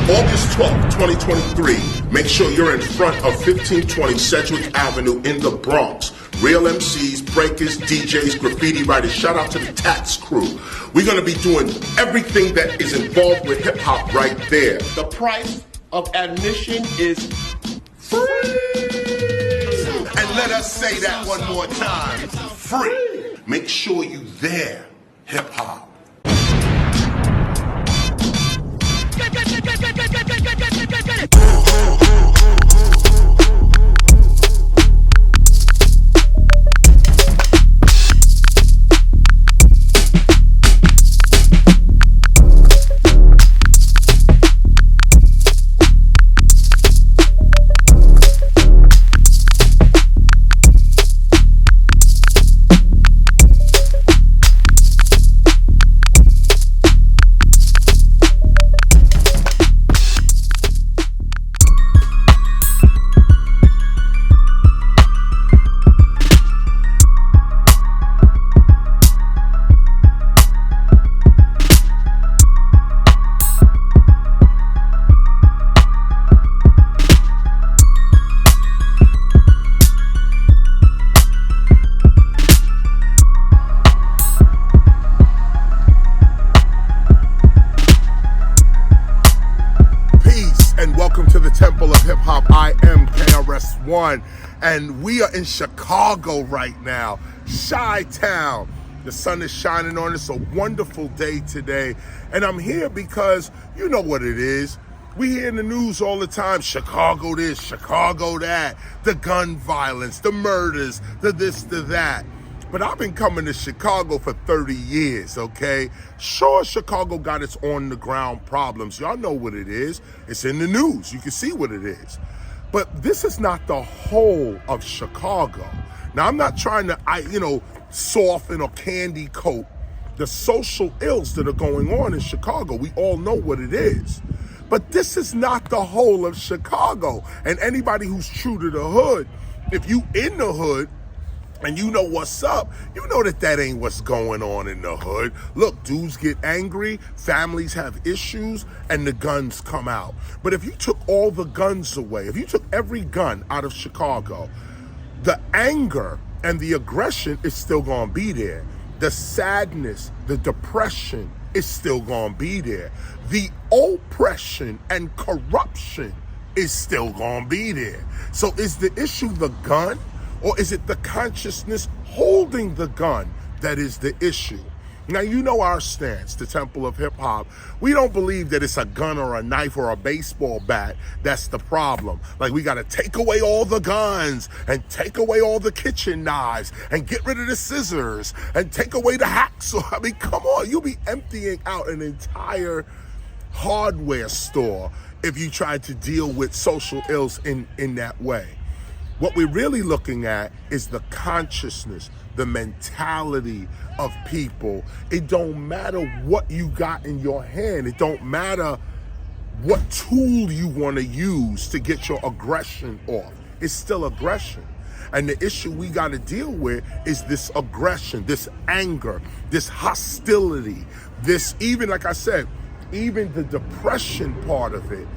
August 12th, 2023. Make sure you're in front of 1520 Sedgwick Avenue in the Bronx. Real MCs, breakers, DJs, graffiti writers. Shout out to the Tats crew. We're going to be doing everything that is involved with hip hop right there. The price of admission is free. And let us say that one more time. Free. Make sure you there, hip hop. I am KRS-ONE, and we are in Chicago right now, Chi-Town. The sun is shining on us, a wonderful day today, and I'm here because you know what it is. We hear in the news all the time, Chicago this, Chicago that, the gun violence, the murders, the this, the that. But I've been coming to Chicago for 30 years, okay? Sure, Chicago got its on-the-ground problems. Y'all know what it is. It's in the news. You can see what it is. But this is not the whole of Chicago. Now, I'm not trying to, soften or candy coat the social ills that are going on in Chicago. We all know what it is. But this is not the whole of Chicago. And anybody who's true to the hood, if you in the hood, and you know what's up, you know that ain't what's going on in the hood. Look, dudes get angry, families have issues, and the guns come out. But if you took all the guns away, if you took every gun out of Chicago, the anger and the aggression is still gonna be there. The sadness, the depression is still gonna be there. The oppression and corruption is still gonna be there. So is the issue the gun? Or is it the consciousness holding the gun that is the issue? Now, you know our stance, the Temple of Hip Hop. We don't believe that it's a gun or a knife or a baseball bat that's the problem. Like, we got to take away all the guns and take away all the kitchen knives and get rid of the scissors and take away the hacksaw. I mean, come on, you'll be emptying out an entire hardware store if you try to deal with social ills in that way. What we're really looking at is the consciousness, the mentality of people. It don't matter what you got in your hand. It don't matter what tool you want to use to get your aggression off. It's still aggression. And the issue we got to deal with is this aggression, this anger, this hostility, this, even like I said, even the depression part of it.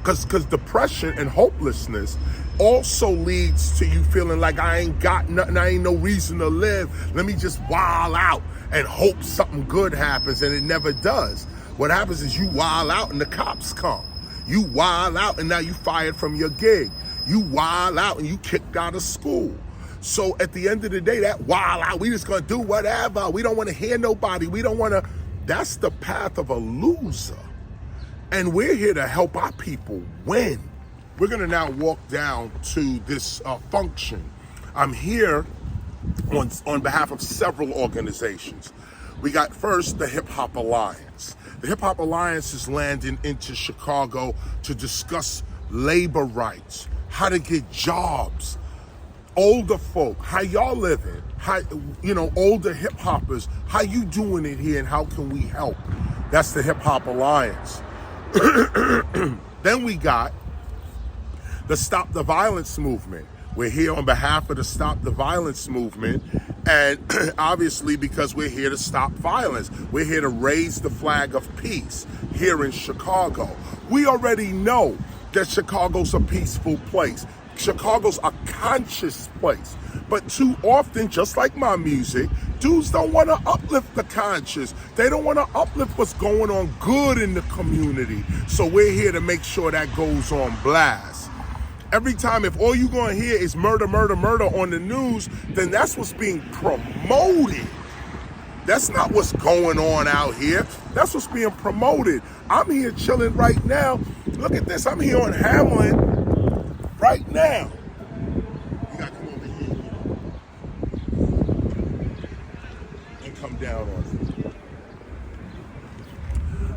Because depression and hopelessness also leads to you feeling like I ain't got nothing, I ain't no reason to live. Let me just wild out and hope something good happens, and it never does. What happens is you wild out and the cops come. You wild out and now you fired from your gig. You wild out and you kicked out of school. So at the end of the day, that wild out, we just gonna do whatever. We don't wanna hear nobody. We don't wanna, that's the path of a loser. And we're here to help our people win. We're gonna now walk down to this function. I'm here on behalf of several organizations. We got first the Hip Hop Alliance. The Hip Hop Alliance is landing into Chicago to discuss labor rights, how to get jobs, older folk, how y'all living, how, older hip hoppers, how you doing it here and how can we help? That's the Hip Hop Alliance. Then we got the Stop the Violence movement. We're here on behalf of the Stop the Violence movement, and obviously because we're here to stop violence. We're here to raise the flag of peace here in Chicago. We already know that Chicago's a peaceful place. Chicago's a conscious place. But too often, just like my music, dudes don't want to uplift the conscious. They don't want to uplift what's going on good in the community. So we're here to make sure that goes on blast. Every time, if all you're going to hear is murder, murder, murder on the news, then that's what's being promoted. That's not what's going on out here. That's what's being promoted. I'm here chilling right now. Look at this. I'm here on Hamlin right now. You got to come over here and come down on it.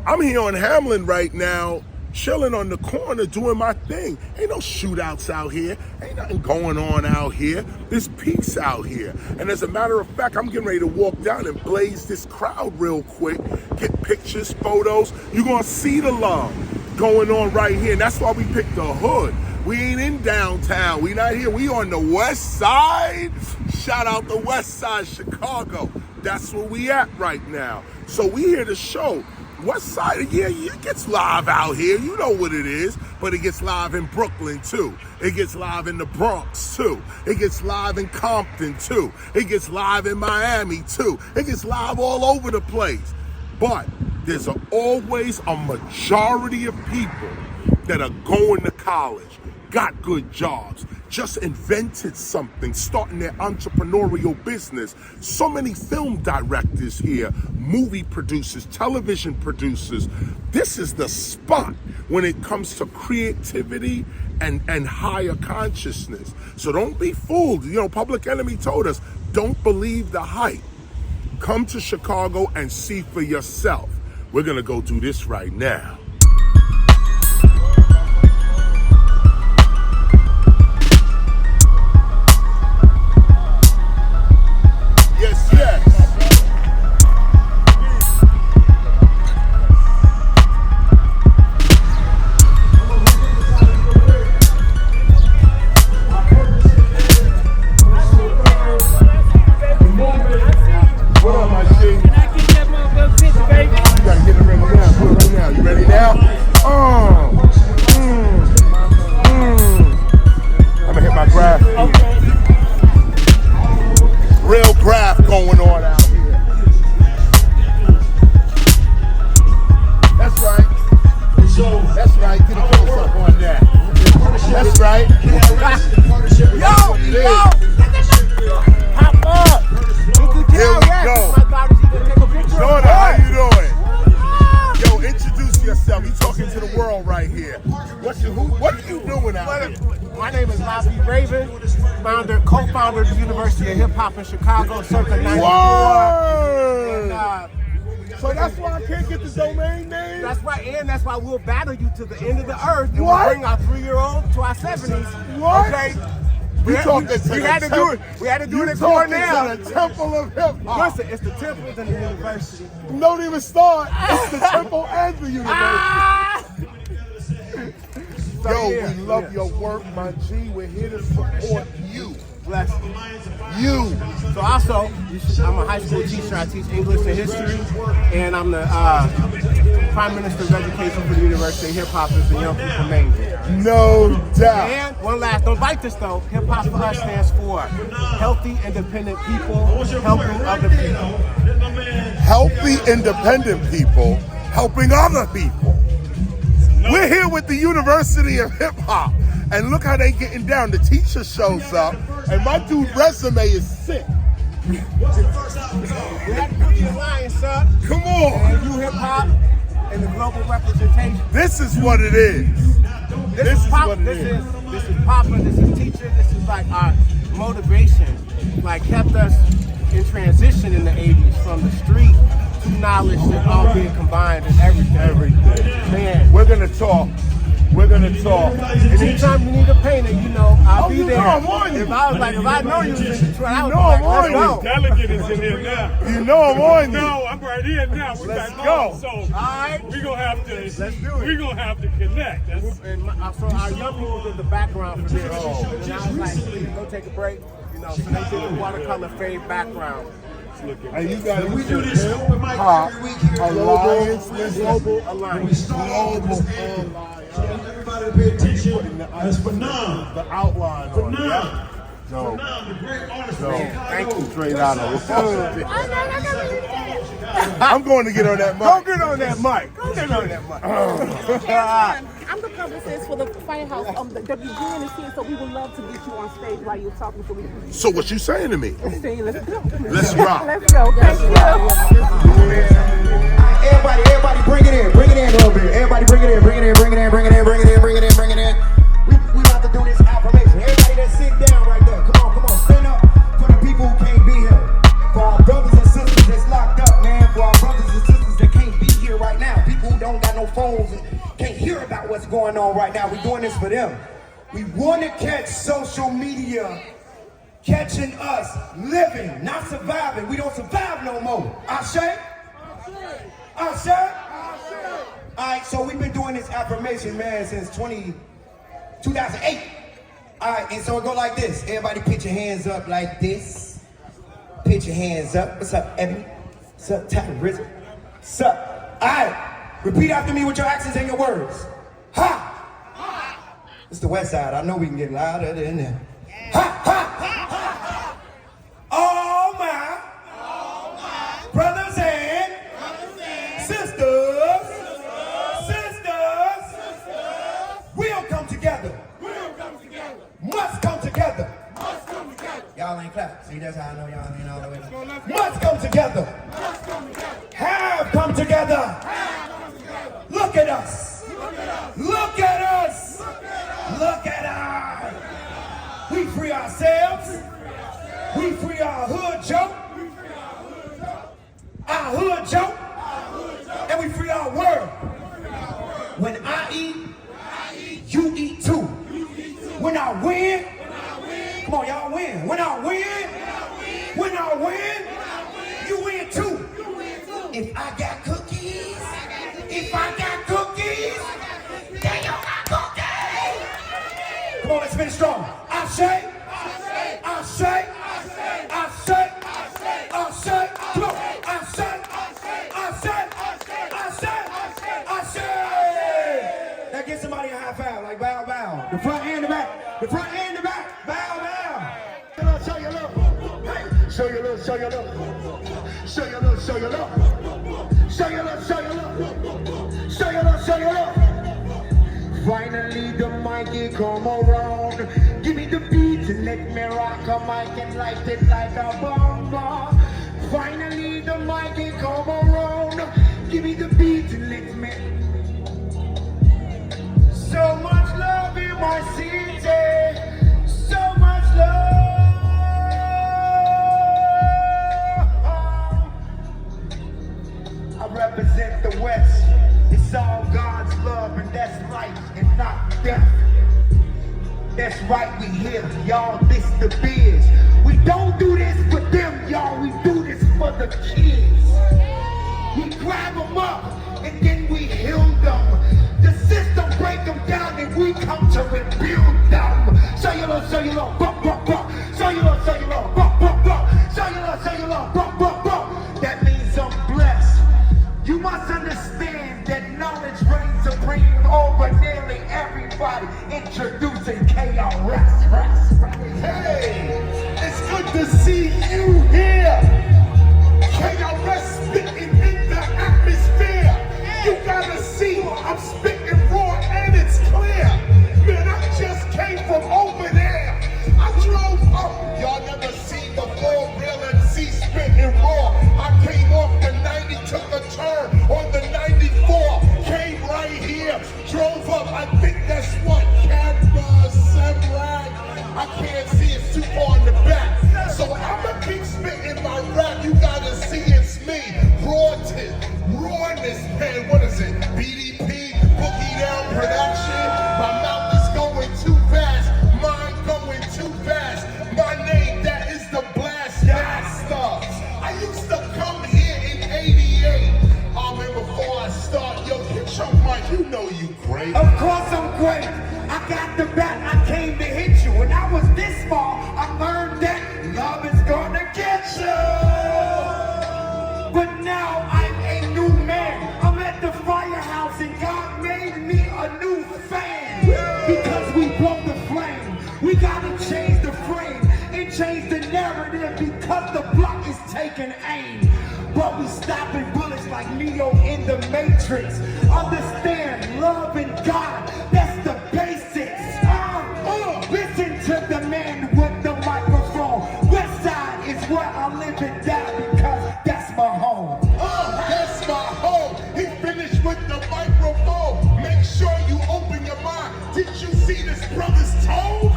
I'm here on Hamlin right now, chilling on the corner, doing my thing. Ain't no shootouts out here. Ain't nothing going on out here. There's peace out here. And as a matter of fact, I'm getting ready to walk down and blaze this crowd real quick, get pictures, photos. You're going to see the love going on right here. And that's why we picked the hood. We ain't in downtown. We not here. We on the west side. Shout out the west side, Chicago. That's where we at right now. So we here to show west side, yeah, it gets live out here. You know what it is. But it gets live in Brooklyn, too. It gets live in the Bronx, too. It gets live in Compton, too. It gets live in Miami, too. It gets live all over the place. But there's always a majority of people that are going to college, got good jobs, just invented something, starting their entrepreneurial business. So many film directors here, movie producers, television producers. This is the spot when it comes to creativity and higher consciousness. So don't be fooled. You know, Public Enemy told us, don't believe the hype. Come to Chicago and see for yourself. We're gonna go do this right now. Yes, yes. What up, my G? Can I get that motherfucking picture, baby? You gotta get it right now. Put it right now. You ready now? I'm gonna hit my graph. Okay. Real graph going on out here. That's right. That's right. Get a close up on that. That's right. Yo! Hop up! Here we go. Jordan, how you doing? Yo, introduce yourself. You talking to the world right here. What are you doing out here? My name is Bobby Raven, co-founder of the University of Hip Hop in Chicago, circa 94. Word! And, So that's why I can't get the domain name? that's right, and that's why we'll battle you to the end of the earth, and What? we'll bring our 3-year-old to our 70s. What? Okay? We talking to we the had to do it. We had to do it at Cornell. to the Temple of Hip Hop. Listen, it's the temples and the university. Don't even start. It's the temple and the university. Ah! So, Yo, yeah, we love yeah. your work, my G. We're here to support you. Bless you. You. So also, I'm a high school teacher. I teach English and history, and I'm the Prime Minister of Education for the University of Hip Hop as the young people major. No doubt. And one last, don't bite this though, Hip Hop for us stands for healthy, independent people helping other people. Healthy, independent people helping other people. We're here with the University of Hip Hop, and look how they getting down. The teacher shows up, and my dude's resume is sick. We had to put you in line, sir. Come on. And you hip hop and the global representation. This is what it is. This is pop, what it this is. This is Papa, this is teacher, this is like our motivation. Like kept us in transition in the 80s from the street to knowledge and all being combined and everything. Everything. Man. We're gonna talk We're gonna talk. And anytime you need a painter, you know, I'll be there. I'm on you. If I was like, if I know you was in Detroit, I was I'm like, on let's go. Delegate is in here now. You know I'm on you. No, I'm right here now. Let's go. So Alright. we're gonna have to. Let's do it. We're gonna have to connect. So our young people did the background for this. And I was like, please go take a break. You know, so they did the watercolor fade background. And you got We do this open mic every week here at Alliance. Global We Alliance. start off with this end. So I want everybody to pay attention. That's for Nam. The outline For on it. Nam. No. For Nam, the great artist No. from Chicago. Thank you. Straight out of it. I'm going to get on that mic. Go get on that mic. Go get on that mic. I'm the publicist for the Firehouse. The WGN is here, so we would love to get you on stage while you're talking. So we can So what you saying to me? say, let's go. Let's rock. Let's go. Thank you. Everybody bring it in a little bit. Everybody bring it in. We about to do this affirmation. Everybody that sit down right there. Come on, stand up for the people who can't be here. For our brothers and sisters that's locked up, man. For our brothers and sisters that can't be here right now. People who don't got no phones and can't hear about what's going on right now. We're doing this for them. We want to catch social media catching us living, not surviving. We don't survive no more. Ashe? Alright, so we've been doing this affirmation, man, since 2008. Alright, and so it go like this. Everybody put your hands up like this. Put your hands up. What's up, Ebony? What's up, Ty Rizzo? What's up? Alright, repeat after me with your actions and your words. Ha! It's the west side. I know we can get louder than that. Ha! Ha! All my brothers and sisters, we'll come together. Must come together. Y'all ain't clap. See, that's how I know y'all ain't all the way. Must come together. Have come together. Look at us. Look at us. Look at us. We free ourselves. We free our hood joke. Our hood joke. And we free our world. When I eat, you eat too. When I win, come on, y'all win. When I win, you win too. If I got cookies, then you got cookies. Come on, let's finish strong. Ashe. Come on, Ashe. Now give somebody a high five, like bow, bow. The front and the back. The front and the back. Bow, bow. Show your love. Hey. Show your love. Show your love. Show your love. Show your love. Show your love. Show your love. Show your love. Show your love. Finally the mic come around. Give me the beat and let me rock a mic and light it like a bomb. Finally the mic come around. Give me the beat and let me. So much love in my city, so much love. I represent the West. It's all God's love, and that's life and not death. That's right, we here, y'all. This the biz. We don't do this for them, y'all. We do this for the kids. We grab them up and then we heal them. The system break them down and we come to rebuild them. Cellular, bump, bump, bump. Cellular, bump, bump, bump. Cellular, bump, bump, bump. That means I'm blessed. You must understand that knowledge reigns supreme over nearly everybody. Introducing KRS. Hey, it's good to see you here. KRS spitting in the atmosphere. You gotta see, I'm spitting raw and it's clear. Man, I just came from over there. I drove up. Y'all never seen the 4-wheel and see spitting raw. I came off the 90, took a turn on the 94. Came right here, drove up. I think that's what, Camera 7 I can't see, it's too far in the back. So I'm You know you great. Of course I'm great. I got the bat, I came to hit you. When I was this small, I learned that love is gonna get you. But now I'm a new man. I'm at the firehouse and God made me a new fan. Because we broke the flame. We gotta change the frame and change the narrative because the block is taking aim. But we stopping bullets like Neo in the Matrix. Understand, love and God, that's the basics. Listen to the man with the microphone. West side is where I live and die because that's my home. That's my home. He finished with the microphone. Make sure you open your mind. Did you see this brother's toe?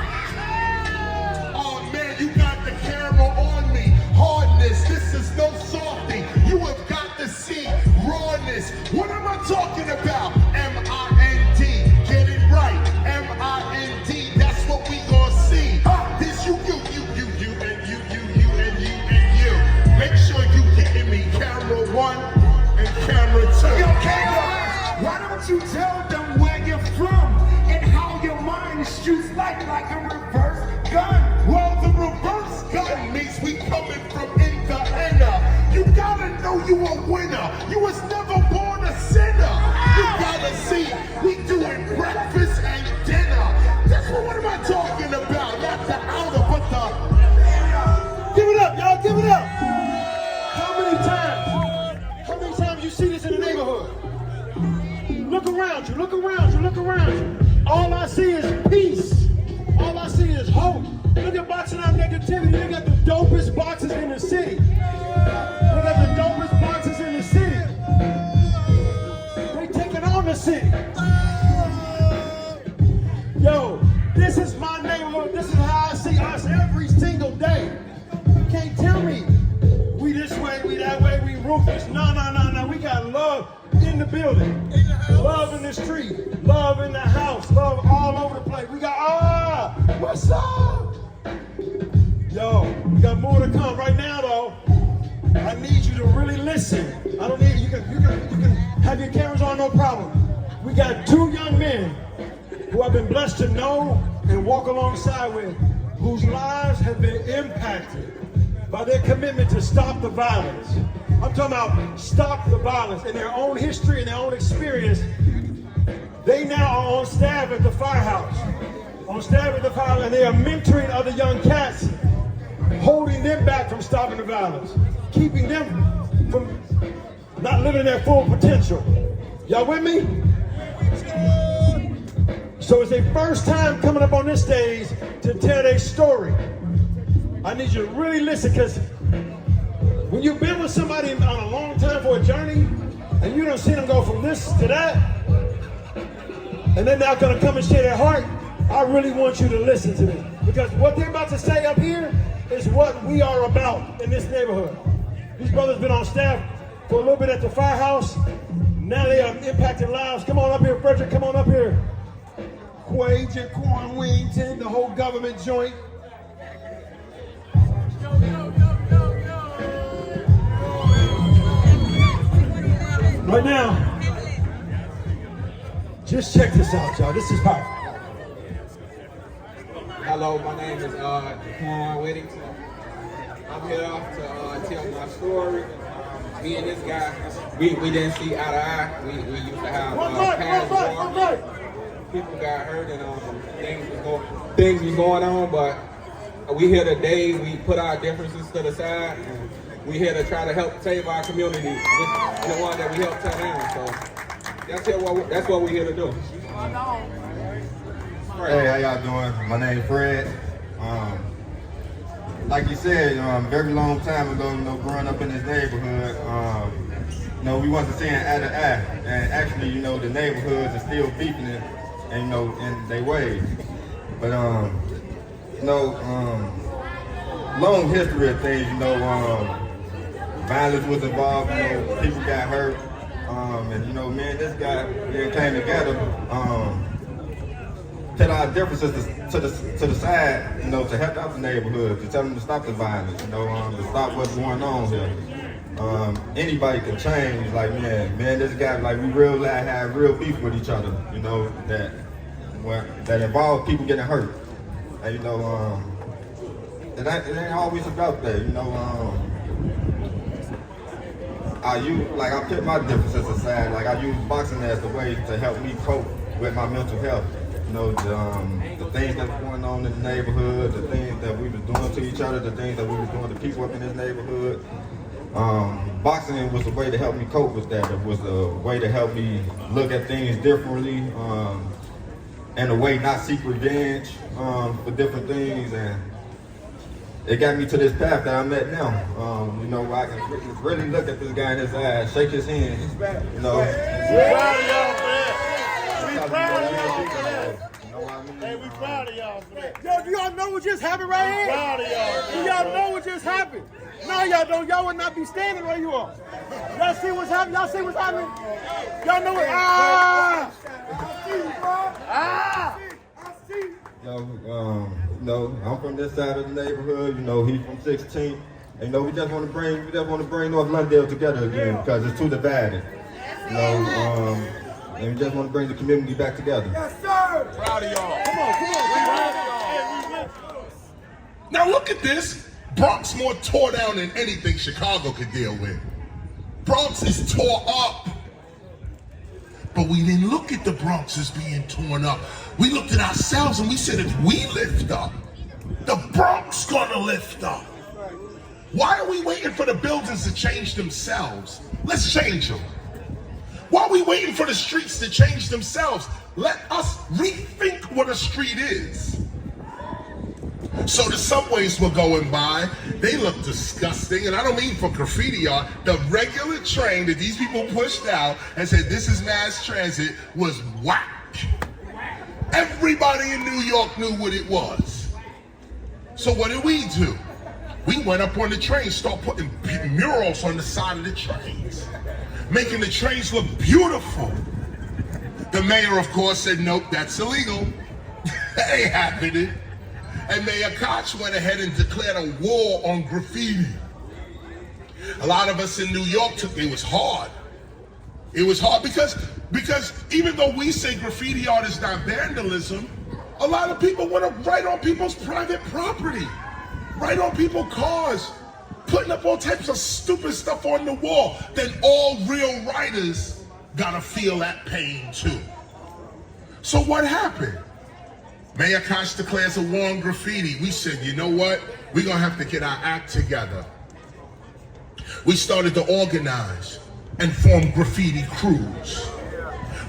Oh man, you got the camera on me. Hardness, this is no softy. You have got to see rawness. What am I talking about? M-I-N-D, get it right. M-I-N-D, that's what we gonna see. This you, and you, and you. Make sure you getting me camera 1 and camera 2. Yo, KRS, why don't you tell them where you're from and how your mind shoots like a reverse gun? Well, the reverse gun means we coming from in the inner. You gotta know you a winner. You was never born a sinner. You gotta see, we doing breakfast and dinner. That's what am I talking about? Not the outer, but the... Give it up, y'all, give it up. How many times you see this in the neighborhood? Look around you, look around you, look around you. All I see is peace. All I see is hope. Look at boxing out negativity. Look at the dopest boxes in the city. Look at the dopest boxes in the city. They taking on the city. Yo, this is my neighborhood. This is how I see us every single day. You can't tell me we this way, we that way, we ruthless. No. We got love in the building. Love in the street. Love in the house. Love all over the place. We got, what's up? Yo, we got more to come. Right now, though, I need you to really listen. I don't need, you can have your cameras on, no problem. We got 2 young men who I've been blessed to know and walk alongside with, whose lives have been impacted by their commitment to stop the violence. I'm talking about stop the violence in their own history and their own experience. They now are on staff at the firehouse. On staff at the firehouse, and they are mentoring other young cats, holding them back from stopping the violence, keeping them from not living their full potential. Y'all with me? So it's their first time coming up on this stage to tell their story. I need you to really listen, because when you've been with somebody on a long time for a journey, and you don't see them go from this to that, and then they're gonna come and share their heart, I really want you to listen to them. Because what they're about to say up here is what we are about in this neighborhood. These brothers been on staff for a little bit at the firehouse. Now they are impacting lives. Come on up here, Frederick, come on up here. Quay, Jaquan, Wington, the whole government joint. Right now, just check this out, y'all. This is powerful. Hello, my name is Jaquan Whittington. I'm here to tell my story. Me and this guy, we didn't see eye to eye. We used to have past wars. People got hurt and things was going on, but we here today. We put our differences to the side. And we here to try to help save our community, the one that we helped tear down. So that's what we're here to do. Hey, how y'all doing? My name's Fred. Like you said, very long time ago, growing up in this neighborhood, we wasn't seeing eye to eye, and actually, the neighborhoods are still beefing it, and in their ways. But long history of things, violence was involved, people got hurt, and me and this guy came together. Tell our differences to the side, to help out the neighborhood, to tell them to stop the violence, to stop what's going on here. anybody can change. Like, man, this guy, like, we really have real beef with each other, you know, that involve people getting hurt. And, you know, it ain't always about that, you know. I put my differences aside. Like, I use boxing as the way to help me cope with my mental health. You know, the things that was going on in the neighborhood, the things that we was doing to each other, the things that we was doing to people up in this neighborhood. Boxing was a way to help me cope with that. It was a way to help me look at things differently, and a way not seek revenge for different things. And it got me to this path that I'm at now. You know, I can really look at this guy in his eyes, shake his hand, you know. We proud of y'all for that. We proud of y'all for that. You know what I mean? Hey, we proud of y'all for that. Yo, do y'all know what just happened right here? Proud of y'all. Do y'all know what just happened? No, y'all don't. Y'all would not be standing where you are. Y'all see what's happening? Y'all see what's happening? Y'all know what? You know, I'm from this side of the neighborhood. You know, he's from 16th. And, you know, we just want to bring North Londale together again because it's too divided. You know, and we just want to bring the community back together. Yes, sir. Proud of y'all. Come on. Now look at this. Bronx more tore down than anything Chicago could deal with. Bronx is tore up. But we didn't look at the Bronx as being torn up. We looked at ourselves and we said, if we lift up, the Bronx gonna lift up. Why are we waiting for the buildings to change themselves? Let's change them. Why are we waiting for the streets to change themselves? Let us rethink what a street is. So the subways were going by, they look disgusting, and I don't mean for graffiti art. The regular train that these people pushed out and said this is mass transit was whack. Everybody in New York knew what it was. So what did we do? We went up on the train, start putting murals on the side of the trains, making the trains look beautiful. The mayor, of course, said, nope, that's illegal. That ain't happening. And Mayor Koch went ahead and declared a war on graffiti. A lot of us in New York it was hard. It was hard because even though we say graffiti art is not vandalism, a lot of people want to write on people's private property, write on people's cars, putting up all types of stupid stuff on the wall. Then all real writers gotta feel that pain too. So what happened? Mayor Koch declares a war on graffiti. We said, you know what? We're gonna have to get our act together. We started to organize and form graffiti crews.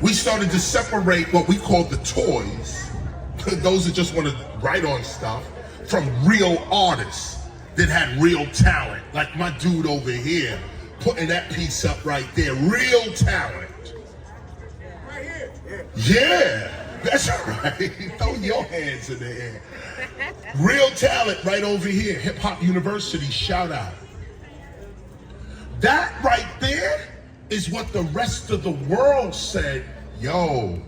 We started to separate what we call the toys, those that just want to write on stuff, from real artists that had real talent, like my dude over here, putting that piece up right there, real talent. Right here. Yeah. That's right. Throw your hands in the air. Real talent right over here. Hip Hop University, shout out. That right there is what the rest of the world said, yo,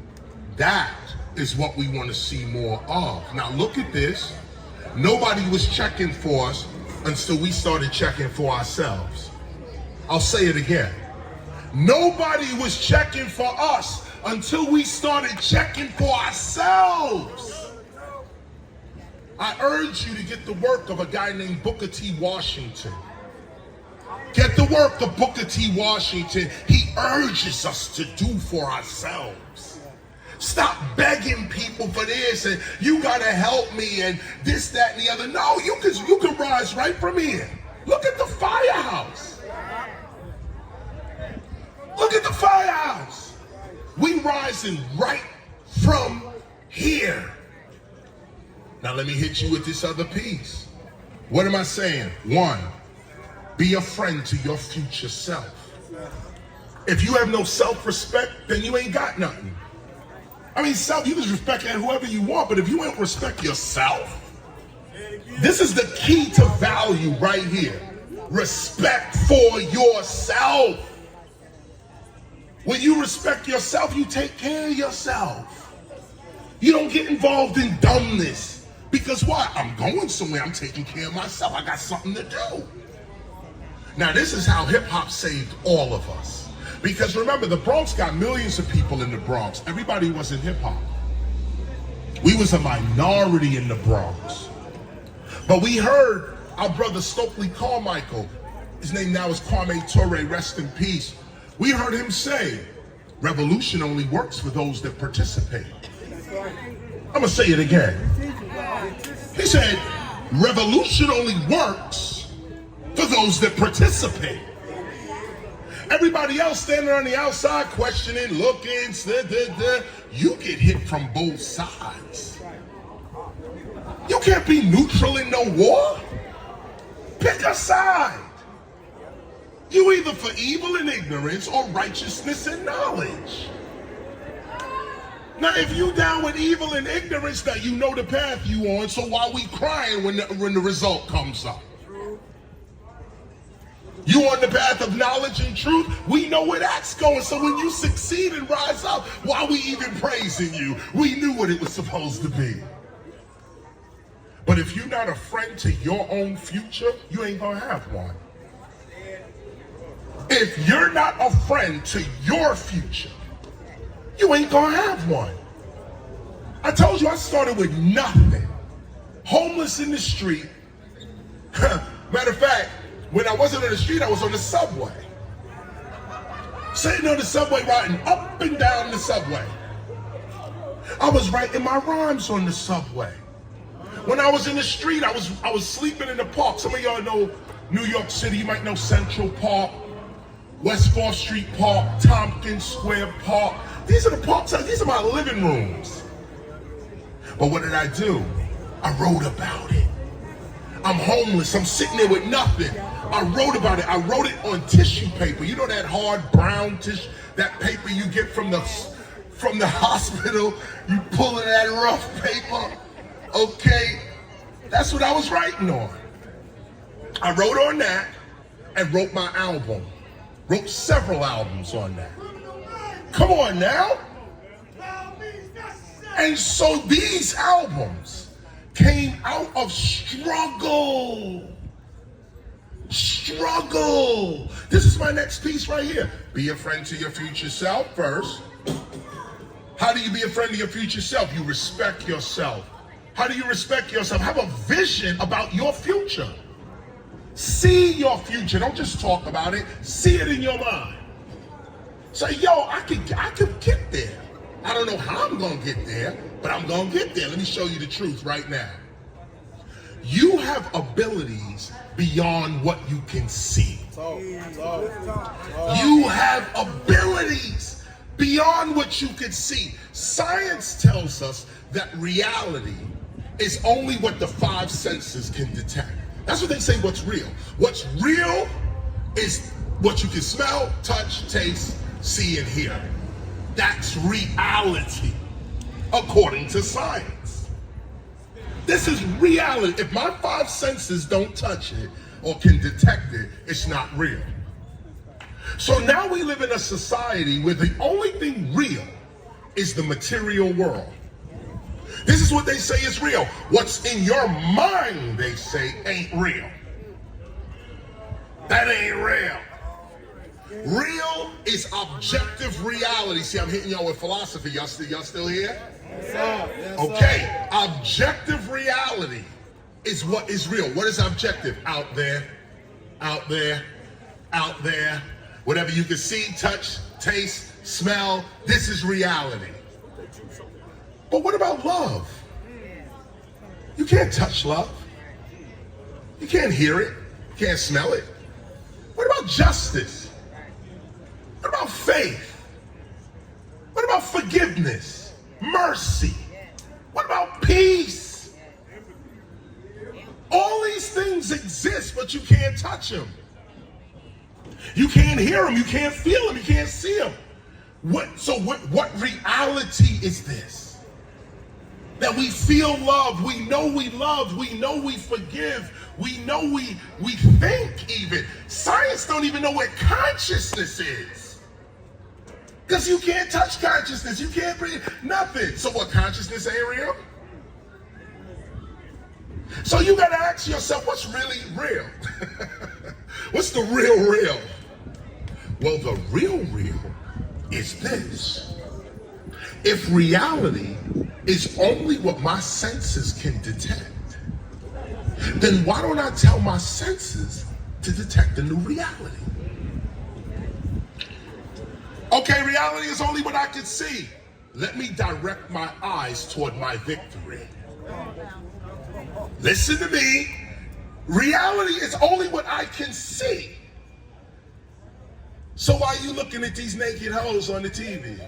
that is what we want to see more of. Now look at this. Nobody was checking for us until we started checking for ourselves. I'll say it again. Nobody was checking for us until we started checking for ourselves. I urge you to get the work of a guy named Booker T. Washington. Get the work of Booker T. Washington. He urges us to do for ourselves. Stop begging people for this and you gotta help me and this, that, and the other. No, you can rise right from here. Look at the firehouse. Look at the firehouse. We rising right from here. Now let me hit you with this other piece. What am I saying? One, be a friend to your future self. If you have no self-respect, then you ain't got nothing. I mean, self, you can respect whoever you want, but if you ain't respect yourself, this is the key to value right here. Respect for yourself. When you respect yourself, you take care of yourself. You don't get involved in dumbness. Because why? I'm going somewhere, I'm taking care of myself. I got something to do. Now this is how hip hop saved all of us. Because remember, the Bronx got millions of people in the Bronx. Everybody wasn't hip hop. We was a minority in the Bronx. But we heard our brother Stokely Carmichael, his name now is Kwame Ture, rest in peace. We heard him say, revolution only works for those that participate. I'm gonna say it again. He said, revolution only works for those that participate. Everybody else standing on the outside questioning, looking, you get hit from both sides. You can't be neutral in no war. Pick a side. You either for evil and ignorance or righteousness and knowledge. Now, if you down with evil and ignorance, that you know the path you on, so why we crying when the result comes up? You on the path of knowledge and truth, we know where that's going. So when you succeed and rise up, why we even praising you? We knew what it was supposed to be. But if you're not a friend to your own future, you ain't gonna have one. If you're not a friend to your future, you ain't gonna have one. I told you I started with nothing. Homeless in the street. Matter of fact, when I wasn't on the street, I was on the subway. Sitting on the subway, riding up and down the subway. I was writing my rhymes on the subway. When I was in the street, I was sleeping in the park. Some of y'all know New York City. You might know Central Park, West 4th Street Park, Tompkins Square Park. These are the parks, these are my living rooms. But what did I do? I wrote about it. I'm homeless, I'm sitting there with nothing. I wrote about it. I wrote it on tissue paper. You know that hard brown tissue, that paper you get from the hospital? You pull in that rough paper. Okay, that's what I was writing on. I wrote on that and wrote my album. Wrote several albums on that. Come on now. And so these albums came out of struggle. Struggle. This is my next piece right here. Be a friend to your future self first. How do you be a friend to your future self? You respect yourself. How do you respect yourself? Have a vision about your future. See your future. Don't just talk about it. See it in your mind. Say, yo, I could get there. I don't know how I'm gonna get there, but I'm gonna get there. Let me show you the truth right now. You have abilities beyond what you can see. You have abilities beyond what you can see. Science tells us that reality is only what the 5 senses can detect. That's what they say what's real. What's real is what you can smell, touch, taste, see, and hear. That's reality, according to science. This is reality. If my 5 senses don't touch it or can detect it, it's not real. So now we live in a society where the only thing real is the material world. This is what they say is real. What's in your mind, they say, ain't real. That ain't real. Real is objective reality. See, I'm hitting y'all with philosophy. Y'all still here? Yes, sir. Yes, okay, objective reality is what is real. What is objective? Out there, out there, out there. Whatever you can see, touch, taste, smell, this is reality. But what about love? You can't touch love. You can't hear it. You can't smell it. What about justice? What about faith? What about forgiveness? Mercy? What about peace? All these things exist, but you can't touch them. You can't hear them. You can't feel them. You can't see them. What reality is this? That we feel love, we know we love, we know we forgive, we know we think even. Science don't even know what consciousness is. Because you can't touch consciousness, you can't breathe, nothing. So what, consciousness ain't real? So you gotta ask yourself, what's really real? What's the real? Well, the real is this. If reality is only what my senses can detect, then why don't I tell my senses to detect a new reality? Okay, reality is only what I can see. Let me direct my eyes toward my victory. Listen to me. Reality is only what I can see. So why are you looking at these naked hoes on the TV?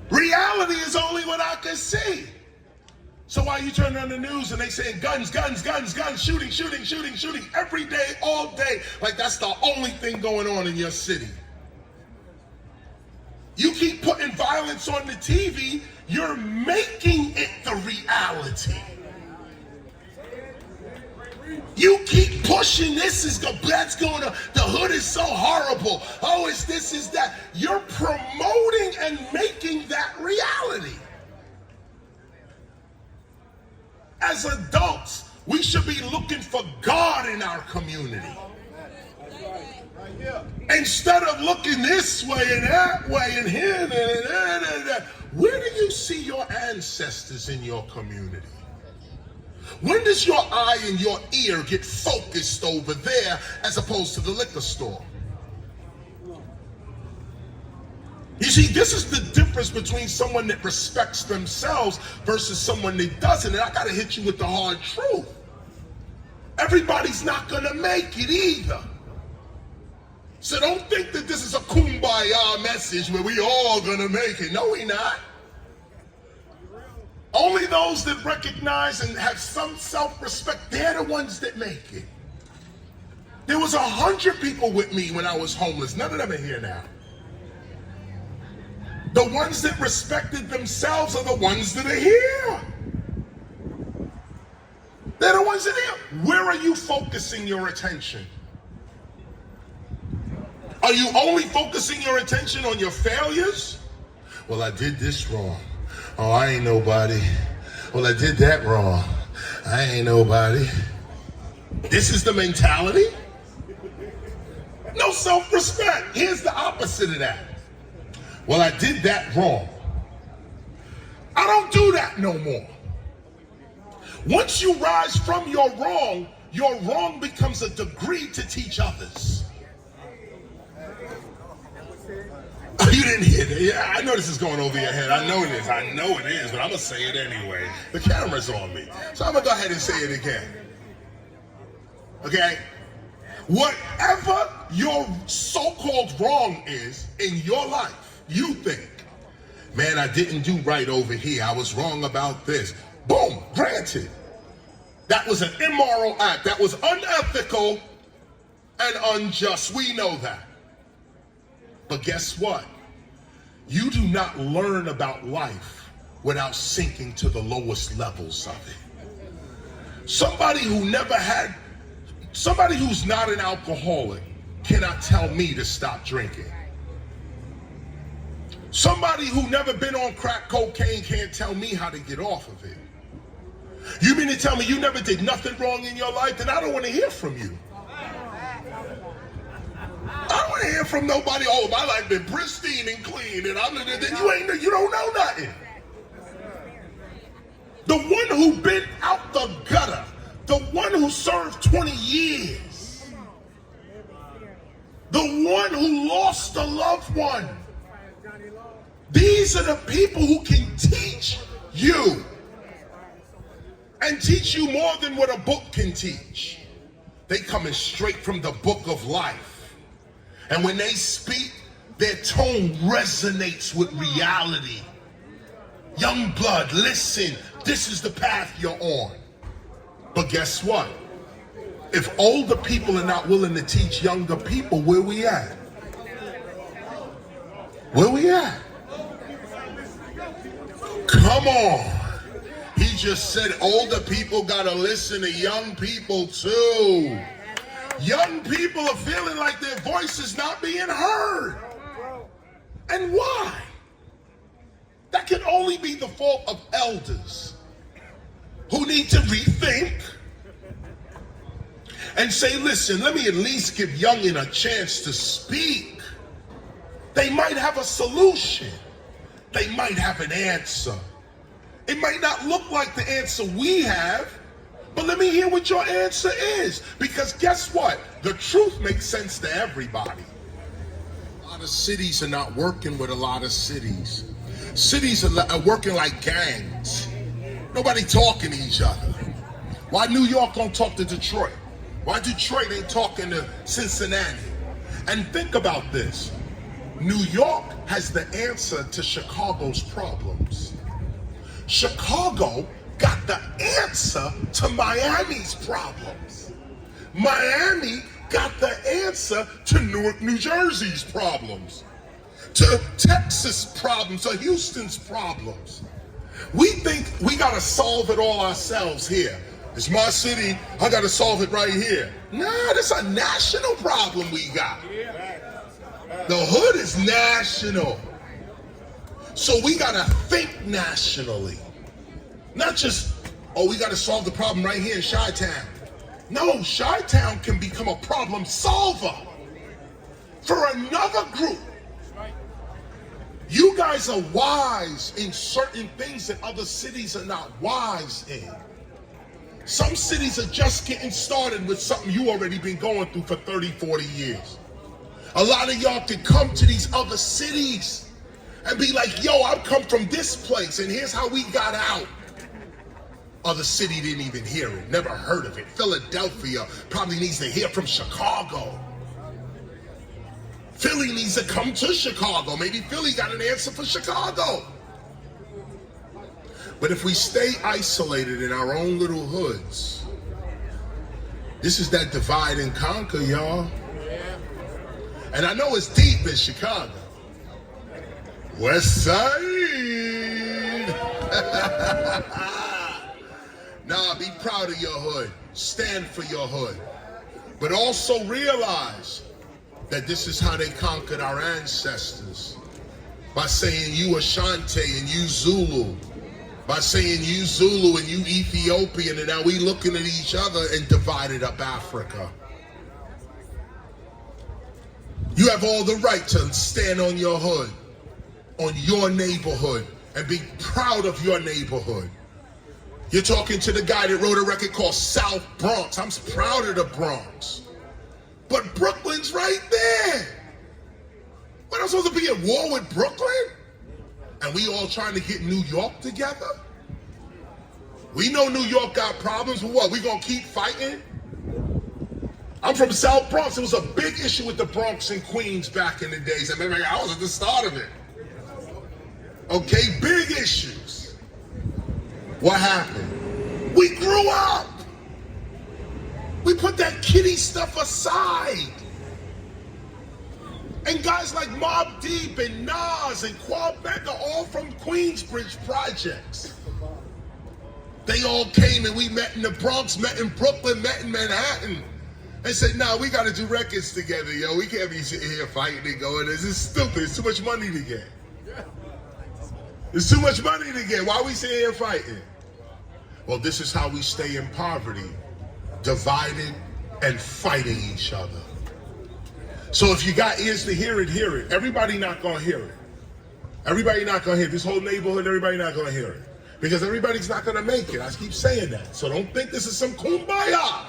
Reality is only what I can see. So why you turn on the news and they saying guns, shooting, every day, all day, like that's the only thing going on in your city? You keep putting violence on the TV, you're making it the reality. You keep pushing that's going on, the hood is so horrible, oh, it's this, is that. You're promoting and making that reality. As adults, we should be looking for God in our community. Instead of looking this way and that way and here and that. Where do you see your ancestors in your community? When does your eye and your ear get focused over there as opposed to the liquor store? You see, this is the difference between someone that respects themselves versus someone that doesn't. And I gotta hit you with the hard truth. Everybody's not gonna make it either. So don't think that this is a kumbaya message where we all gonna make it. No, we not. Only those that recognize and have some self-respect, they're the ones that make it. There was 100 people with me when I was homeless. None of them are here now. The ones that respected themselves are the ones that are here. They're the ones that are here. Where are you focusing your attention? Are you only focusing your attention on your failures? Well, I did this wrong. Oh, I ain't nobody. Well, I did that wrong. I ain't nobody. This is the mentality? No self-respect. Here's the opposite of that. Well, I did that wrong. I don't do that no more. Once you rise from your wrong becomes a degree to teach others. You didn't hear that? Yeah, I know this is going over your head. I know it is. I know it is, but I'm going to say it anyway. The camera's on me. So I'm going to go ahead and say it again. Okay? Whatever your so-called wrong is in your life, you think, man, I didn't do right over here. I was wrong about this. Boom, granted. That was an immoral act. That was unethical and unjust. We know that. But guess what? You do not learn about life without sinking to the lowest levels of it. Somebody who's not an alcoholic cannot tell me to stop drinking. Somebody who never been on crack cocaine can't tell me how to get off of it. You mean to tell me you never did nothing wrong in your life? Then I don't want to hear from you. I don't want to hear from nobody, oh, my life been pristine and clean, and you don't know nothing. The one who been out the gutter, the one who served 20 years, the one who lost a loved one. These are the people who can teach you, and teach you more than what a book can teach. They coming straight from the book of life. And when they speak, their tone resonates with reality. Young blood, listen, this is the path you're on. But guess what? If older people are not willing to teach younger people, where we at? Where we at? Come on. He just said older people gotta listen to young people too. Young people are feeling like their voice is not being heard. And why? That can only be the fault of elders who need to rethink and say, listen, let me at least give youngin' a chance to speak. They might have a solution. They might have an answer. It might not look like the answer we have, but let me hear what your answer is. Because guess what? The truth makes sense to everybody. A lot of cities are not working with a lot of cities. Cities are working like gangs. Nobody talking to each other. Why New York don't talk to Detroit? Why Detroit ain't talking to Cincinnati? And think about this. New York has the answer to Chicago's problems. Chicago got the answer to Miami's problems. Miami got the answer to Newark, New Jersey's problems, to Texas problems, to Houston's problems. We think we gotta solve it all ourselves here. It's my city, I gotta solve it right here. Nah, that's a national problem we got. The hood is national. So we gotta think nationally. Not just, oh, we gotta solve the problem right here in Chi-Town. No, Chi-Town can become a problem solver for another group. You guys are wise in certain things that other cities are not wise in. Some cities are just getting started with something you already been going through for 30, 40 years. A lot of y'all can come to these other cities and be like, yo, I've come from this place and here's how we got out. Other city didn't even hear it, never heard of it. Philadelphia probably needs to hear from Chicago. Philly needs to come to Chicago. Maybe Philly got an answer for Chicago. But if we stay isolated in our own little hoods, this is that divide and conquer, y'all. And I know it's deep in Chicago. West Side. Nah, be proud of your hood. Stand for your hood. But also realize that this is how they conquered our ancestors. By saying you Ashanti and you Zulu. By saying you Zulu and you Ethiopian, and now we looking at each other and divided up Africa. You have all the right to stand on your hood, on your neighborhood, and be proud of your neighborhood. You're talking to the guy that wrote a record called South Bronx. I'm proud of the Bronx. But Brooklyn's right there. What, I'm supposed to be at war with Brooklyn? And we all trying to get New York together? We know New York got problems, but what, we gonna keep fighting? I'm from South Bronx. It was a big issue with the Bronx and Queens back in the days. I mean, I was at the start of it. Okay, big issues. What happened? We grew up. We put that kiddie stuff aside. And guys like Mobb Deep and Nas and Quebec are all from Queensbridge projects. They all came and we met in the Bronx, met in Brooklyn, met in Manhattan. And said, nah, we gotta do records together, yo. We can't be sitting here fighting and going, this is stupid, it's too much money to get. There's too much money to get, why are we sitting here fighting? Well, this is how we stay in poverty, divided and fighting each other. So if you got ears to hear it, hear it. Everybody not gonna hear it. Everybody not gonna hear it. This whole neighborhood, everybody not gonna hear it. Because everybody's not gonna make it. I keep saying that. So don't think this is some kumbaya.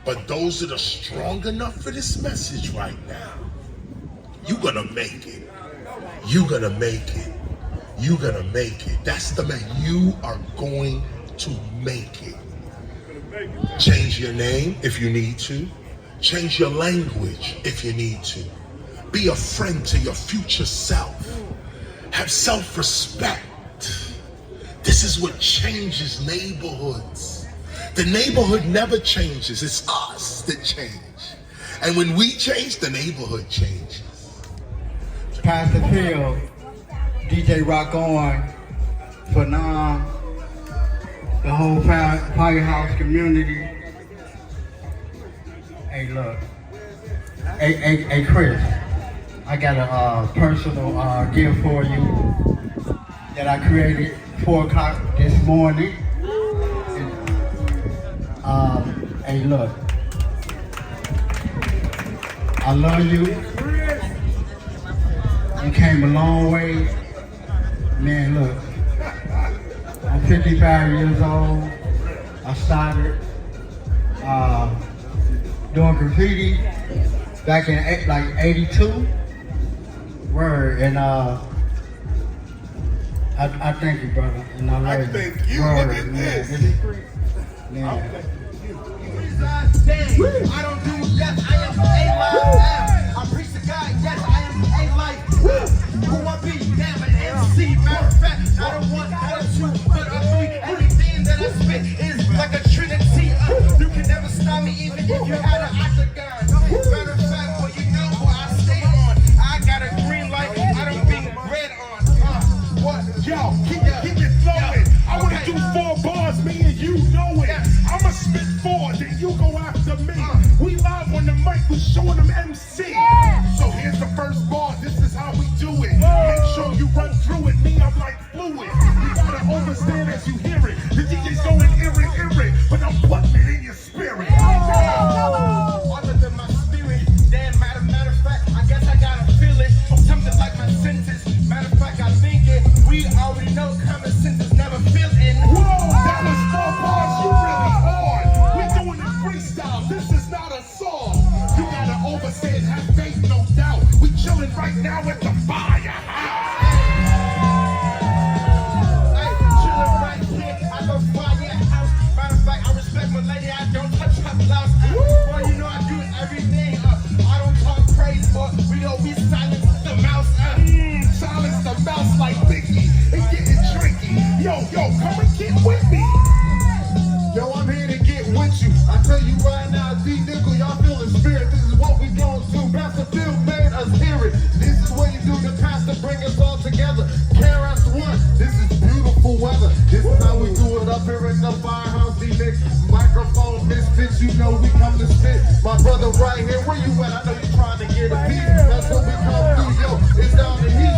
But those that are strong enough for this message right now, you're gonna make it. You're gonna make it. You're gonna make it. That's the man. You are going to make it. Change your name if you need to. Change your language if you need to. Be a friend to your future self. Have self-respect. This is what changes neighborhoods. The neighborhood never changes. It's us that change. And when we change, the neighborhood changes. Pastor Phil, DJ Rock On, Phenom, the whole Firehouse community. Hey, look. Hey, Chris, I got a personal gift for you that I created 4 o'clock this morning. Hey, look. I love you. You came a long way. Man, look. I'm 55 years old. I started doing graffiti back in like 82. Word, and I thank you, brother, and I love you. I thank you. Word, Look at man. this. Man. I don't do yes, I am A-Life. I preach to God, yes, I am A-Life. Who I be? Damn, an MC. Matter of fact, I don't want attitude, but I believe everything that I spit is like a trinity. You can never stop me even if you had an octagon. Matter of fact, well, you know where I stay on. I got a green light, I don't be red on. What? Yo, keep it flowing. I wanna do 4 bars, me and you know it. I'ma spit 4, then you go after me. We live on the mic, we showing them MC. So here's the first bar, this is how we do it. Make sure you run through it, me, I'm like fluid. You gotta understand as you hear it. The DJ's going eerie, but I'm putting it in your spirit. Other than my spirit, damn, matter of fact, I guess I gotta feel it. Something like my senses. Matter of fact, I think it. We already know common sense is never feeling. Whoa, that was 4 bars, you really hard. We're doing it freestyle, this is not a song. You gotta overstand, have faith, no doubt. We chilling right now at the firehouse. Hey, chillin' right here at the firehouse. Matter of fact, I respect my lady, I don't touch her blouse. Well, you know I do everything. I don't talk praise, but we don't be silence the mouse. Silence the mouse like Biggie. It's getting tricky. Yo, come and get with me. Yo, I'm here to get with you. I tell you right now, D-Nickel, y'all feel the spirit. This is what we gon' do. Pastor Phil made us hear it. This is what you do to pastor, bring us all together. KRS-ONE, this is beautiful weather. This is how we do it up here in the firehouse, D-Nick. Microphone misfits, you know we come to spit. My brother right here, where you at? I know you trying to get a beat. That's what we come through, yo. It's down the heat.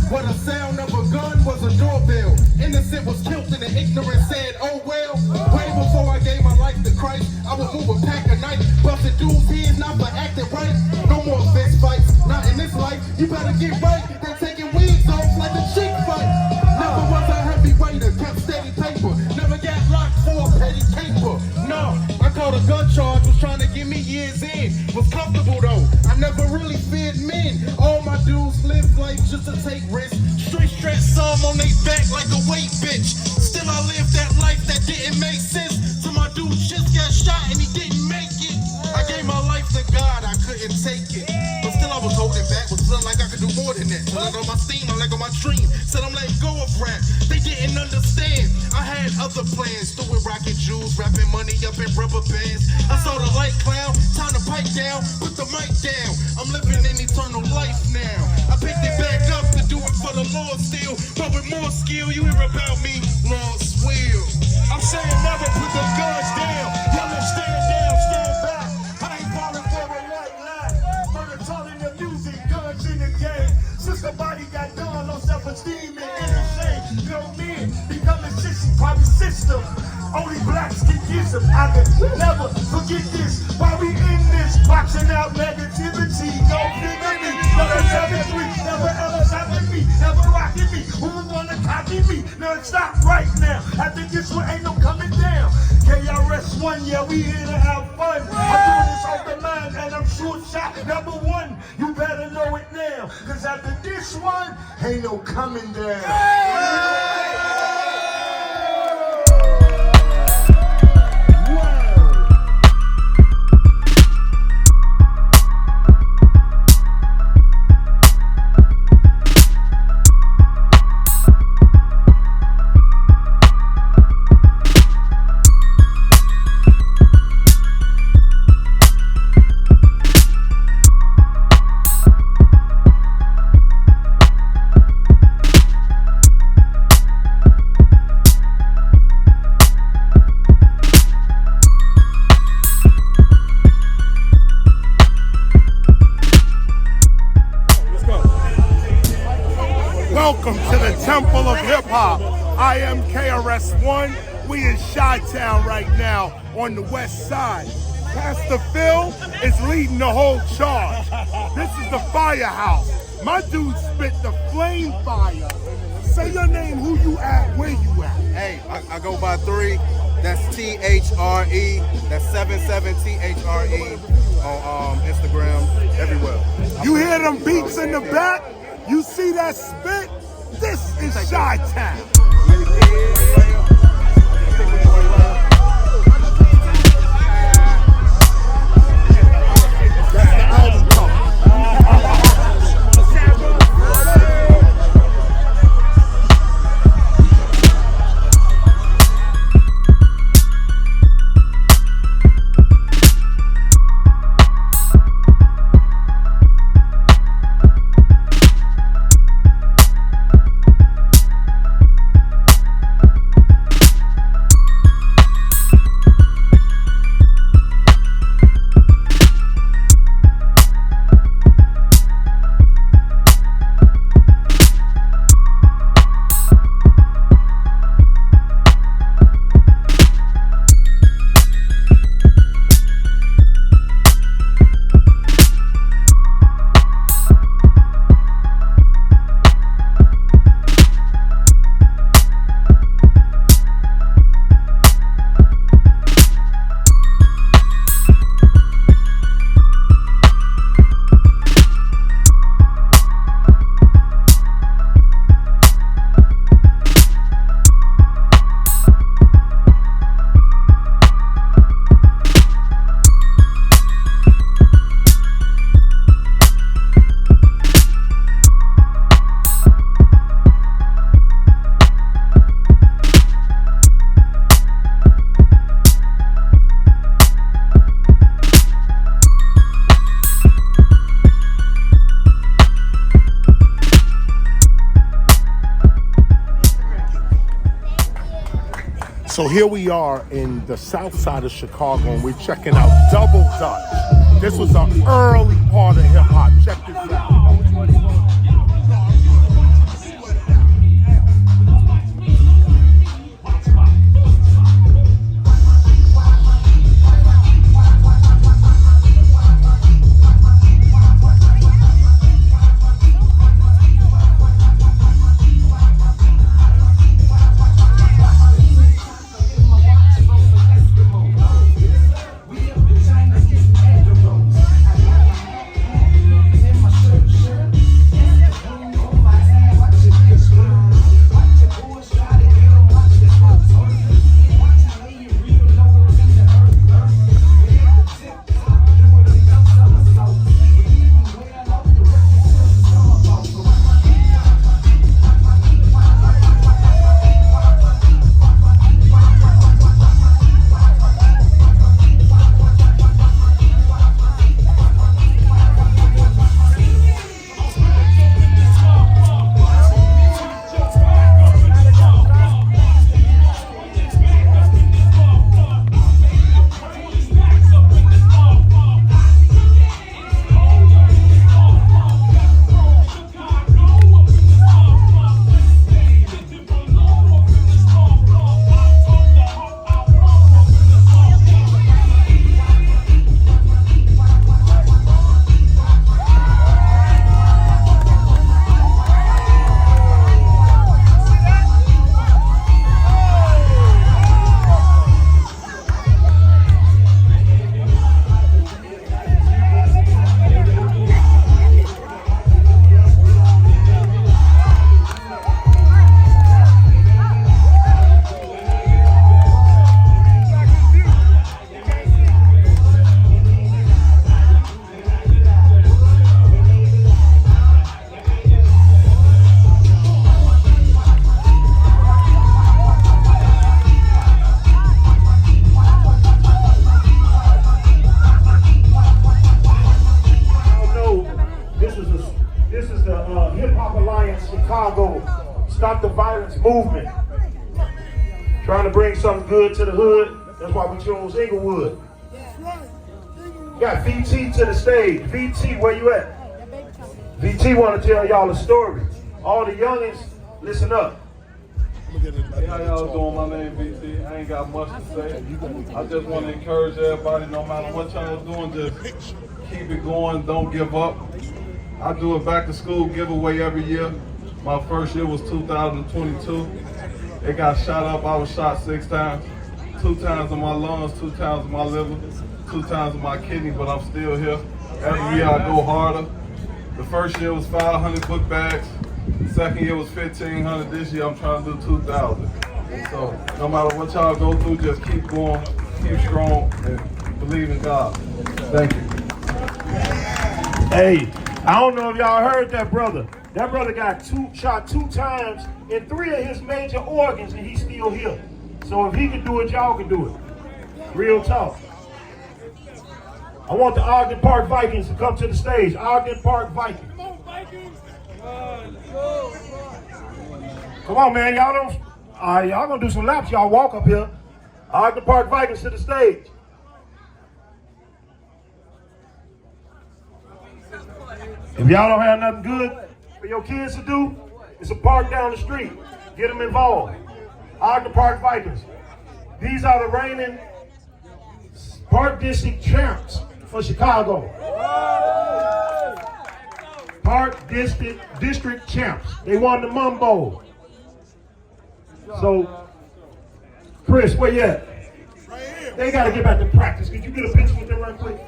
But the sound of a gun was a doorbell. Innocent was killed and the ignorant said, oh well. Way before I gave my life to Christ, I would move a pack of knife, busting dudes' heads, not for acting right. No more fist fights, not in this life. You better get right, they're taking wigs off like a chick fight. Never was a heavyweighter, kept steady paper. Never got locked for a petty caper. No, I caught a gun charge, was trying to get me years in. Was comfortable though, I never really feared men. All my dudes live life just to take risks. Straight stretch some on they back like a weight bitch. Still I lived that life that didn't make sense. So my dude just got shot and he didn't make it. I gave my life to God, I couldn't take it. But still I was holding back, was feeling like I could do more than that. So I let go my steam, I let go my dream. Said I'm letting go of rap. They didn't understand. I had other plans, throwing rocket jewels, wrapping money up in rubber bands. I saw the light cloud, time to pipe down, put the mic down. I'm living in eternal life now. I picked it back up to do it for the Lord still, but with more skill, you hear about me, Lord's will. I'm saying never put the guns down. Y'all just stand down, stand back. I ain't falling for a white lie. Murder talking the music, guns in the game. Sister body got done, low self-esteem and inner shame. No men becoming sissy, private system. Only blacks can use them. I can never forget this. While we in this, boxing out negativity. No figure me, never 7-3, never ever stopping me, never rocking me. Who wanna copy me? Now stop right now. After this one ain't no coming down. KRS-ONE, yeah, we here to have fun. I'm doing this off the line and I'm short shot number one. You better know it now, cause after this one, ain't no coming down. Welcome to the Temple of Hip Hop. I am KRS-ONE. We in Chi-Town right now on the west side. Pastor Phil is leading the whole charge. This is the firehouse. My dude spit the flame fire. Say your name, who you at, where you at. Hey, I go by 3. That's THRE. That's 77THRE on Instagram, everywhere. You hear them beats in the back? You see that spit? This is Chi-Town. So here we are in the south side of Chicago, and we're checking out Double Dutch. This was an early part of hip hop. Check this out. violence movement. Trying to bring something good to the hood. That's why we chose Inglewood. Got VT to the stage. VT, where you at? VT want to tell y'all a story. All the youngins, listen up. Hey, how y'all doing? My name is VT. I ain't got much to say. I just want to encourage everybody, no matter what y'all doing, just keep it going, don't give up. I do a back to school giveaway every year. My first year was 2022. It got shot up. I was shot 6 times. 2 times in my lungs, 2 times in my liver, 2 times in my kidney, but I'm still here. Every year I go harder. The first year was 500 book bags. Second year was 1,500. This year I'm trying to do 2,000. So no matter what y'all go through, just keep going, keep strong, and believe in God. Thank you. Hey, I don't know if y'all heard that brother. That brother got shot 2 times in 3 of his major organs, and he's still here. So if he can do it, y'all can do it. Real talk. I want the Ogden Park Vikings to come to the stage. Ogden Park Vikings. Come on, man. Y'all don't. Y'all gonna do some laps. Y'all walk up here. Ogden Park Vikings to the stage. If y'all don't have nothing good for your kids to do, it's a park down the street. Get them involved. Ogden Park Vikings. These are the reigning Park District champs for Chicago. Park District champs. They won the Mum Bowl. So, Chris, where you at? They got to get back to practice. Could you get a picture with them right quick?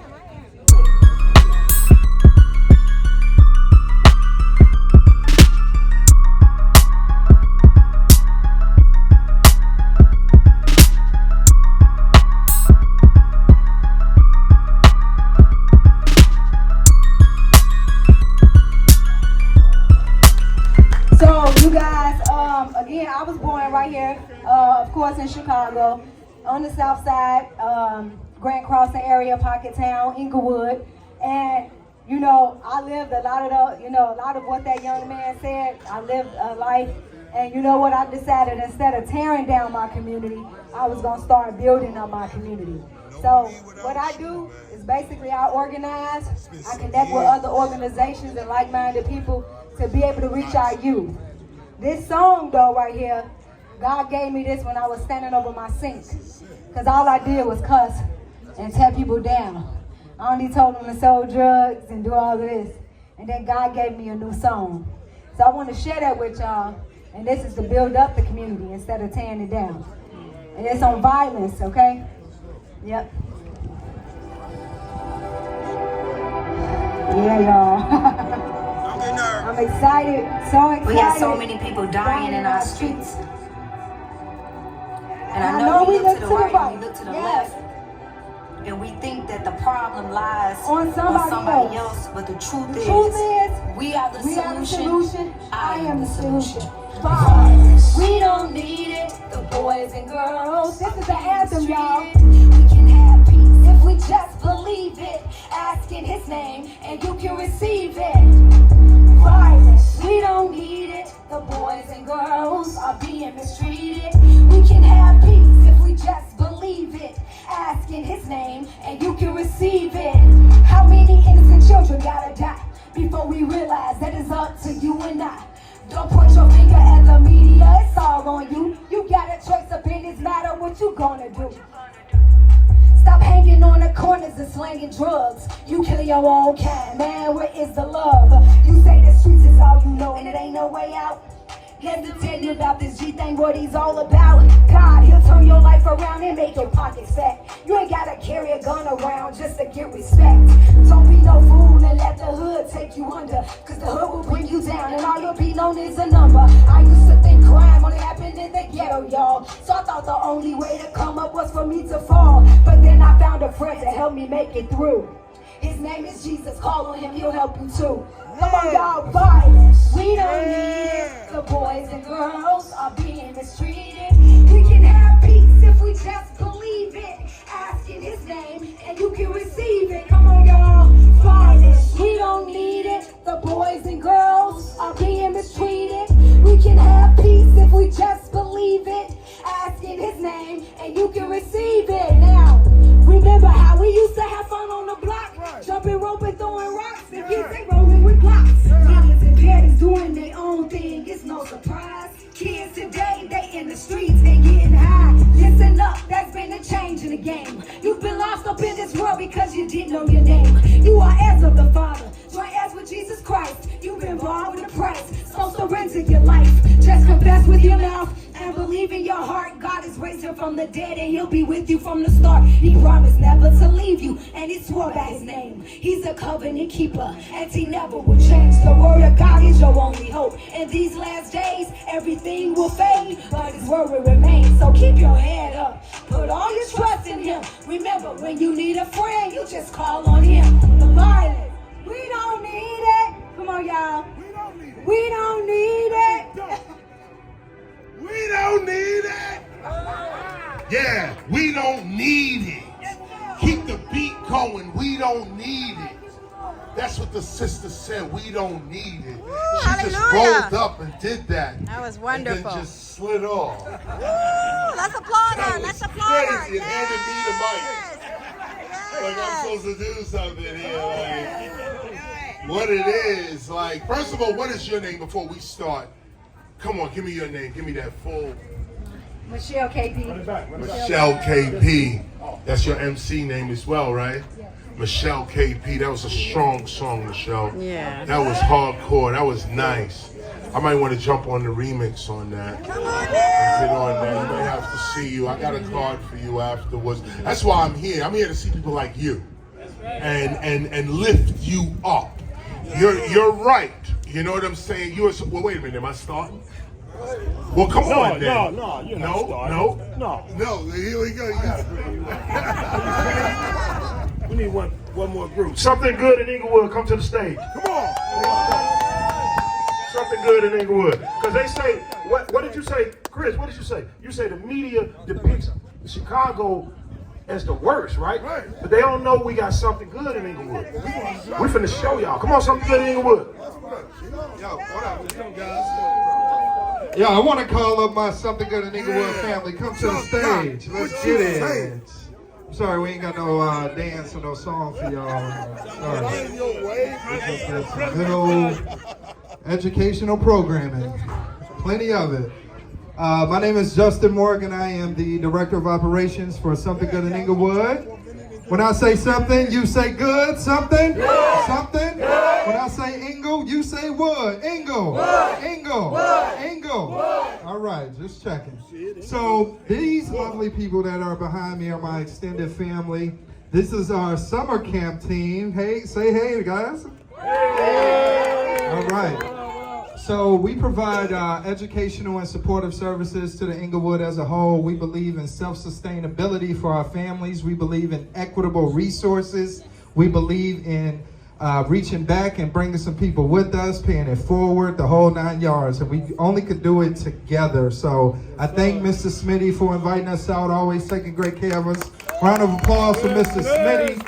Again, I was born right here, of course, in Chicago, on the south side, Grand Crossing area, Pocket Town, Inglewood, and you know, I lived a lot of what that young man said. I lived a life, and you know what? I decided instead of tearing down my community, I was gonna start building up my community. So what I do is basically I organize, I connect with other organizations and like-minded people to be able to reach our youth. This song though right here, God gave me this when I was standing over my sink. Cause all I did was cuss and tear people down. I only told them to sell drugs and do all of this. And then God gave me a new song. So I want to share that with y'all. And this is to build up the community instead of tearing it down. And it's on violence, okay? Yep. Yeah, y'all. I'm excited, so excited. We got so many people dying in our streets. And I know we look to the right and we look to the left, and we think that the problem lies on somebody else. But the truth is, we are the solution. I am the solution. We don't need it, the boys and girls. This is the anthem, y'all. We can have peace if we just believe it. Ask in His name, and you can receive it. Violence, we don't need it. The boys and girls are being mistreated. We can have peace if we just believe it. Ask in His name, and you can receive it. How many innocent children gotta die before we realize that it's up to you and I? Don't point your finger at the media, it's all on you. You got a choice up in this matter, what you gonna do? Stop hanging on the corners and slanging drugs. You kill your own kind, man, where is the love? You say the streets is all you know and it ain't no way out. Let me tell you about this G thing, what he's all about. God, He'll turn your life around and make your pockets fat. You ain't gotta carry a gun around just to get respect. Don't be no fool and let the hood take you under. Cause the hood will bring you down and all you'll be known is a number. I used to think crime only happened in the ghetto, y'all. So I thought the only way to come up was for me to fall. But then I found a friend to help me make it through. His name is Jesus, call on Him, He'll help you too. Come on, y'all, violence. We don't need it. The boys and girls are being mistreated. We can have peace if we just believe it. Ask in His name, and you can receive it. Come on, y'all, violence. We don't need it. The boys and girls are being mistreated. We can have peace if we doing their own thing, it's no surprise. Kids today, they in the streets, they getting high. Listen up, that's been a change in the game. You've been lost up in this world because you didn't know your name. You are heirs of the Father, joint heirs with Jesus Christ. You've been born with a price, so surrender your life. Just confess with your mouth and believe in your heart. God is raised him from the dead and he'll be with you from the start. He promised never to leave you and he swore by his name. He's a covenant keeper and he never will change. The word of God is your only hope. In these last days, everything will fade, but his word will remain. So keep your head up, put all your trust in him. Remember, when you need a friend, you just call on him. The violence, we don't need it. Come on, y'all. We don't need it. We don't need it. Yeah, we don't need it. Keep the beat going. We don't need it. That's what the sister said. We don't need it. She hallelujah. just rolled up and did that. That was wonderful. And then just slid off. Let's applaud her. Let's applaud her. Crazy. And handed me the mic. Like I'm supposed to do something here. Like, what it is. Like, first of all, what is your name before we start? Come on, give me your name. Give me that full. Michelle KP. Michelle KP. That's your MC name as well, right? Yeah. Michelle KP. That was a strong song, Michelle. Yeah. That was hardcore. That was nice. I might want to jump on the remix on that. Come on in. Get on that. You may have to see you. I got a card for you afterwards. That's why I'm here. I'm here to see people like you and lift you up. You're right. You know what I'm saying? Well, wait a minute. Am I starting? Well, come on, then. No, you're not starting. No. Here we go. We need one more group. Something good in Inglewood, come to the stage. Come on. Something good in Inglewood. Because they say, what did you say, Chris? What did you say? You say the media depicts Chicago as the worst, right? Right. But they don't know we got something good in Inglewood. We finna show y'all. Come on, something good in Inglewood. Yo, what up? What's up, guys? Yeah, I want to call up my Something Good in Inglewood family. Come to the stage. Let's get it. I'm sorry, we ain't got no dance or no song for y'all. Sorry. It's just good old educational programming. Plenty of it. My name is Justin Morgan. I am the Director of Operations for Something Good in Inglewood. When I say something, you say good. Something? Good. Something? Good. When I say Ingle, you say wood. Ingle. Wood. Ingle. Wood. Ingle. Wood. All right, just checking. So these lovely people that are behind me are my extended family. This is our summer camp team. Hey, say hey, guys. Hey. All right. So we provide educational and supportive services to the Inglewood as a whole. We believe in self-sustainability for our families. We believe in equitable resources. We believe in reaching back and bringing some people with us, paying it forward, the whole 9 yards. And we only could do it together. So I thank Mr. Smitty for inviting us out, always taking great care of us. Round of applause for Mr. Smitty.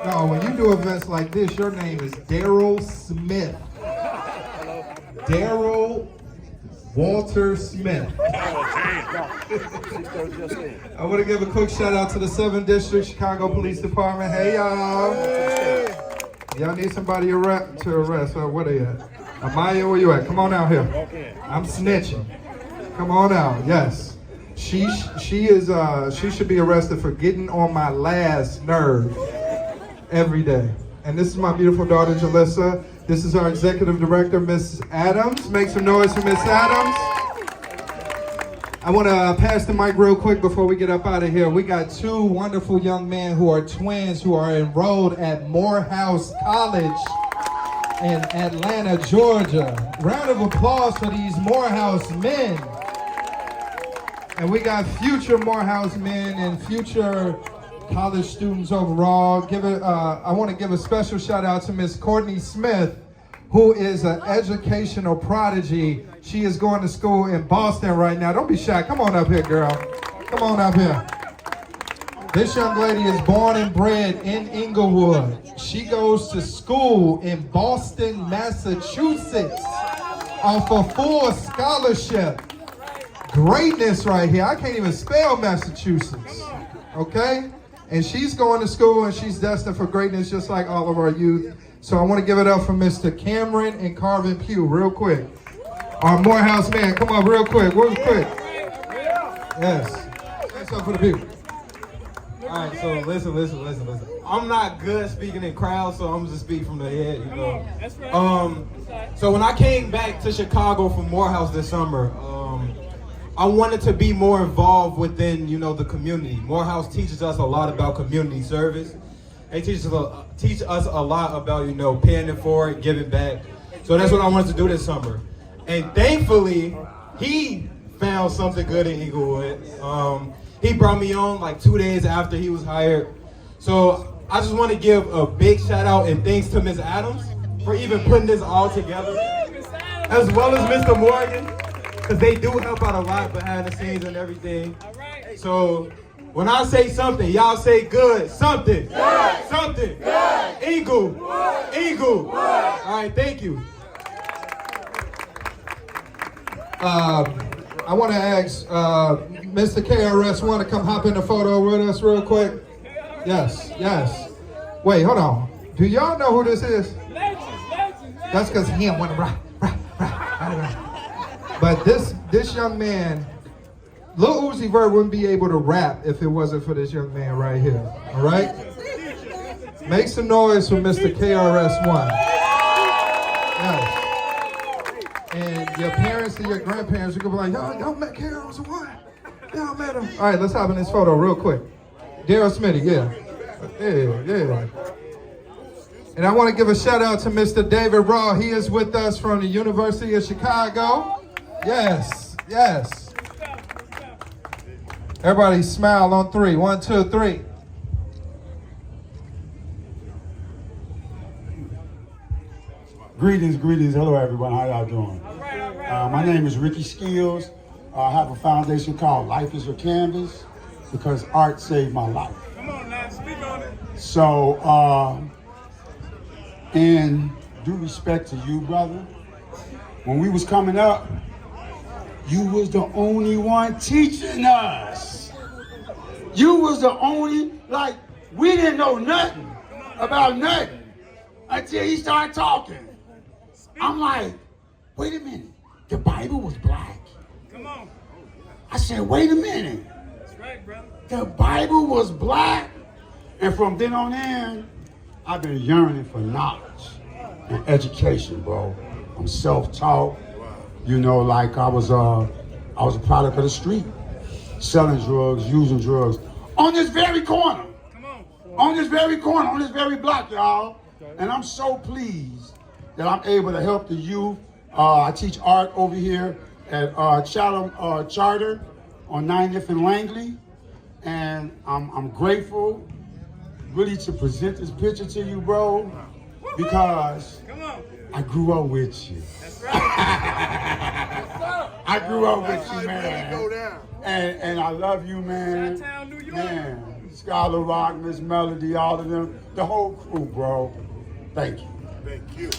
No, when you do events like this, your name is Daryl Smith. Daryl Walter Smith. I want to give a quick shout out to the 7th District Chicago Police Department. Hey y'all. Y'all need somebody to arrest. Where they at? Amaya, where you at? Come on out here. I'm snitching. Come on out. Yes. She should be arrested for getting on my last nerve every day. And this is my beautiful daughter, Jalissa. This is our executive director, Miss Adams. Make some noise for Miss Adams. I want to pass the mic real quick before we get up out of here. We got two wonderful young men who are twins who are enrolled at Morehouse College in Atlanta, Georgia. Round of applause for these Morehouse men. And we got future Morehouse men and future college students overall. I want to give a special shout out to Miss Courtney Smith, who is an educational prodigy. She is going to school in Boston right now. Don't be shy. Come on up here, girl. Come on up here. This young lady is born and bred in Inglewood. She goes to school in Boston, Massachusetts off a full scholarship. Greatness right here. I can't even spell Massachusetts. Okay? And she's going to school and she's destined for greatness just like all of our youth. So I want to give it up for Mr. Cameron and Carvin Pugh real quick. Our Morehouse man, come on real quick, Yes. Thanks up for the Pugh. All right, so listen. I'm not good speaking in crowds, so I'm just speak from the head, you know. That's right. So when I came back to Chicago from Morehouse this summer, I wanted to be more involved within, you know, the community. Morehouse teaches us a lot about community service. They teach us a lot about, you know, paying it forward, giving back. So that's what I wanted to do this summer. And thankfully, he found something good in Inglewood. He brought me on like 2 days after he was hired. So I just want to give a big shout out and thanks to Ms. Adams for even putting this all together, as well as Mr. Morgan, because they do help out a lot behind the scenes and everything. So when I say something, y'all say good, something, good, something, good, Eagle, Eagle. All right, thank you. I want to ask Mr. KRS-ONE to come hop in the photo with us real quick. Yes. Wait, hold on. Do y'all know who this is? That's because he don't want to rock. But this young man, Lil Uzi Vert wouldn't be able to rap if it wasn't for this young man right here. All right? Make some noise for Mr. KRS-ONE. Yes. And your parents and your grandparents are going to be like, y'all met KRS-ONE. Y'all met him. All right, let's hop in this photo real quick. Daryl Smitty, yeah. And I want to give a shout out to Mr. David Raw. He is with us from the University of Chicago. Yes. Everybody smile on 3. 1, 2, 3. Greetings. Hello, everyone. How y'all doing? My name is Ricky Skills. I have a foundation called Life is Your Canvas because art saved my life. Come on now, speak on it. So, in due respect to you, brother, when we was coming up, you was the only one teaching us. You was the only, like, we didn't know nothing about nothing until he started talking. I'm like, wait a minute, the Bible was black. Come on. I said, wait a minute. That's right, brother. The Bible was black. And from then on in, I've been yearning for knowledge and education, bro. I'm self-taught. You know, like I was a product of the street, selling drugs, using drugs. On this very corner. Come on. On this very corner, on this very block, y'all. And I'm so pleased that I'm able to help the youth. I teach art over here at Chatham Charter on 90th and Langley. And I'm grateful really to present this picture to you, bro, because I grew up with you. That's right. I grew up with you, man. And I love you, man. Chi-town, New York. Man, Scholar Rock, Miss Melody, all of them, the whole crew, bro. Thank you. Thank you.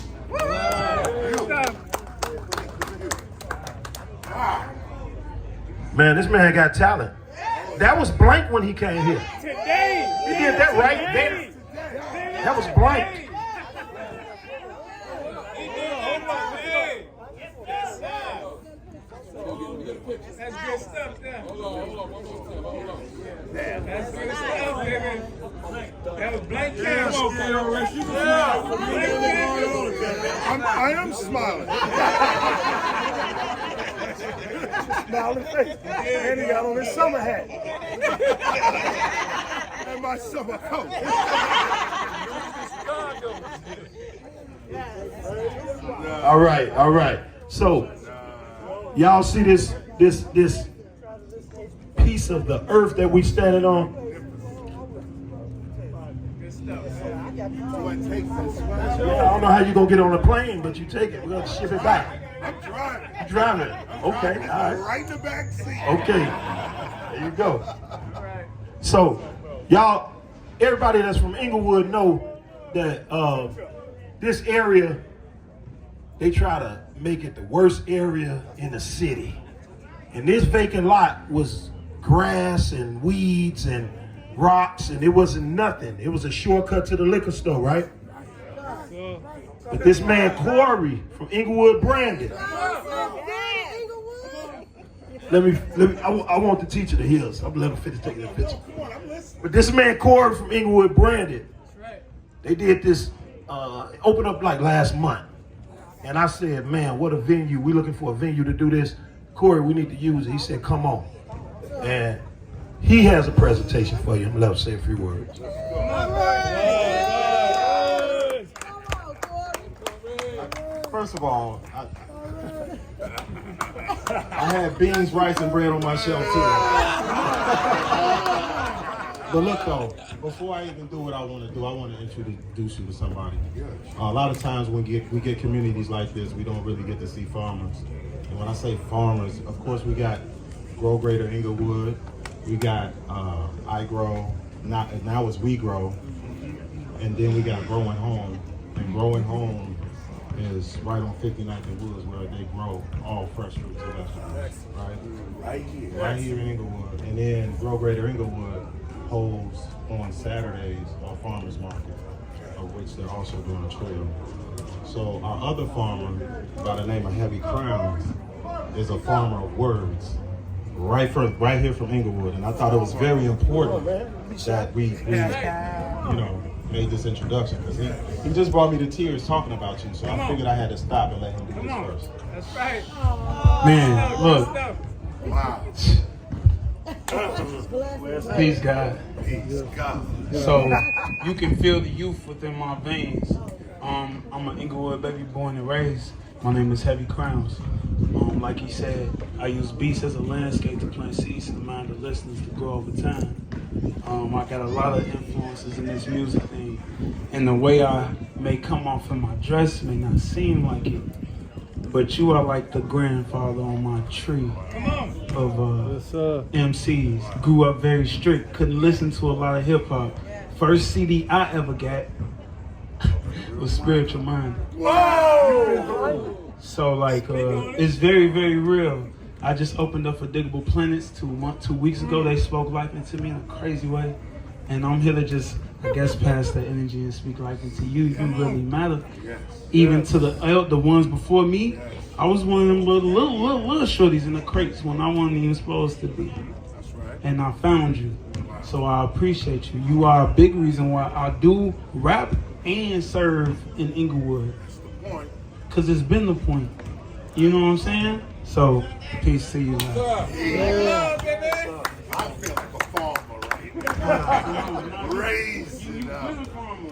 Man, this man got talent. That was blank when he came here. Today. He did that right there. That was blank. That's good stuff there. Hold on. That's good stuff, baby. That was blank cam. I am smiling. Smile in the face. And he got on his summer hat. And my summer coat. All right. So, y'all see this piece of the earth that we standing on? I don't know how you gonna get on a plane, but you take it. We're gonna ship it back. I'm driving. You driving? Okay, all right. Right in the back seat. Okay, there you go. So, y'all, everybody that's from Inglewood know that this area, they try to make it the worst area in the city. And this vacant lot was grass and weeds and rocks, and it wasn't nothing. It was a shortcut to the liquor store, right? But this man Corey from Inglewood branded. I want the teacher to hear us. I'm letting him finish taking the picture. But this man Corey from Inglewood branded. They did this, open up like last month. And I said, man, what a venue. We're looking for a venue to do this. Corey, we need to use it. He said, come on. And he has a presentation for you. I'm going to let him say a few words. First of all, I had beans, rice, and bread on my shelf too. But look though, before I even do what I want to do, I want to introduce you to somebody. A lot of times when we get communities like this, we don't really get to see farmers. And when I say farmers, of course we got Grow Greater Inglewood, we got I Grow, now it's We Grow, and then we got Growing Home. And Growing Home is right on 59th and Woods, where they grow all fresh fruits and vegetables, right here in Inglewood. And then Grow Greater Inglewood holds on Saturdays a farmers market, of which they're also doing a trail. So our other farmer, by the name of Heavy Crowns, is a farmer of words, right here from Inglewood. And I thought it was very important that we made this introduction, because he just brought me to tears talking about you. So I figured I had to stop and let him do this first. That's right. Man, look. Wow. Peace, God. Peace, God. So you can feel the youth within my veins. I'm an Inglewood baby, born and raised. My name is Heavy Crowns. Like he said, I use beats as a landscape to plant seeds in the mind of listeners to grow over time. I got a lot of influences in this music thing, and the way I may come off in my dress may not seem like it, but you are like the grandfather on my tree of MCs. Grew up very strict, couldn't listen to a lot of hip hop. First CD I ever got was Spiritual Mind. Whoa! So like, it's very, very real. I just opened up for Diggable Planets 2 weeks ago. They spoke life into me in a crazy way. And I'm here to just, I guess, pass that energy and speak life into you. You really matter. Even to the ones before me, I was one of them little shorties in the crates when I wasn't even supposed to be. And I found you. So I appreciate you. You are a big reason why I do rap and serve in Inglewood. Because it's been the point. You know what I'm saying? So, peace to you, man. I feel like a farmer right now. Raising up.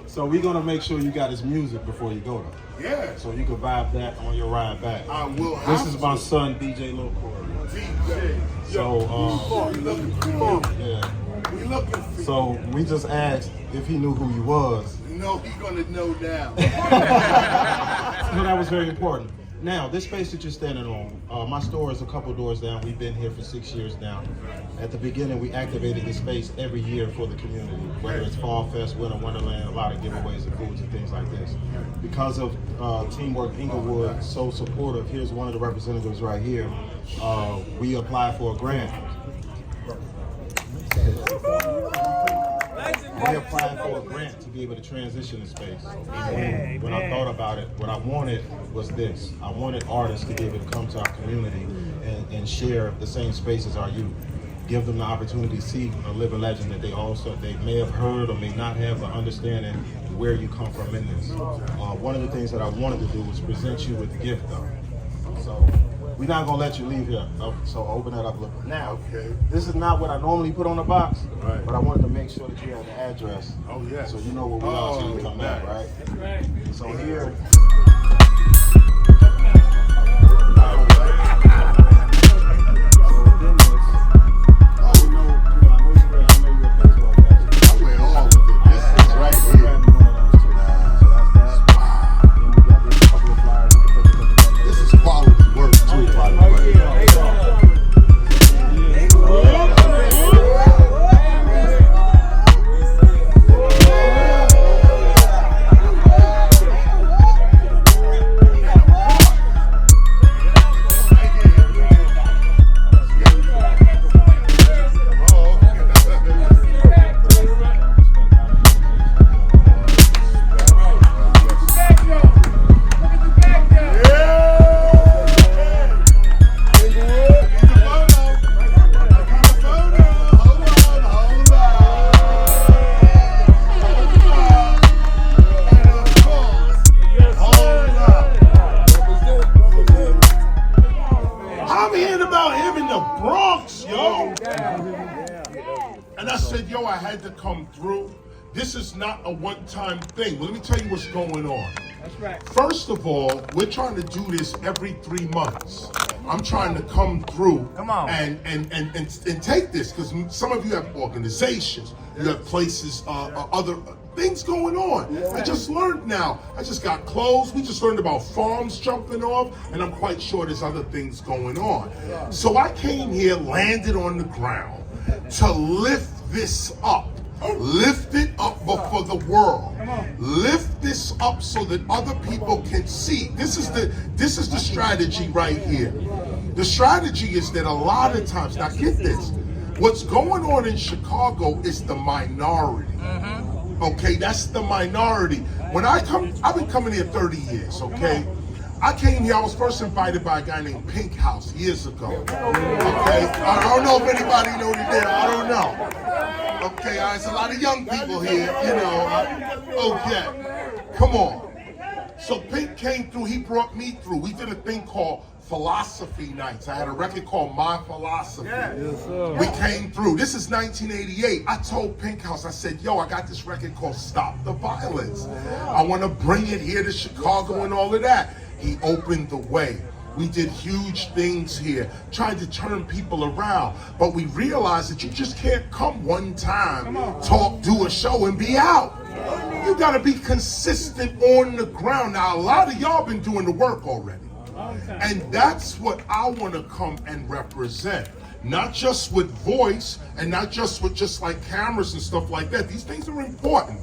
So we're gonna make sure you got his music before you go though. Yeah. So you can vibe that on your ride back. I will. This is my son, DJ Lil Corey. DJ. So we looking for you. Yeah. We looking for you. So we just asked if he knew who you was. No, he's gonna know now. So that was very important. Now, this space that you're standing on, my store is a couple doors down. We've been here for 6 years now. At the beginning, we activated this space every year for the community, whether it's Fall Fest, Winter Wonderland, a lot of giveaways of foods and things like this. Because of Teamwork Inglewood, so supportive, here's one of the representatives right here. We applied for a grant. We applied for a grant to be able to transition the space. And when I thought about it, what I wanted was this. I wanted artists to be able to come to our community and share the same space as our youth. Give them the opportunity to see a living legend that they may have heard or may not have, but understanding where you come from in this. One of the things that I wanted to do was present you with a gift though. So we're not gonna let you leave here. So open that up a little bit. Now, this is not what I normally put on the box, but I wanted to make sure that you have the address. Oh yeah. So you know where we are so you can come back, right? That's right. So here. come through, this is not a one-time thing. Well, let me tell you what's going on. That's right. First of all, we're trying to do this every 3 months. I'm trying to come through and take this, because some of you have organizations, you have places, other things going on. I just learned now. I just got closed. We just learned about farms jumping off, and I'm quite sure there's other things going on. So I came here, landed on the ground to lift this up. Lift it up before the world. Lift this up so that other people can see. This is the strategy right here. The strategy is that a lot of times, now get this, what's going on in Chicago is the minority. Okay, that's the minority. When I've been coming here 30 years, okay? I came here, I was first invited by a guy named Pink House years ago. Okay, I don't know if anybody know that there, I don't know. Okay, there's a lot of young people here, you know. Okay, come on. So Pink came through, he brought me through. We did a thing called Philosophy Nights. I had a record called My Philosophy. Yes, sir. We came through. This is 1988. I told Pink House, I said, yo, I got this record called Stop the Violence. I want to bring it here to Chicago and all of that. He opened the way. We did huge things here, trying to turn people around. But we realized that you just can't come one time, talk, do a show, and be out. You got to be consistent on the ground. Now, a lot of y'all been doing the work already. And that's what I want to come and represent. Not just with voice and not just with just like cameras and stuff like that. These things are important.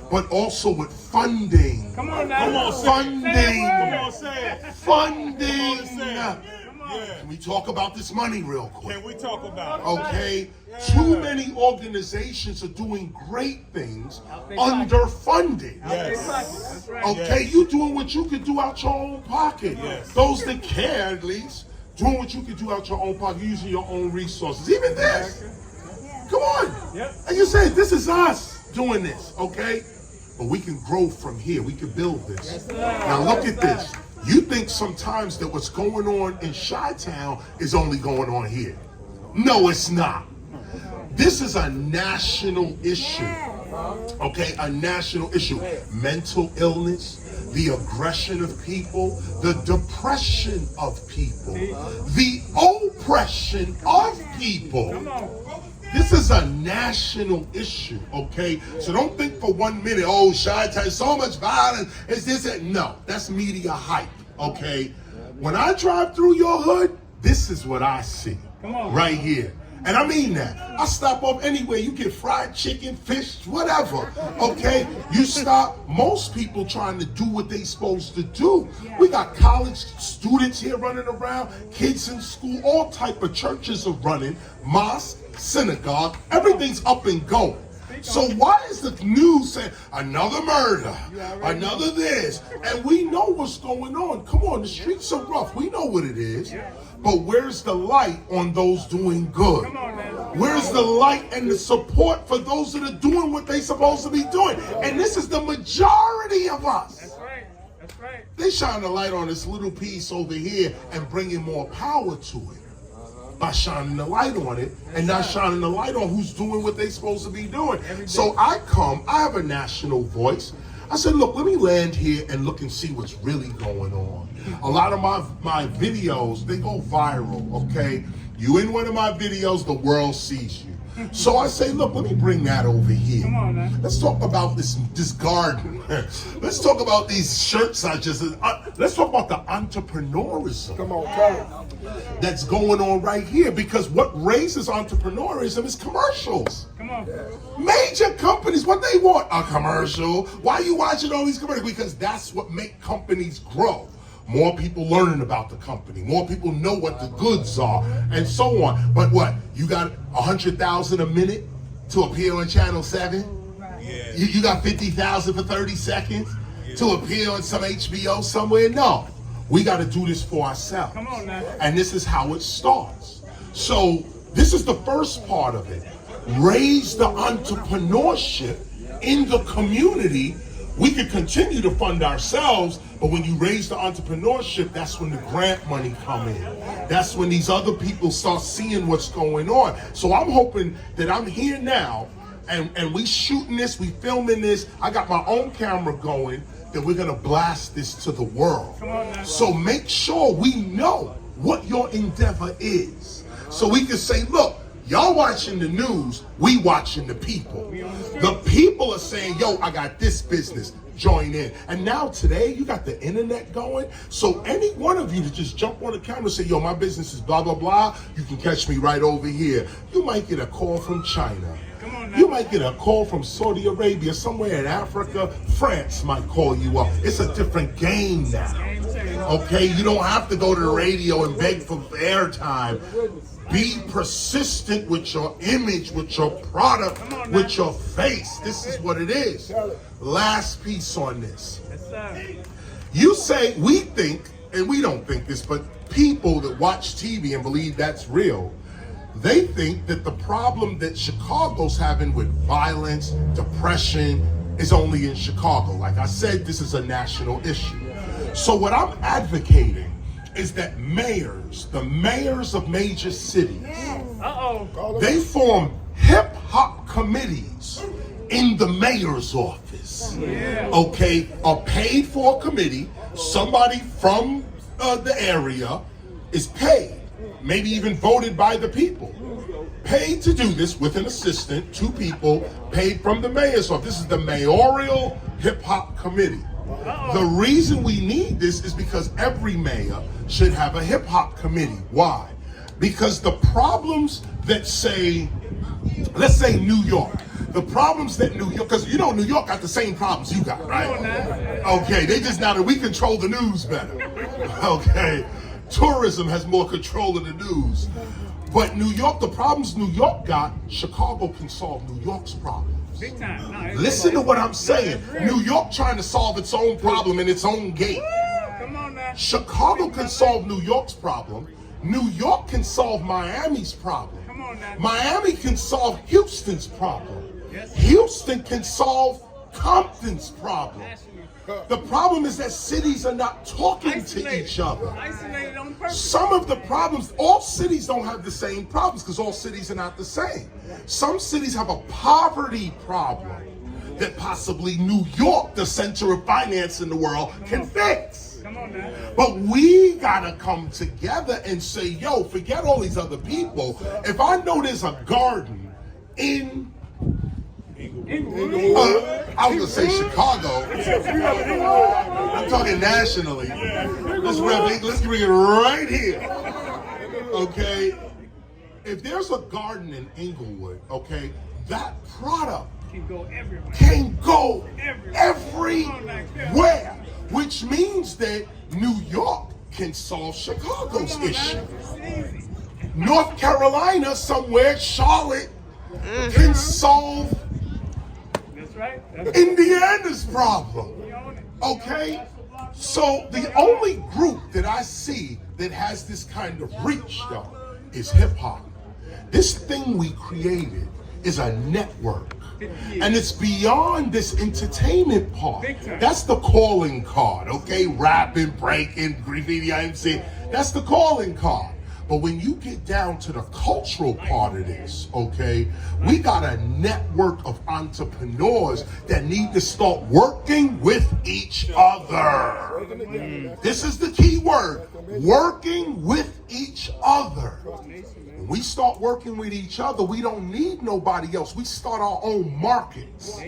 But also with funding. Come on now. Come on, funding. Come on, say it. Funding. Can we talk about this money real quick? Can we talk about it? Okay. Too many organizations are doing great things underfunded. Yes. Okay, you doing what you can do out your own pocket. Yes. Those that care, at least, doing what you can do out your own pocket, using your own resources. Even this. Come on. Yep. And you say, this is us doing this, okay? But we can grow from here. We can build this. Yes, now look at this. You think sometimes that what's going on in Chi-Town is only going on here. No, it's not. This is a national issue. Okay, a national issue. Mental illness, the aggression of people, the depression of people, the oppression of people. This is a national issue, okay? So don't think for 1 minute, oh, Chi-Town, so much violence, is this it? No, that's media hype, okay? When I drive through your hood, this is what I see right here. And I mean that. I stop off anywhere. You get fried chicken, fish, whatever, okay? You stop. Most people trying to do what they supposed to do. We got college students here running around, kids in school, all type of churches are running, mosque, synagogue, everything's up and going. So why is the news saying another murder, another this? And we know what's going on. Come on, the streets are rough. We know what it is. But where's the light on those doing good? Where's the light and the support for those that are doing what they're supposed to be doing? And this is the majority of us. That's right. That's right. They shine the light on this little piece over here and bringing more power to it by shining the light on it and not shining the light on who's doing what they're supposed to be doing. So I have a national voice. I said, look, let me land here and look and see what's really going on. A lot of my videos, they go viral, okay? You in one of my videos, the world sees you. So I say, look, let me bring that over here. Come on, man. Let's talk about this garden. Let's talk about these shirts I just, let's talk about the entrepreneurism. Come on, come. That's going on right here, because what raises entrepreneurism is commercials. Come on. Major companies, what they want? A commercial. Why are you watching all these commercials? Because that's what make companies grow. More people learning about the company. More people know what the goods are, and so on. But what? You got 100,000 a minute to appear on Channel 7? Yeah. You got 50,000 for 30 seconds to appear on some HBO somewhere? No. We got to do this for ourselves. Come on now. And this is how it starts. So this is the first part of it. Raise the entrepreneurship in the community. We can continue to fund ourselves, but when you raise the entrepreneurship, that's when the grant money come in. That's when these other people start seeing what's going on. So I'm hoping that I'm here now, and we shooting this, we filming this. I got my own camera going that we're gonna blast this to the world. So make sure we know what your endeavor is. So we can say, look, y'all watching the news, we watching the people. The people are saying, yo, I got this business, join in. And now today, you got the internet going. So any one of you to just jump on the camera and say, yo, my business is blah, blah, blah. You can catch me right over here. You might get a call from China. You might get a call from Saudi Arabia, somewhere in Africa. France might call you up. It's a different game now. Okay, you don't have to go to the radio and beg for airtime. Be persistent with your image, with your product, with your face. This is what it is. Last piece on this. You say, we think, and we don't think this, but people that watch TV and believe that's real, they think that the problem that Chicago's having with violence, depression, is only in Chicago. Like I said, this is a national issue. So what I'm advocating is that the mayors of major cities, they form hip hop committees in the mayor's office. Okay, a paid for committee, somebody from the area is paid, maybe even voted by the people, paid to do this with an assistant, 2 people, paid from the mayor's office. This is the Mayoral Hip Hop Committee. The reason we need this is because every mayor should have a hip hop committee. Why? Because the problems that let's say New York, the problems that New York, because you know New York got the same problems you got, right? Okay, they just now that we control the news better. Okay, tourism has more control of the news. But New York, the problems New York got, Chicago can solve New York's problems. Big time. No, listen to what I'm saying. New York trying to solve its own problem in its own gate. Come on now. Chicago can solve New York's problem. New York can solve Miami's problem. Come on now. Miami can solve Houston's problem. Houston can solve Compton's problem. The problem is that cities are not talking to each other. Isolated on purpose. Some of the problems, all cities don't have the same problems because all cities are not the same. Some cities have a poverty problem that possibly New York, the center of finance in the world, can fix. Come on now. But we gotta come together and say, yo, forget all these other people. If I know there's a garden in I was gonna say Chicago. I'm talking nationally. Let's bring it right here. Okay. If there's a garden in Inglewood, okay, that product Can go everywhere. Can go everywhere. Which means that New York can solve Chicago's issue. North Carolina, somewhere, Charlotte, can solve Indiana's problem. Okay? So the only group that I see that has this kind of reach, though, is hip hop. This thing we created is a network. And it's beyond this entertainment part. That's the calling card, okay? Rapping, breaking, graffiti, IMC. That's the calling card. But when you get down to the cultural part of this, okay, we got a network of entrepreneurs that need to start working with each other. This is the key word, working with each other. When we start working with each other, we don't need nobody else. We start our own markets.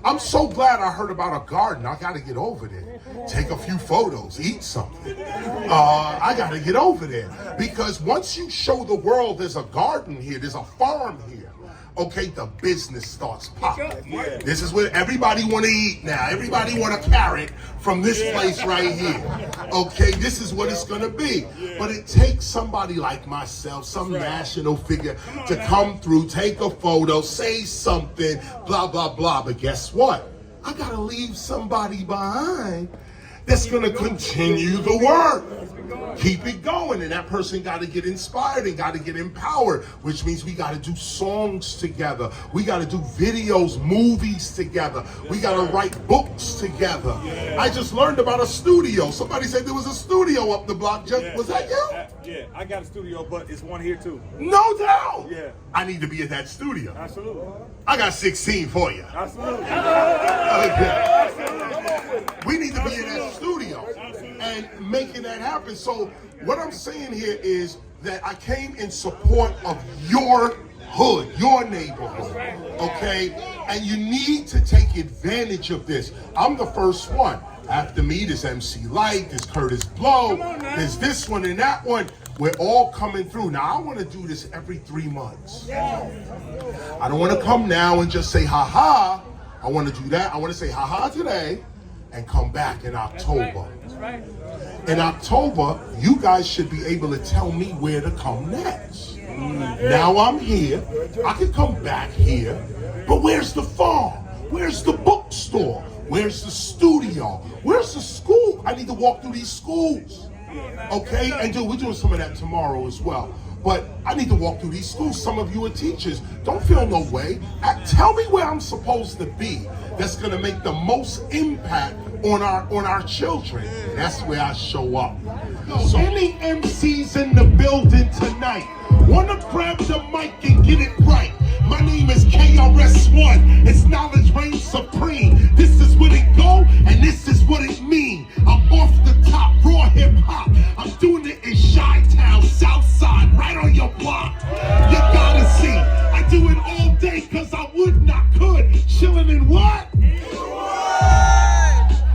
I'm so glad I heard about a garden. I got to get over there. Take a few photos, eat something. I got to get over there. Because once you show the world there's a garden here, there's a farm here, okay, the business starts popping. This is what everybody want to eat now. Everybody want a carrot from this place right here. Okay, this is what it's going to be. But it takes somebody like myself, some national figure, to come through, take a photo, say something, blah, blah, blah. But guess what? I got to leave somebody behind that's going to continue the work. Keep it going, and that person got to get inspired and got to get empowered, which means we got to do songs together. We got to do videos, movies together. We got to write books together. I just learned about a studio. Somebody said there was a studio up the block. Was that you? Yeah, I got a studio, but it's one here too. No doubt. Yeah. I need to be at that studio. Absolutely. I got 16 for you. Absolutely. Okay. We need to be in that studio and making that happen. So what I'm saying here is that I came in support of your hood, your neighborhood, okay? And you need to take advantage of this. I'm the first one. After me, there's MC Light, there's Curtis Blow, there's this one and that one. We're all coming through. Now, I want to do this every 3 months. I don't want to come now and just say, ha-ha. I want to do that. I want to say, ha-ha today and come back in October. That's right. In October, you guys should be able to tell me where to come next. Now I'm here. I can come back here. But where's the farm? Where's the bookstore? Where's the studio? Where's the school? I need to walk through these schools. Okay? And we're doing some of that tomorrow as well. But I need to walk through these schools. Some of you are teachers. Don't feel no way. Tell me where I'm supposed to be that's going to make the most impact on our children. That's where I show up. So any MCs in the building tonight want to grab the mic and get it right. My name is KRS-ONE. It's knowledge reigns supreme. This is what it go, and this is what it mean. I'm off the top, raw hip hop. I'm doing it in Chi-Town, South Side, right on your block. You gotta see, I do it all day, cause I would not could. Chilling in what?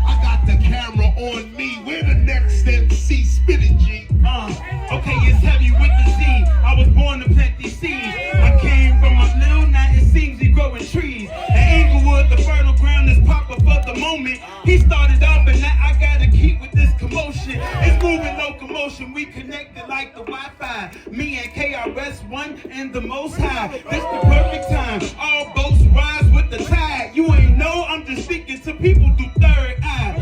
I got the camera on me. Where the next MC spitting, G? Okay, it's heavy with the Z. I was born to plant these seeds. I came from a little, now it seems we growing trees. At Inglewood, the fertile ground is proper for the moment. He started off and now I gotta keep with this commotion. It's moving locomotion, we connected like the Wi-Fi. Me and KRS-ONE and the Most High. This the perfect time, all boats rise with the tide. You ain't know, I'm just speaking to people through third eye.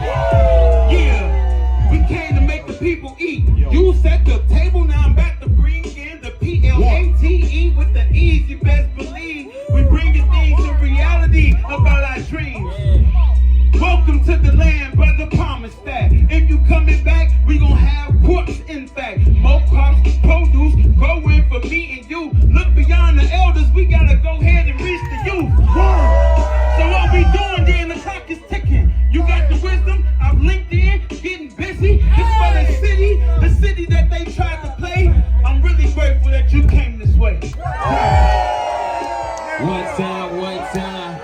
Yeah, we came to make the people eat. You set the table, now I'm about to bring in the PLATE with the ease. You best believe we bringing things to reality about our dreams. Welcome to the land, brother promised that. If you coming back, we gon' have crops, in fact. More crops, produce, growing for me and you. Look beyond the elders, we gotta go ahead and reach the youth. So what we doing then, the clock is ticking. You got the wisdom, I'm linked in, getting busy. This for the city that they tried to play. I'm really grateful that you came this way. One time.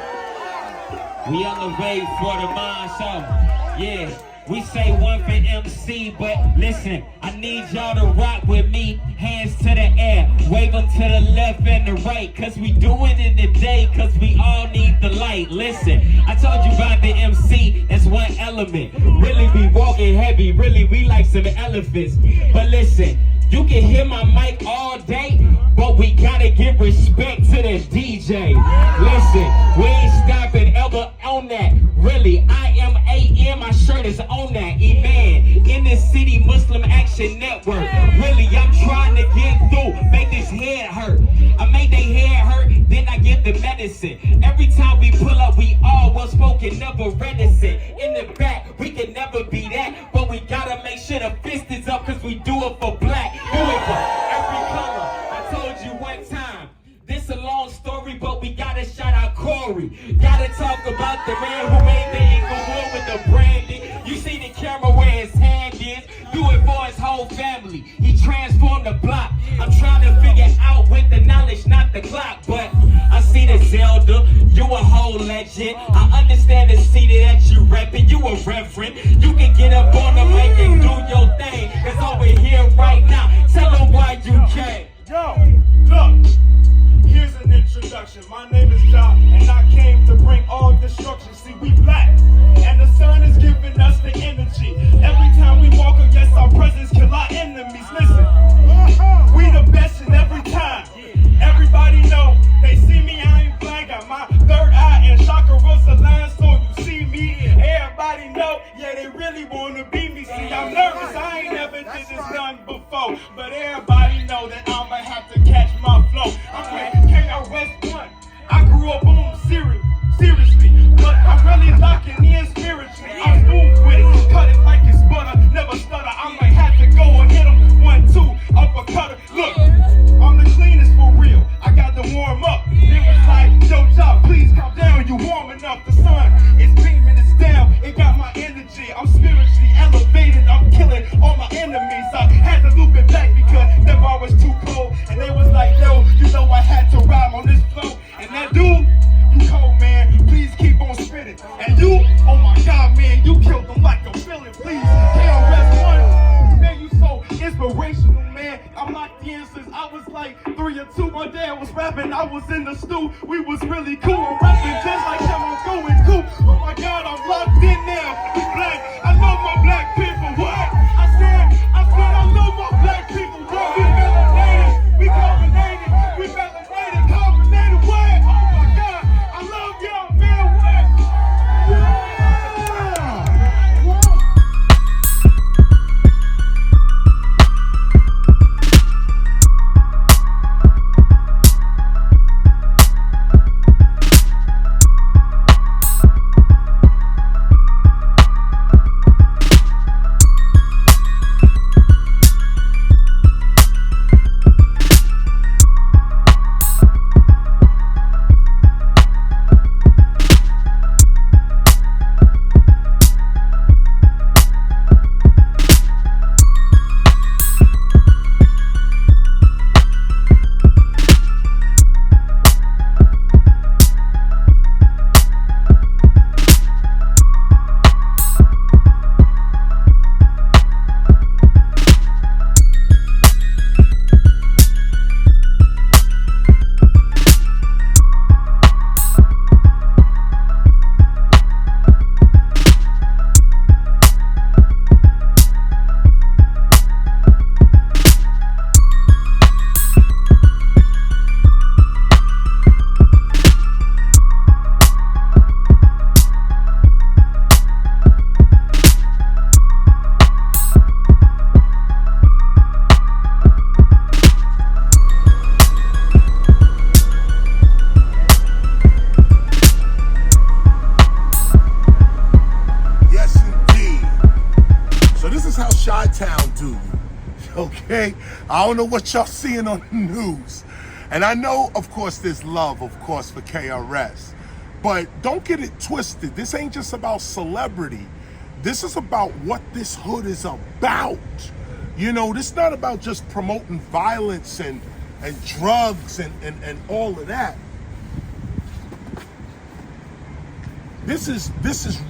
We on the way for the mind show. Yeah, we say one for MC, but listen, I need y'all to rock with me. Hands to the air, wave them to the left and the right. Cause we doing it today, cause we all need the light. Listen, I told you about the MC, that's one element. Really be walking heavy, really we like some elephants. But listen, you can hear my mic all day, but we gotta give respect to the DJ. Listen, we ain't stopping ever on that. Really, I am AM, my shirt is on that. Evan, in the city, Muslim Action Network. Really, I'm trying to get through, make this head hurt. I make their head hurt, then I give the medicine. Every time we pull up, we all well spoken, never reticent. In the back, we can never be that, but we gotta make sure the fist is up, cause we do it for black. Do it for every color. I told you one time, this a long story, but we gotta shout out Corey. Gotta talk about the man who made the Inglewood with the branding. You see the camera where his hand is, do it for his whole family. He transformed the block. I'm trying to figure out with the knowledge, not the clock, but I see the Zelda, you a whole legend. I understand the city that you reppin', you a reverend. You can get up on the mic and do your thing. It's over here right now. Tell them why you came. Yo, look, here's an introduction. My name is Ja, and I came to bring all destruction. See, we black, and the sun is giving us the energy. Every time we walk against our presence, kill our enemies. Listen, we the best in every time. Everybody know, they see me, I ain't blind. Got my third eye and chakras aligned, so you see me. Everybody know, yeah, they really wanna be me. See, I'm nervous, I ain't never did this done before, but everybody know that I'ma have to catch my flow. I'm with KRS-ONE. I grew up on them seriously, but I'm really locking in spiritually. I'm smooth with it, cut it like it's butter, never stutter. I might have to go and hit them 1, 2, uppercutter. Look, I'm the cleanest for real. I got to warm up. It was like, yo, job, please calm down. You warm enough. The sun is beaming, it's down. It got my energy. I'm spiritually elevated. I'm killing all my enemies. I had to loop it back because that bar was too cold. And they was like, yo, you know I had to rhyme on this flow. And that dude, you cold, man. Please keep on spitting. And you, oh my God, man, you killed them like a villain. Please, KRS-ONE, man, you so inspirational, man. I'm locked in since I was like 3 or 2. My dad was rapping, I was in the stew. We was really cool. I'm rapping just like him, I'm going cool. Oh my God, I'm locked in now. We black. I love my black people. What? I said I love my black people. What? We melanated. We carbonated. We melanated. Carbonated. What? Oh my God. I love y'all, man. What? Okay, I don't know what y'all seeing on the news, and I know, of course, there's love, of course, for KRS, but don't get it twisted. This ain't just about celebrity. This is about what this hood is about. You know, this is not about just promoting violence and drugs and all of that. This is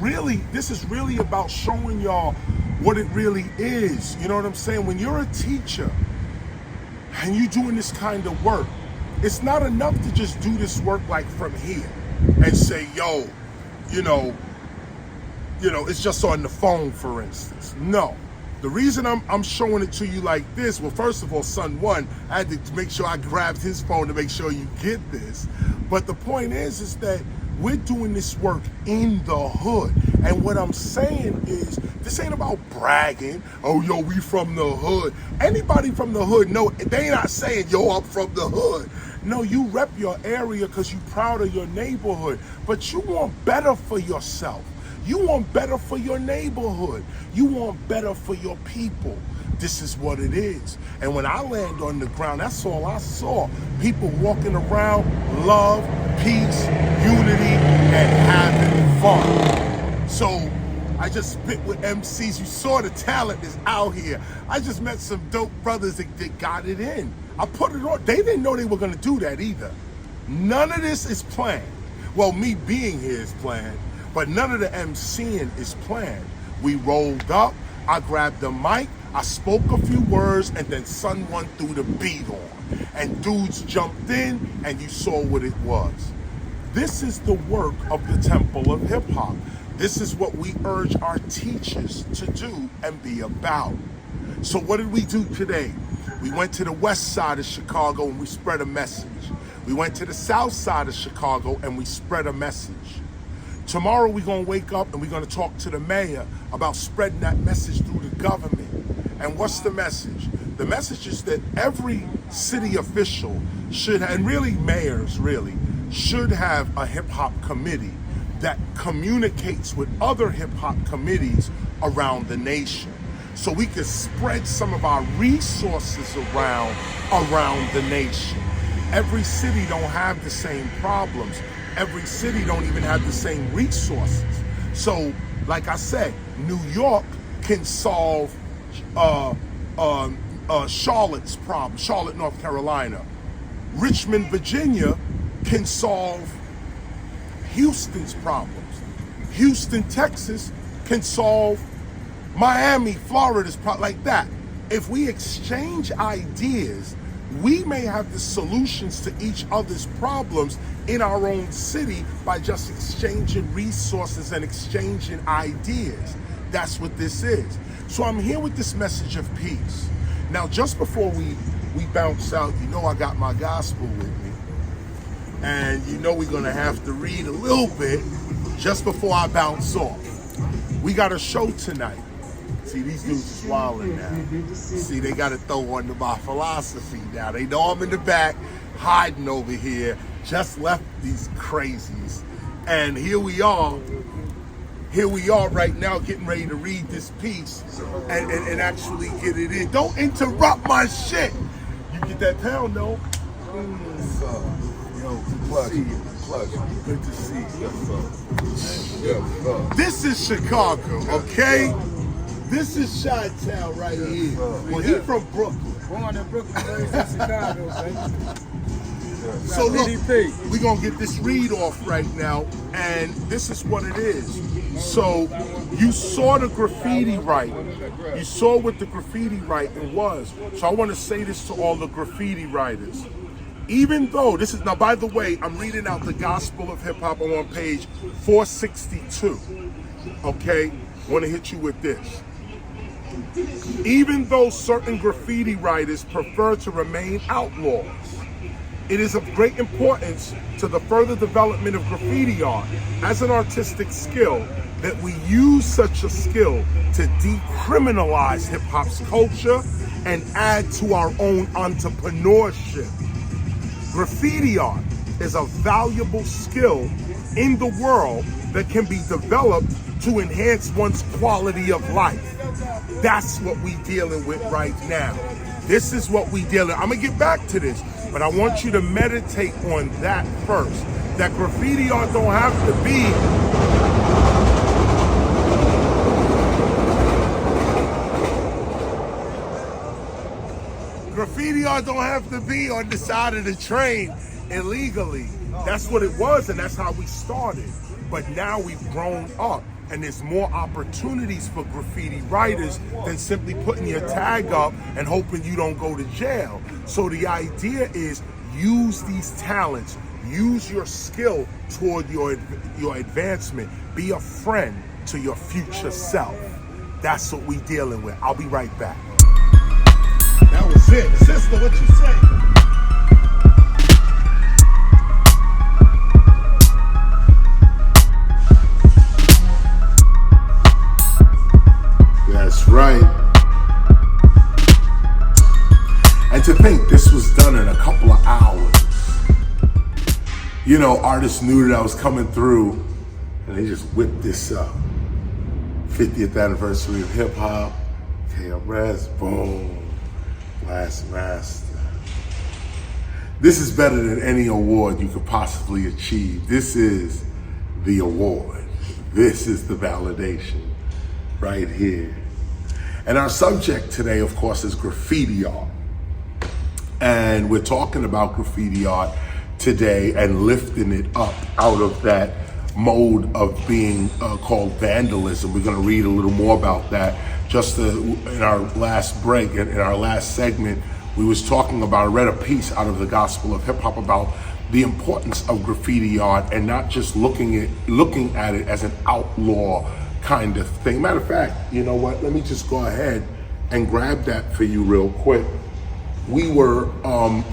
really about showing y'all what it really is. You know what I'm saying? When you're a teacher and you're doing this kind of work, it's not enough to just do this work like from here and say, yo, you know, it's just on the phone, for instance. No. The reason I'm showing it to you like this, well, first of all, son one, I had to make sure I grabbed his phone to make sure you get this. But the point is that we're doing this work in the hood. And what I'm saying is, this ain't about bragging. Oh, yo, we from the hood. Anybody from the hood, no, they not saying, yo, I'm from the hood. No, you rep your area because you're proud of your neighborhood. But you want better for yourself. You want better for your neighborhood. You want better for your people. This is what it is. And when I land on the ground, that's all I saw. People walking around, love, peace, unity, and having fun. So I just spit with MCs. You saw the talent is out here. I just met some dope brothers that got it in. I put it on. They didn't know they were gonna do that either. None of this is planned. Well, me being here is planned, but none of the MCing is planned. We rolled up, I grabbed the mic, I spoke a few words, and then son one threw the beat on. And dudes jumped in, and you saw what it was. This is the work of the Temple of Hip Hop. This is what we urge our teachers to do and be about. So what did we do today? We went to the west side of Chicago and we spread a message. We went to the south side of Chicago and we spread a message. Tomorrow we're gonna wake up and we're gonna talk to the mayor about spreading that message through the government. And what's the message? The message is that every city official should, and really mayors really, should have a hip hop committee that communicates with other hip hop committees around the nation. So we can spread some of our resources around the nation. Every city don't have the same problems. Every city don't even have the same resources. So, like I said, New York can solve Charlotte's problem, Charlotte, North Carolina. Richmond, Virginia can solve Houston's problems. Houston, Texas can solve Miami, Florida's problem, like that. If we exchange ideas, we may have the solutions to each other's problems in our own city by just exchanging resources and exchanging ideas. That's what this is. So I'm here with this message of peace. Now, just before we bounce out, you know I got my gospel with me. And you know we're gonna have to read a little bit just before I bounce off. We got a show tonight. See, these dudes is wilding now. See, they gotta throw on to my philosophy now. They know I'm in the back, hiding over here, just left these crazies. And here we are right now getting ready to read this piece and actually get it in. Don't interrupt my shit. You get that pound though? Yo, good to see you. This is Chicago, okay? This is Chi-Town right here. Well, he from Brooklyn. Born in Brooklyn, raised in Chicago, baby. So look, we're gonna get this read off right now, and this is what it is. So you saw the graffiti writing. You saw what the graffiti writing was. So I want to say this to all the graffiti writers. Even though this is, now by the way, I'm reading out the Gospel of Hip Hop. I'm on page 462. Okay, want to hit you with this. Even though certain graffiti writers prefer to remain outlaws, it is of great importance to the further development of graffiti art as an artistic skill that we use such a skill to decriminalize hip-hop's culture and add to our own entrepreneurship. Graffiti art is a valuable skill in the world that can be developed to enhance one's quality of life. That's what we dealing with right now. This is what we dealing. I'm gonna get back to this, but I want you to meditate on that first. That graffiti art don't have to be on the side of the train illegally. That's what it was, and that's how we started. But now we've grown up, and there's more opportunities for graffiti writers than simply putting your tag up and hoping you don't go to jail. So the idea is use these talents, use your skill toward your advancement. Be a friend to your future self. That's what we dealing with. I'll be right back. That was it. Sister, what you say? That's right. And to think this was done in a couple of hours. You know, artists knew that I was coming through, and they just whipped this up. 50th anniversary of hip hop, KRS, boom, Last Master. This is better than any award you could possibly achieve. This is the award. This is the validation right here. And our subject today, of course, is graffiti art. And we're talking about graffiti art today and lifting it up out of that mode of being called vandalism. We're going to read a little more about that. Just in our last break, in our last segment, we was talking about, I read a piece out of the Gospel of Hip Hop about the importance of graffiti art and not just looking at it as an outlaw kind of thing. Matter of fact, you know what? Let me just go ahead and grab that for you real quick. We were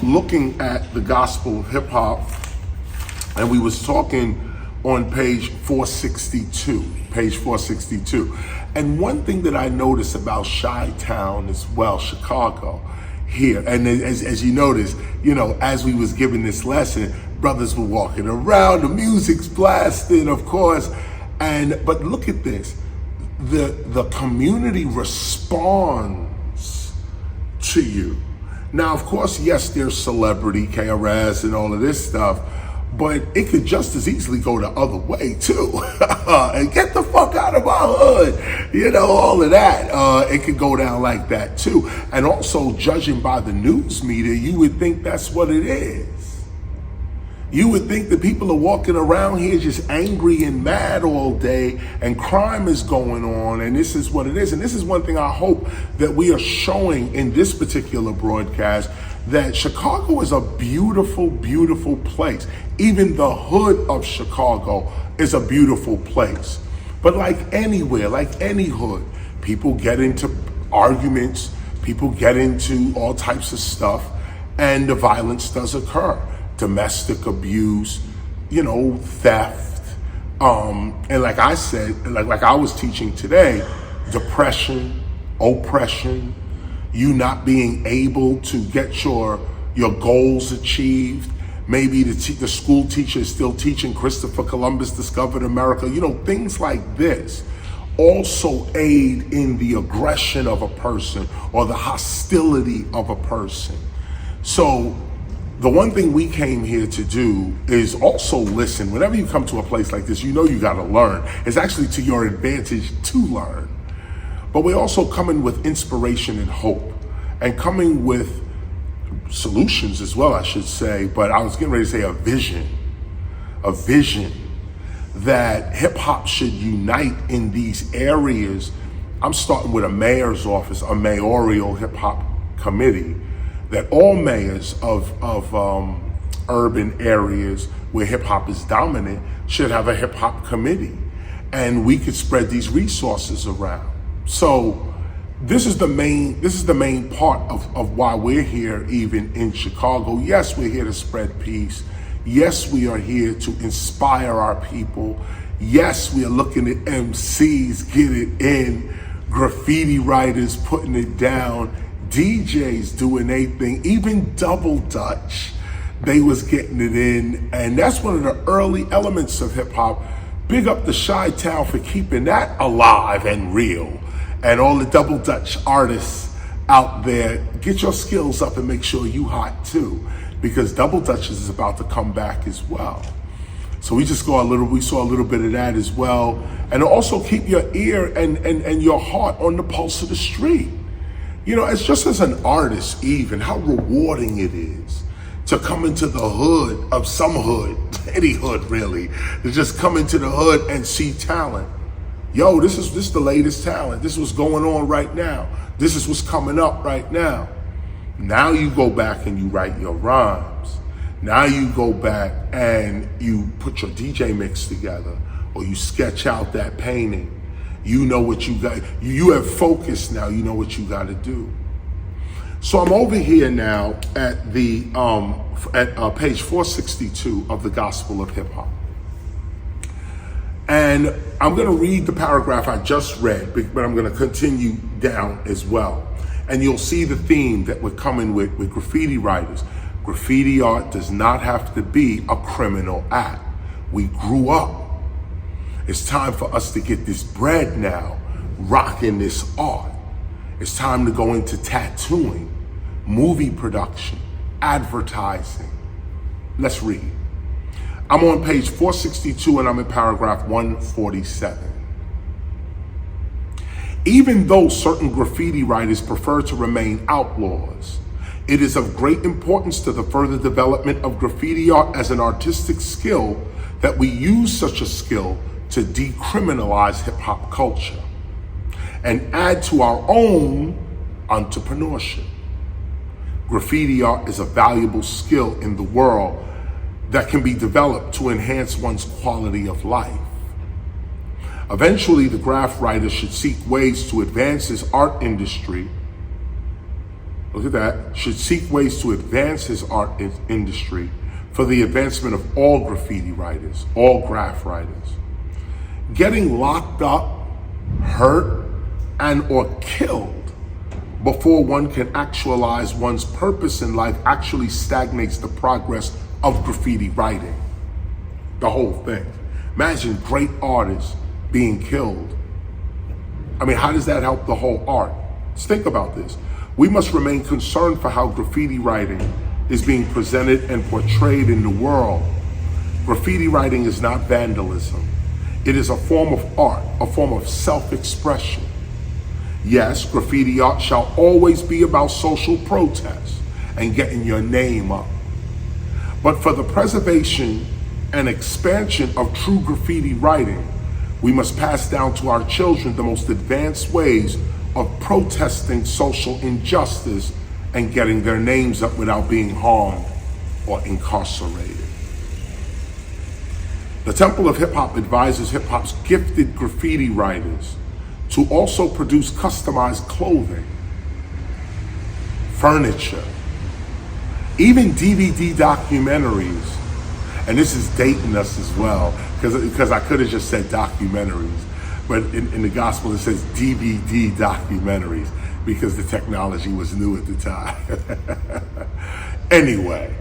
looking at the Gospel of Hip Hop, and we was talking on page 462, And one thing that I noticed about Chi-Town as well, Chicago, here, and as you notice, you know, as we was giving this lesson, brothers were walking around, the music's blasting, of course, but look at this, the community responds to you. Now, of course, yes, there's celebrity, KRS and all of this stuff, but it could just as easily go the other way too. And get the fuck out of our hood, you know, all of that. It could go down like that too. And also, judging by the news media, you would think that's what it is. You would think that people are walking around here just angry and mad all day, and crime is going on, and this is what it is. And this is one thing I hope that we are showing in this particular broadcast, that Chicago is a beautiful, beautiful place. Even the hood of Chicago is a beautiful place. But like anywhere, like any hood, people get into arguments, people get into all types of stuff, and the violence does occur. Domestic abuse, you know, theft, and like I said, like I was teaching today, depression, oppression, you not being able to get your goals achieved. Maybe the school teacher is still teaching Christopher Columbus discovered America. You know, things like this also aid in the aggression of a person or the hostility of a person. So the one thing we came here to do is also listen. Whenever you come to a place like this, you know you gotta learn. It's actually to your advantage to learn. But we're also coming with inspiration and hope, and coming with solutions as well, I should say. But I was getting ready to say a vision that hip hop should unite in these areas. I'm starting with a mayor's office, a Mayoral Hip Hop Committee, that all mayors of urban areas where hip hop is dominant should have a hip hop committee, and we could spread these resources around. So this is the main part of why we're here, even in Chicago. Yes, we're here to spread peace. Yes, we are here to inspire our people. Yes, we are looking at MCs get it in, graffiti writers putting it down, DJs doing their thing, even Double Dutch, they was getting it in. And that's one of the early elements of hip hop. Big up the Chi-Town for keeping that alive and real. And all the Double Dutch artists out there, get your skills up and make sure you hot too, because Double Dutch is about to come back as well. So we saw a little bit of that as well. And also keep your ear and your heart on the pulse of the street. You know, it's just as an artist, even how rewarding it is to come into the hood of some hood, any hood really, to just come into the hood and see talent. Yo, this is the latest talent. This is what's going on right now. This is what's coming up right now. Now you go back and you write your rhymes. Now you go back and you put your DJ mix together, or you sketch out that painting. You know what you got. You have focus now. You know what you got to do. So I'm over here now at the page 462 of the Gospel of Hip Hop, and I'm going to read the paragraph I just read, but I'm going to continue down as well. And you'll see the theme that we're coming with graffiti writers. Graffiti art does not have to be a criminal act. We grew up. It's time for us to get this bread now, rocking this art. It's time to go into tattooing, movie production, advertising. Let's read. I'm on page 462 and I'm in paragraph 147. Even though certain graffiti writers prefer to remain outlaws, it is of great importance to the further development of graffiti art as an artistic skill that we use such a skill to decriminalize hip hop culture and add to our own entrepreneurship. Graffiti art is a valuable skill in the world that can be developed to enhance one's quality of life. Eventually, the graph writer should seek ways to advance his art industry. Look at that, should seek ways to advance his art industry for the advancement of all graffiti writers, all graph writers. Getting locked up, hurt, and or killed before one can actualize one's purpose in life actually stagnates the progress of graffiti writing. The whole thing. Imagine great artists being killed. I mean, how does that help the whole art? Let's think about this. We must remain concerned for how graffiti writing is being presented and portrayed in the world. Graffiti writing is not vandalism. It is a form of art, a form of self-expression. Yes, graffiti art shall always be about social protest and getting your name up. But for the preservation and expansion of true graffiti writing, we must pass down to our children the most advanced ways of protesting social injustice and getting their names up without being harmed or incarcerated. The Temple of Hip Hop advises hip hop's gifted graffiti writers to also produce customized clothing, furniture, even DVD documentaries. And this is dating us as well, because I could have just said documentaries, but in the gospel it says DVD documentaries because the technology was new at the time. Anyway,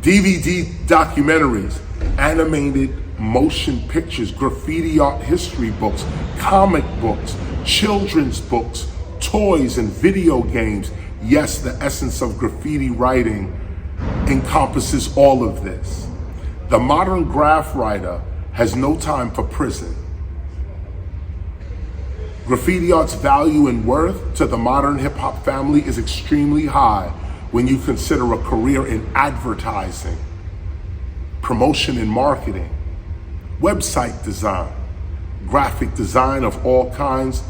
DVD documentaries, animated motion pictures, graffiti art history books, comic books, children's books, toys, and video games. Yes, the essence of graffiti writing encompasses all of this. The modern graph writer has no time for prison. Graffiti art's value and worth to the modern hip hop family is extremely high when you consider a career in advertising, promotion and marketing, website design, graphic design of all kinds,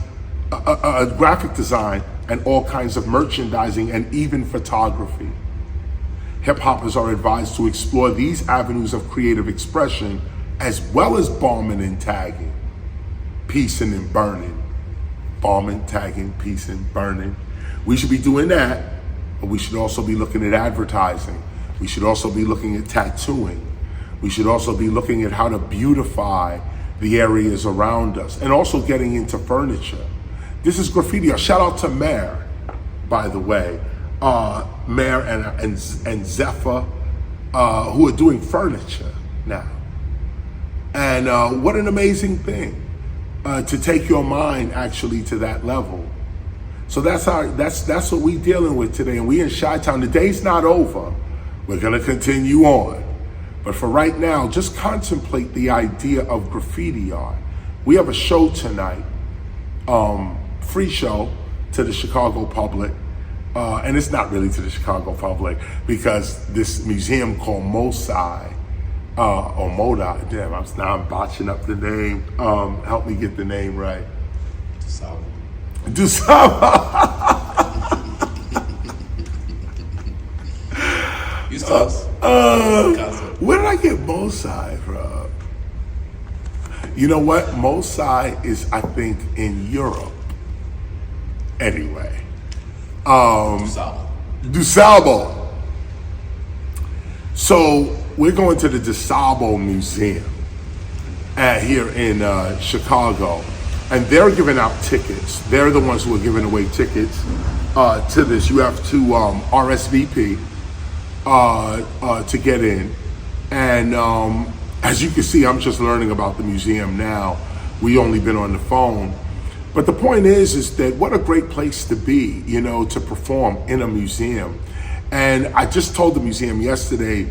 graphic design and all kinds of merchandising and even photography. Hip hoppers are advised to explore these avenues of creative expression as well as bombing and tagging, piecing and burning. Bombing, tagging, piecing, burning. We should be doing that, but we should also be looking at advertising. We should also be looking at tattooing. We should also be looking at how to beautify the areas around us and also getting into furniture. This is graffiti art. Shout out to Mayor, by the way. Mayor and Zephyr, who are doing furniture now. And what an amazing thing to take your mind actually to that level. So that's what we're dealing with today. And we in Chi-Town. The day's not over. We're gonna continue on. But for right now, just contemplate the idea of graffiti art. We have a show tonight, free show to the Chicago public. And it's not really to the Chicago public because this museum called Mosai, or Moda, damn, now I'm botching up the name. Help me get the name right. Dusaba. You start. Where did I get Mosai from? You know what? Mosai is, I think, in Europe. Anyway. DuSable. So we're going to the DuSable Museum here in Chicago, and they're giving out tickets. They're the ones who are giving away tickets to this. You have to RSVP to get in, and as you can see, I'm just learning about the museum now. We only been on the phone. But the point is that what a great place to be, you know, to perform in a museum. And I just told the museum yesterday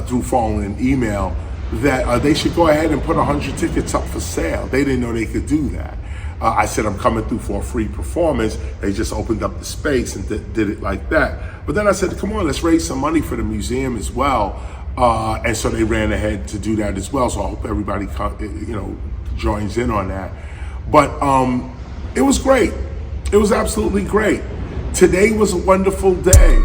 through phone and email that they should go ahead and put 100 tickets up for sale. They didn't know they could do that. I said, I'm coming through for a free performance. They just opened up the space and did it like that. But then I said, come on, let's raise some money for the museum as well. And so they ran ahead to do that as well. So I hope everybody, joins in on that. But it was great. It was absolutely great. Today was a wonderful day.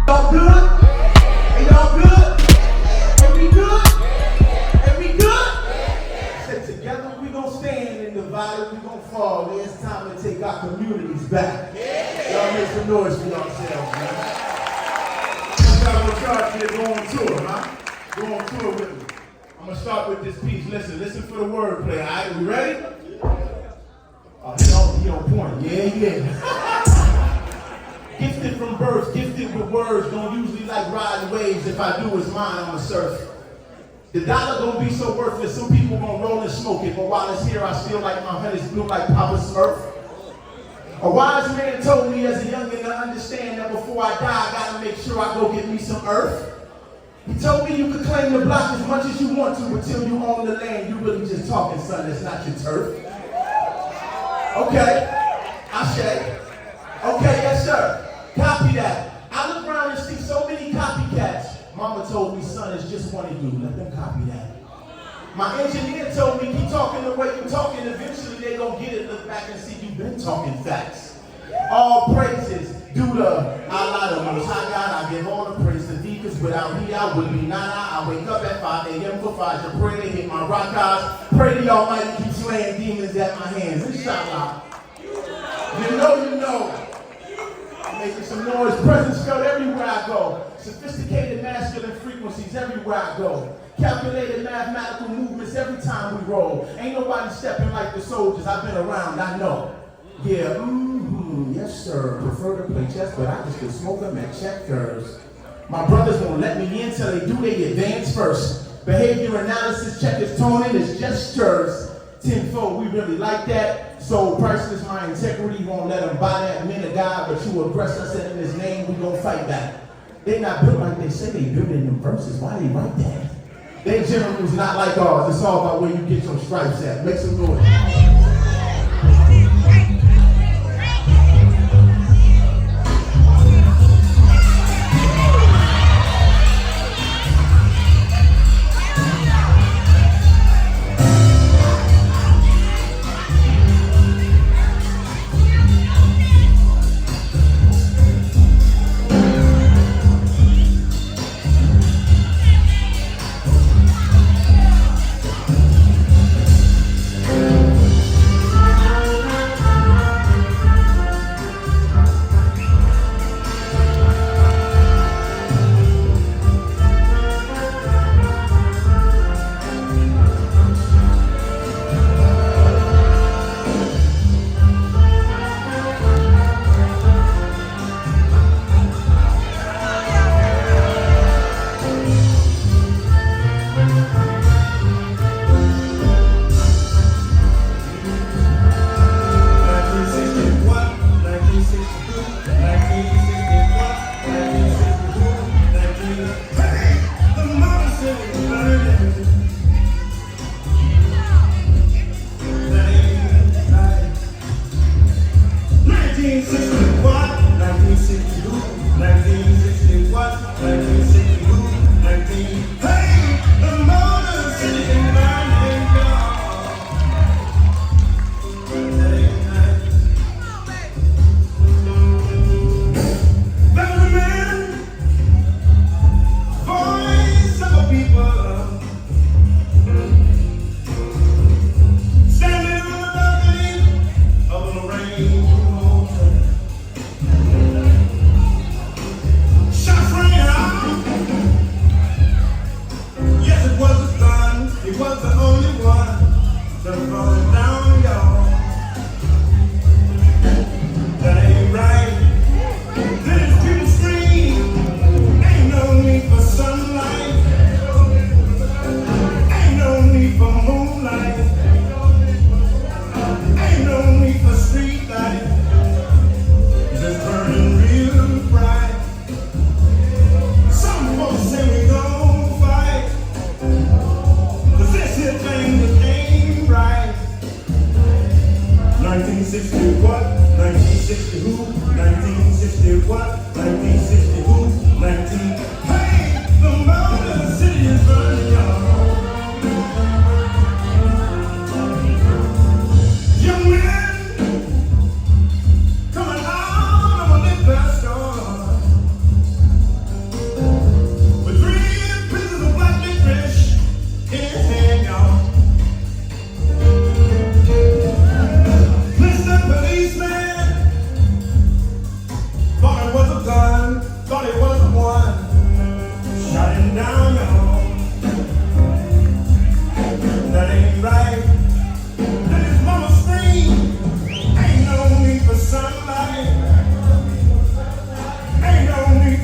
Y'all good? Are y'all good? Are we good? Are we good? Say together we gonna stand and divided we gonna fall. It's time to take our communities back. Y'all make some noise for yourselves. start here going to it, huh? Going to it with me. I'm gonna start with this piece. Listen for the wordplay. All right, we ready? He on point. Yeah. Gifted from birth, gifted with words. Don't usually like riding waves. If I do, it's mine. I'ma surf. The dollar gonna be so worthless. Some people gonna roll and smoke it, but while it's here, I still like my honey's blue like Papa Smurf. A wise man told me as a youngin' to understand that before I die, I gotta make sure I go get me some earth. He told me you could claim the block as much as you want to until you own the land. You really just talking, son, that's not your turf. Okay, Ashe. Okay, yes sir, copy that. I look around and see so many copycats. Mama told me, son, it's just one of you, let them copy that. My engineer told me, keep talking the way you're talking, eventually they gonna get it, look back and see you've been talking facts. All praises due to Allah, the Most High God. I give all the praise to thee, cause without thee I would be nada. I wake up at 5 a.m. for Fajr, pray to hit my rock eyes. Pray the Almighty keep slaying demons at my hands, inshallah. You know. I'm making some noise, presence felt everywhere I go. Sophisticated masculine frequencies everywhere I go. Calculated mathematical movements every time we roll. Ain't nobody stepping like the soldiers. I've been around, I know. Yeah, yes sir. Prefer to play chess, but I just could smoke them at checkers. My brothers won't let me in till they do their advance first. Behavior analysis, checkers, toning is gestures. Tenfold, we really like that. So priceless, my integrity won't let them buy that. Men of God, but you aggressor, said in his name, we gon' fight back. They not built like they say they built in them verses. Why they write that? They general's not like ours. It's all about where you get your stripes at. Make some noise.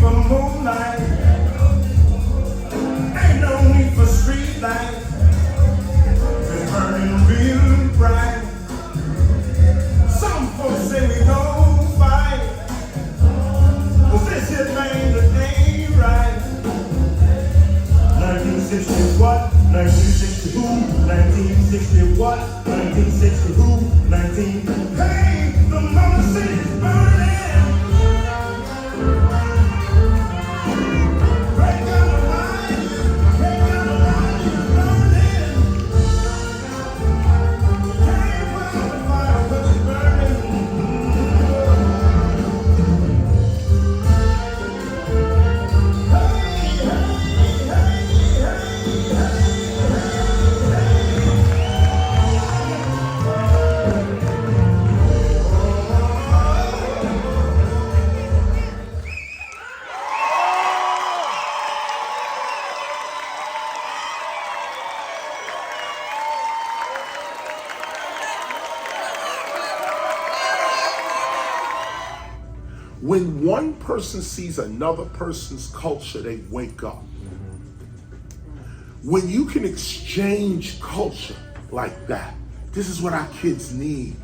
for moonlight. Ain't no need for street lights. It's burning real bright. Some folks say we gon' fight. But this here thing that ain't right. 1960 what? 1960 who? 1960 what? 1960 who? 19. Hey, the mama city's burning. Break down the line. Break down the line. It's burning. Can't put out the fire, but it's burning. When one person sees another person's culture, they wake up. When you can exchange culture like that, this is what our kids need.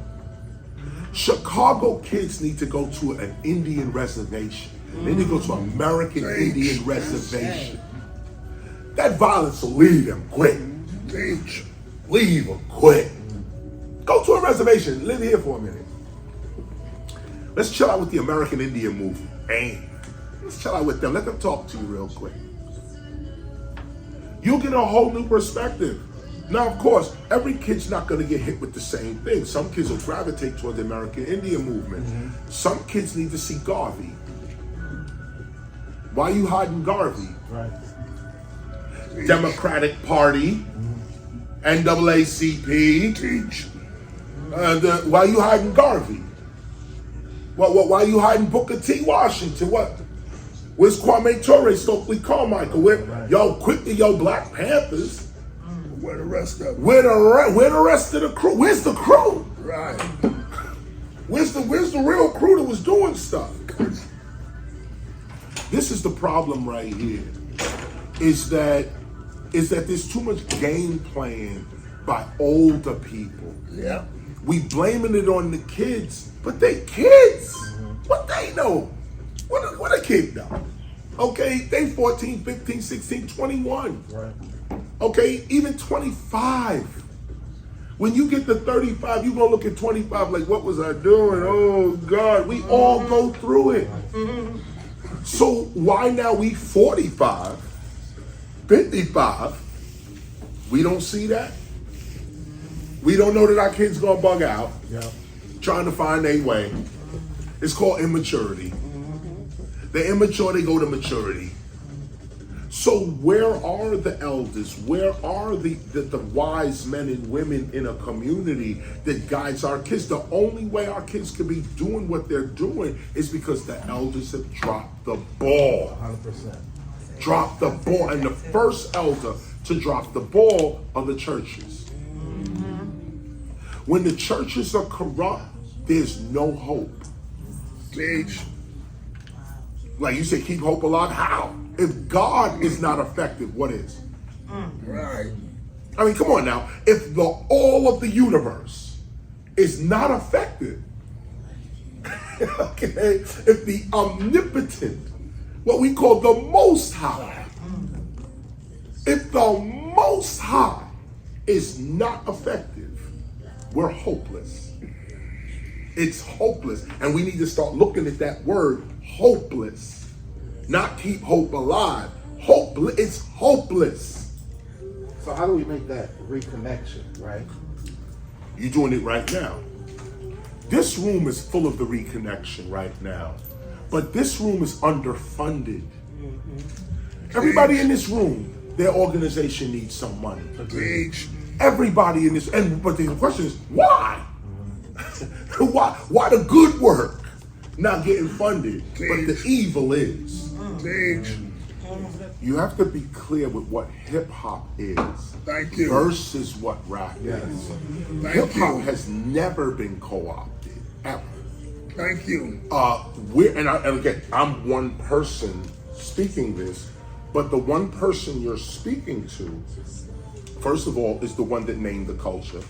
Chicago kids need to go to an Indian reservation. They need to go to an American Indian reservation. That violence will leave them quick. Leave them quick. Go to a reservation. Live here for a minute. Let's chill out with the American Indian movement. Hey, let's chill out with them. Let them talk to you real quick. You'll get a whole new perspective. Now, of course, every kid's not going to get hit with the same thing. Some kids will gravitate toward the American Indian movement. Some kids need to see Garvey. Why are you hiding Garvey? Right. Democratic Party, NAACP. Teach. Why are you hiding Garvey? Why are you hiding Booker T. Washington? What? Where's Kwame Ture, Stokely Carmichael? Y'all quit the Black Panthers. Where the rest of them? Where the rest of the crew? Where's the crew? Right. Where's the real crew that was doing stuff? This is the problem right here. Is that there's too much game playing by older people. Yeah. We blaming it on the kids, but they kids. What they know? What a kid know? Okay, they 14, 15, 16, 21. Right. Okay, even 25. When you get to 35, you're gonna look at 25 like, what was I doing? Oh God, we all go through it. So why now we 45, 55, we don't see that? We don't know that our kids gonna bug out, trying to find their way. It's called immaturity. They're immature, they go to maturity. So where are the elders? Where are the wise men and women in a community that guides our kids? The only way our kids can be doing what they're doing is because the elders have dropped the ball. 100%. Dropped the ball. And the first elder to drop the ball are the churches. When the churches are corrupt, there's no hope. Like you said, keep hope alive. How? If God is not effective, what is? Right. I mean, come on now. If all of the universe is not effective, okay, if the omnipotent, what we call the Most High, if the Most High is not effective, we're hopeless. It's hopeless. And we need to start looking at that word, hopeless. Not keep hope alive. Hopeless. It's hopeless. So how do we make that reconnection, right? You're doing it right now. This room is full of the reconnection right now. But this room is underfunded. Everybody in this room, their organization needs some money. Everybody in this, but the question is, why? Why the good work not getting funded, but the evil is? You have to be clear with what hip hop is. Thank you. Versus what rap is. Hip hop has never been co-opted, ever. Thank you. And again, I'm one person speaking this, but the one person you're speaking to, first of all, is the one that named the culture.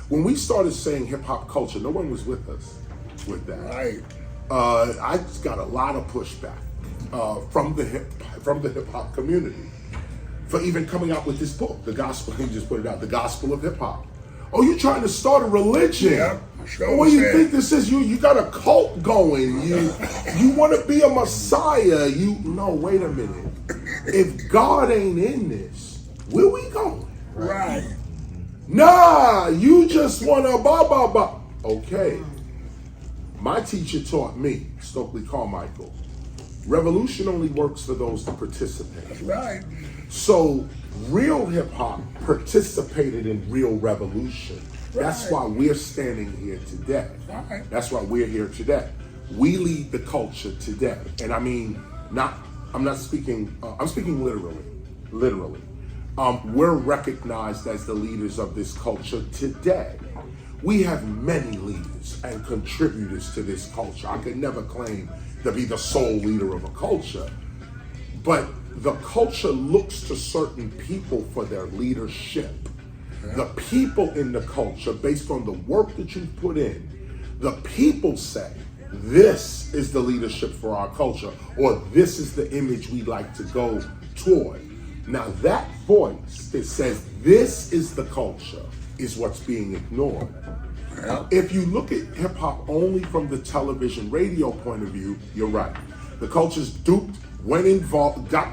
When we started saying hip hop culture, no one was with us with that. Right. I got a lot of pushback from the hip hop community for even coming out with this book, the gospel. He just put it out, the gospel of hip hop. Oh, you trying to start a religion? Yeah, sure. What do you think this is? You got a cult going. You want to be a messiah. No, wait a minute. If God ain't in this, where we going? Right. Nah, you just want to blah, blah, blah. Okay. My teacher taught me, Stokely Carmichael, revolution only works for those that participate. That's right. So real hip hop participated in real revolution. Right. That's why we're standing here today. Right. That's why we're here today. We lead the culture today. And I mean, I'm speaking literally. Literally. We're recognized as the leaders of this culture today. We have many leaders and contributors to this culture. I could never claim to be the sole leader of a culture, but the culture looks to certain people for their leadership. Yeah. The people in the culture, based on the work that you've put in, the people say, this is the leadership for our culture, or this is the image we'd like to go toward. Now that voice that says this is the culture is what's being ignored. Yeah. If you look at hip hop only from the television radio point of view, you're right. The culture's duped, got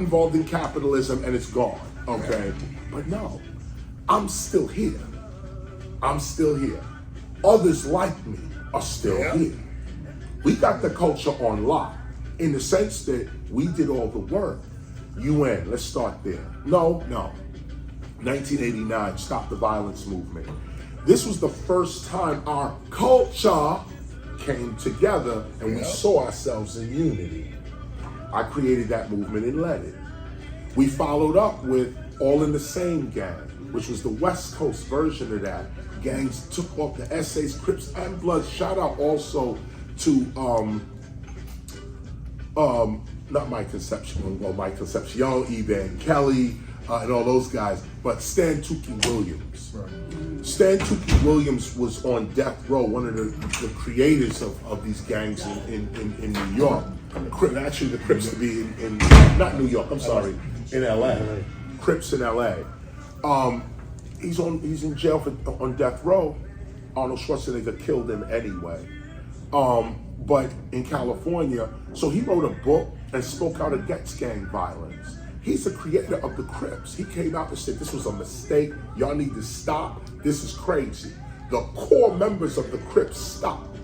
involved in capitalism, and it's gone. Okay, yeah. But no, I'm still here. Others like me are still here. We got the culture on lock in the sense that we did all the work. UN, let's start there. No. 1989, Stop the Violence movement. This was the first time our culture came together and we saw ourselves in unity. I created that movement and led it. We followed up with All in the Same Gang, which was the West Coast version of that. Gangs took off the Essays, Crips, and Bloods. Shout out also to not Mike Concepcion, Eben Kelly, and all those guys, but Stan Tookie Williams. Right. Stan Tookie Williams was on death row, one of the creators of these gangs in New York. Actually, the Crips to be in not New York, I'm sorry, in LA. Crips in LA. He's in jail on death row. Arnold Schwarzenegger killed him anyway. But in California, so he wrote a book and spoke out against gang violence. He's the creator of the Crips. He came out and said, this was a mistake. Y'all need to stop. This is crazy. The core members of the Crips stopped.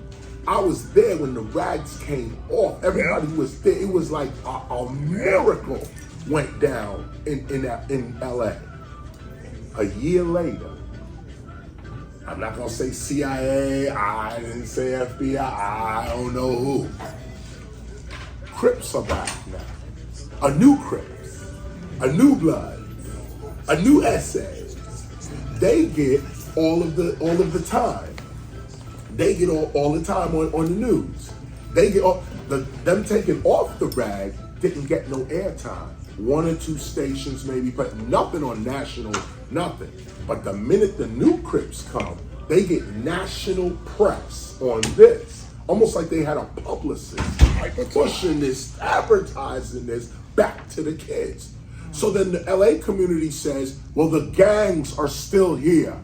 I was there when the rags came off. Everybody was there. It was like a miracle went down in LA. A year later, I'm not gonna say CIA, I didn't say FBI, I don't know who. Crips are back now. A new Crips, a new blood, a new essay. They get all of the time. They get all the time on the news. They get them taking off the rag didn't get no airtime. 1 or 2 stations maybe, but nothing on national, nothing. But the minute the new Crips come, they get national press on this. Almost like they had a publicist pushing this, advertising this back to the kids. So then the LA community says, well, the gangs are still here.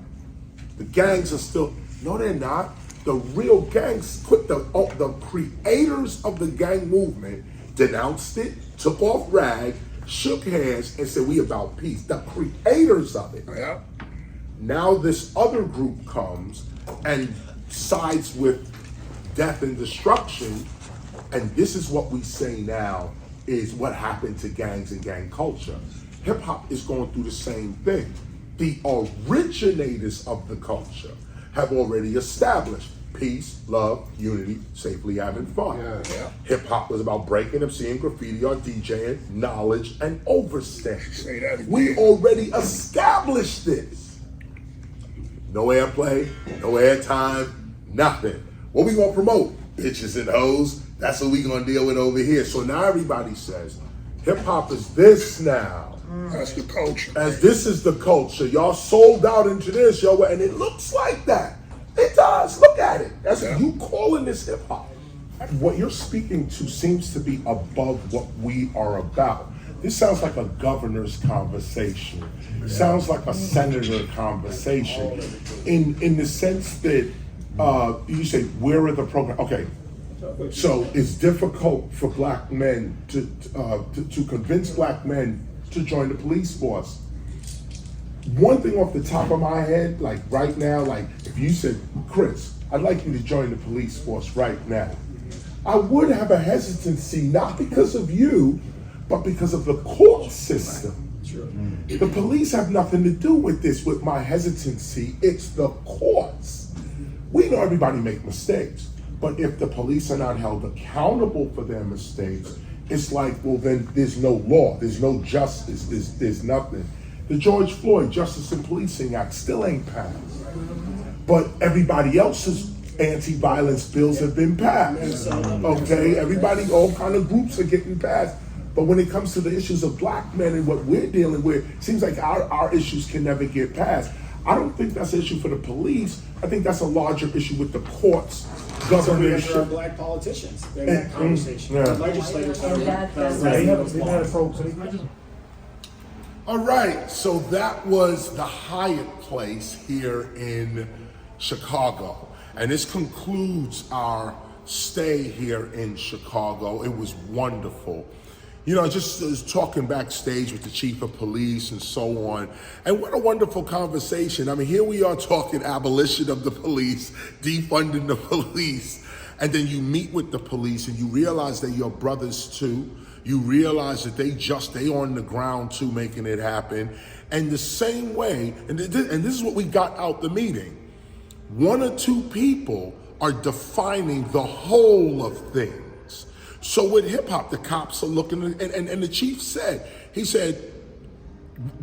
The gangs are still, no, they're not. The real gangs, the creators of the gang movement denounced it, took off rag, shook hands, and said, we about peace. The creators of it. Yeah. Now this other group comes and sides with death and destruction, and this is what we say now is what happened to gangs and gang culture. Hip hop is going through the same thing. The originators of the culture have already established peace, love, unity, safely having fun. Yeah. Hip hop was about breaking up, seeing graffiti or DJing, knowledge, and overstanding. We already established this. No airplay, no airtime, nothing. What we gonna promote? bitches and hoes. That's what we gonna deal with over here. So now everybody says, hip hop is this now. That's the culture. As this is the culture. Y'all sold out into this, yo, and it looks like that. It does. Look at it. That's you calling this hip hop. What you're speaking to seems to be above what we are about. This sounds like a governor's conversation. Sounds like a senator conversation. In the sense that you say, where are the programs? Okay, so it's difficult for black men to convince black men to join the police force. One thing off the top of my head, like right now, like if you said, Chris, I'd like you to join the police force right now, I would have a hesitancy, not because of you, but because of the court system. The police have nothing to do with this, with my hesitancy. It's the courts. We know everybody make mistakes, but if the police are not held accountable for their mistakes, it's like, well, then there's no law, there's no justice, there's nothing. The George Floyd Justice and Policing Act still ain't passed, but everybody else's anti-violence bills have been passed. Okay, everybody, all kind of groups are getting passed. But when it comes to the issues of black men and what we're dealing with, it seems like our issues can never get passed. I don't think that's an issue for the police. I think that's a larger issue with the courts, government. There are black politicians in that conversation. Legislators All right, so that was the Hyatt Place here in Chicago. And this concludes our stay here in Chicago. It was wonderful. You know, just was talking backstage with the chief of police and so on. And what a wonderful conversation. I mean, here we are talking abolition of the police, defunding the police. And then you meet with the police and you realize they're your brothers too. You realize that they on the ground too, making it happen. And the same way, and this is what we got out the meeting. One or two people are defining the whole of things. So with hip hop, the cops are looking, and the chief said, he said,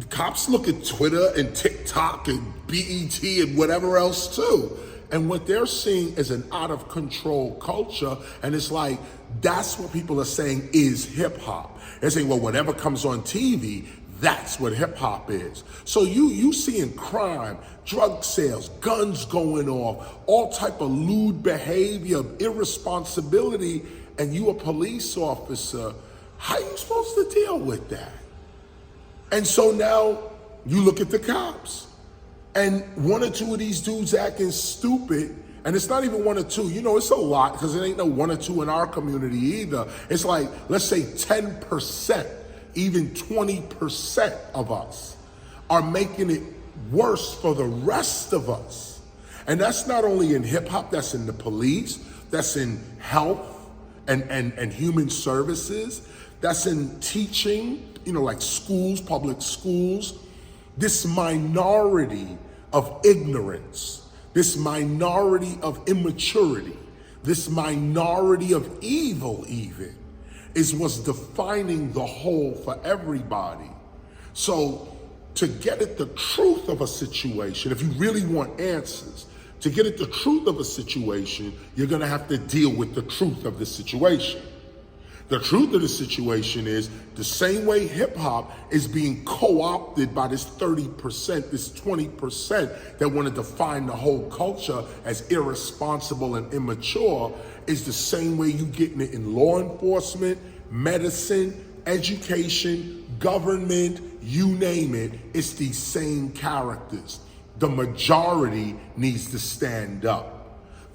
cops look at Twitter and TikTok and BET and whatever else too. And what they're seeing is an out of control culture. And it's like, that's what people are saying is hip hop. They're saying, well, whatever comes on TV, that's what hip hop is. So you seeing crime, drug sales, guns going off, all type of lewd behavior, irresponsibility, and you a police officer, how are you supposed to deal with that? And so now you look at the cops, and one or two of these dudes acting stupid, and it's not even one or two, you know, it's a lot, because it ain't no one or two in our community either. It's like, let's say 10%, even 20% of us are making it worse for the rest of us. And that's not only in hip hop, that's in the police, that's in health and human services, that's in teaching, you know, like schools, public schools. This minority of ignorance, this minority of immaturity, this minority of evil even, is what's defining the whole for everybody. So to get at the truth of a situation, if you really want answers, to get at the truth of a situation, you're gonna have to deal with the truth of the situation. The truth of the situation is the same way hip hop is being co-opted by this 30%, this 20% that want to define the whole culture as irresponsible and immature, is the same way you getting it in law enforcement, medicine, education, government, you name it. It's these same characters. The majority needs to stand up.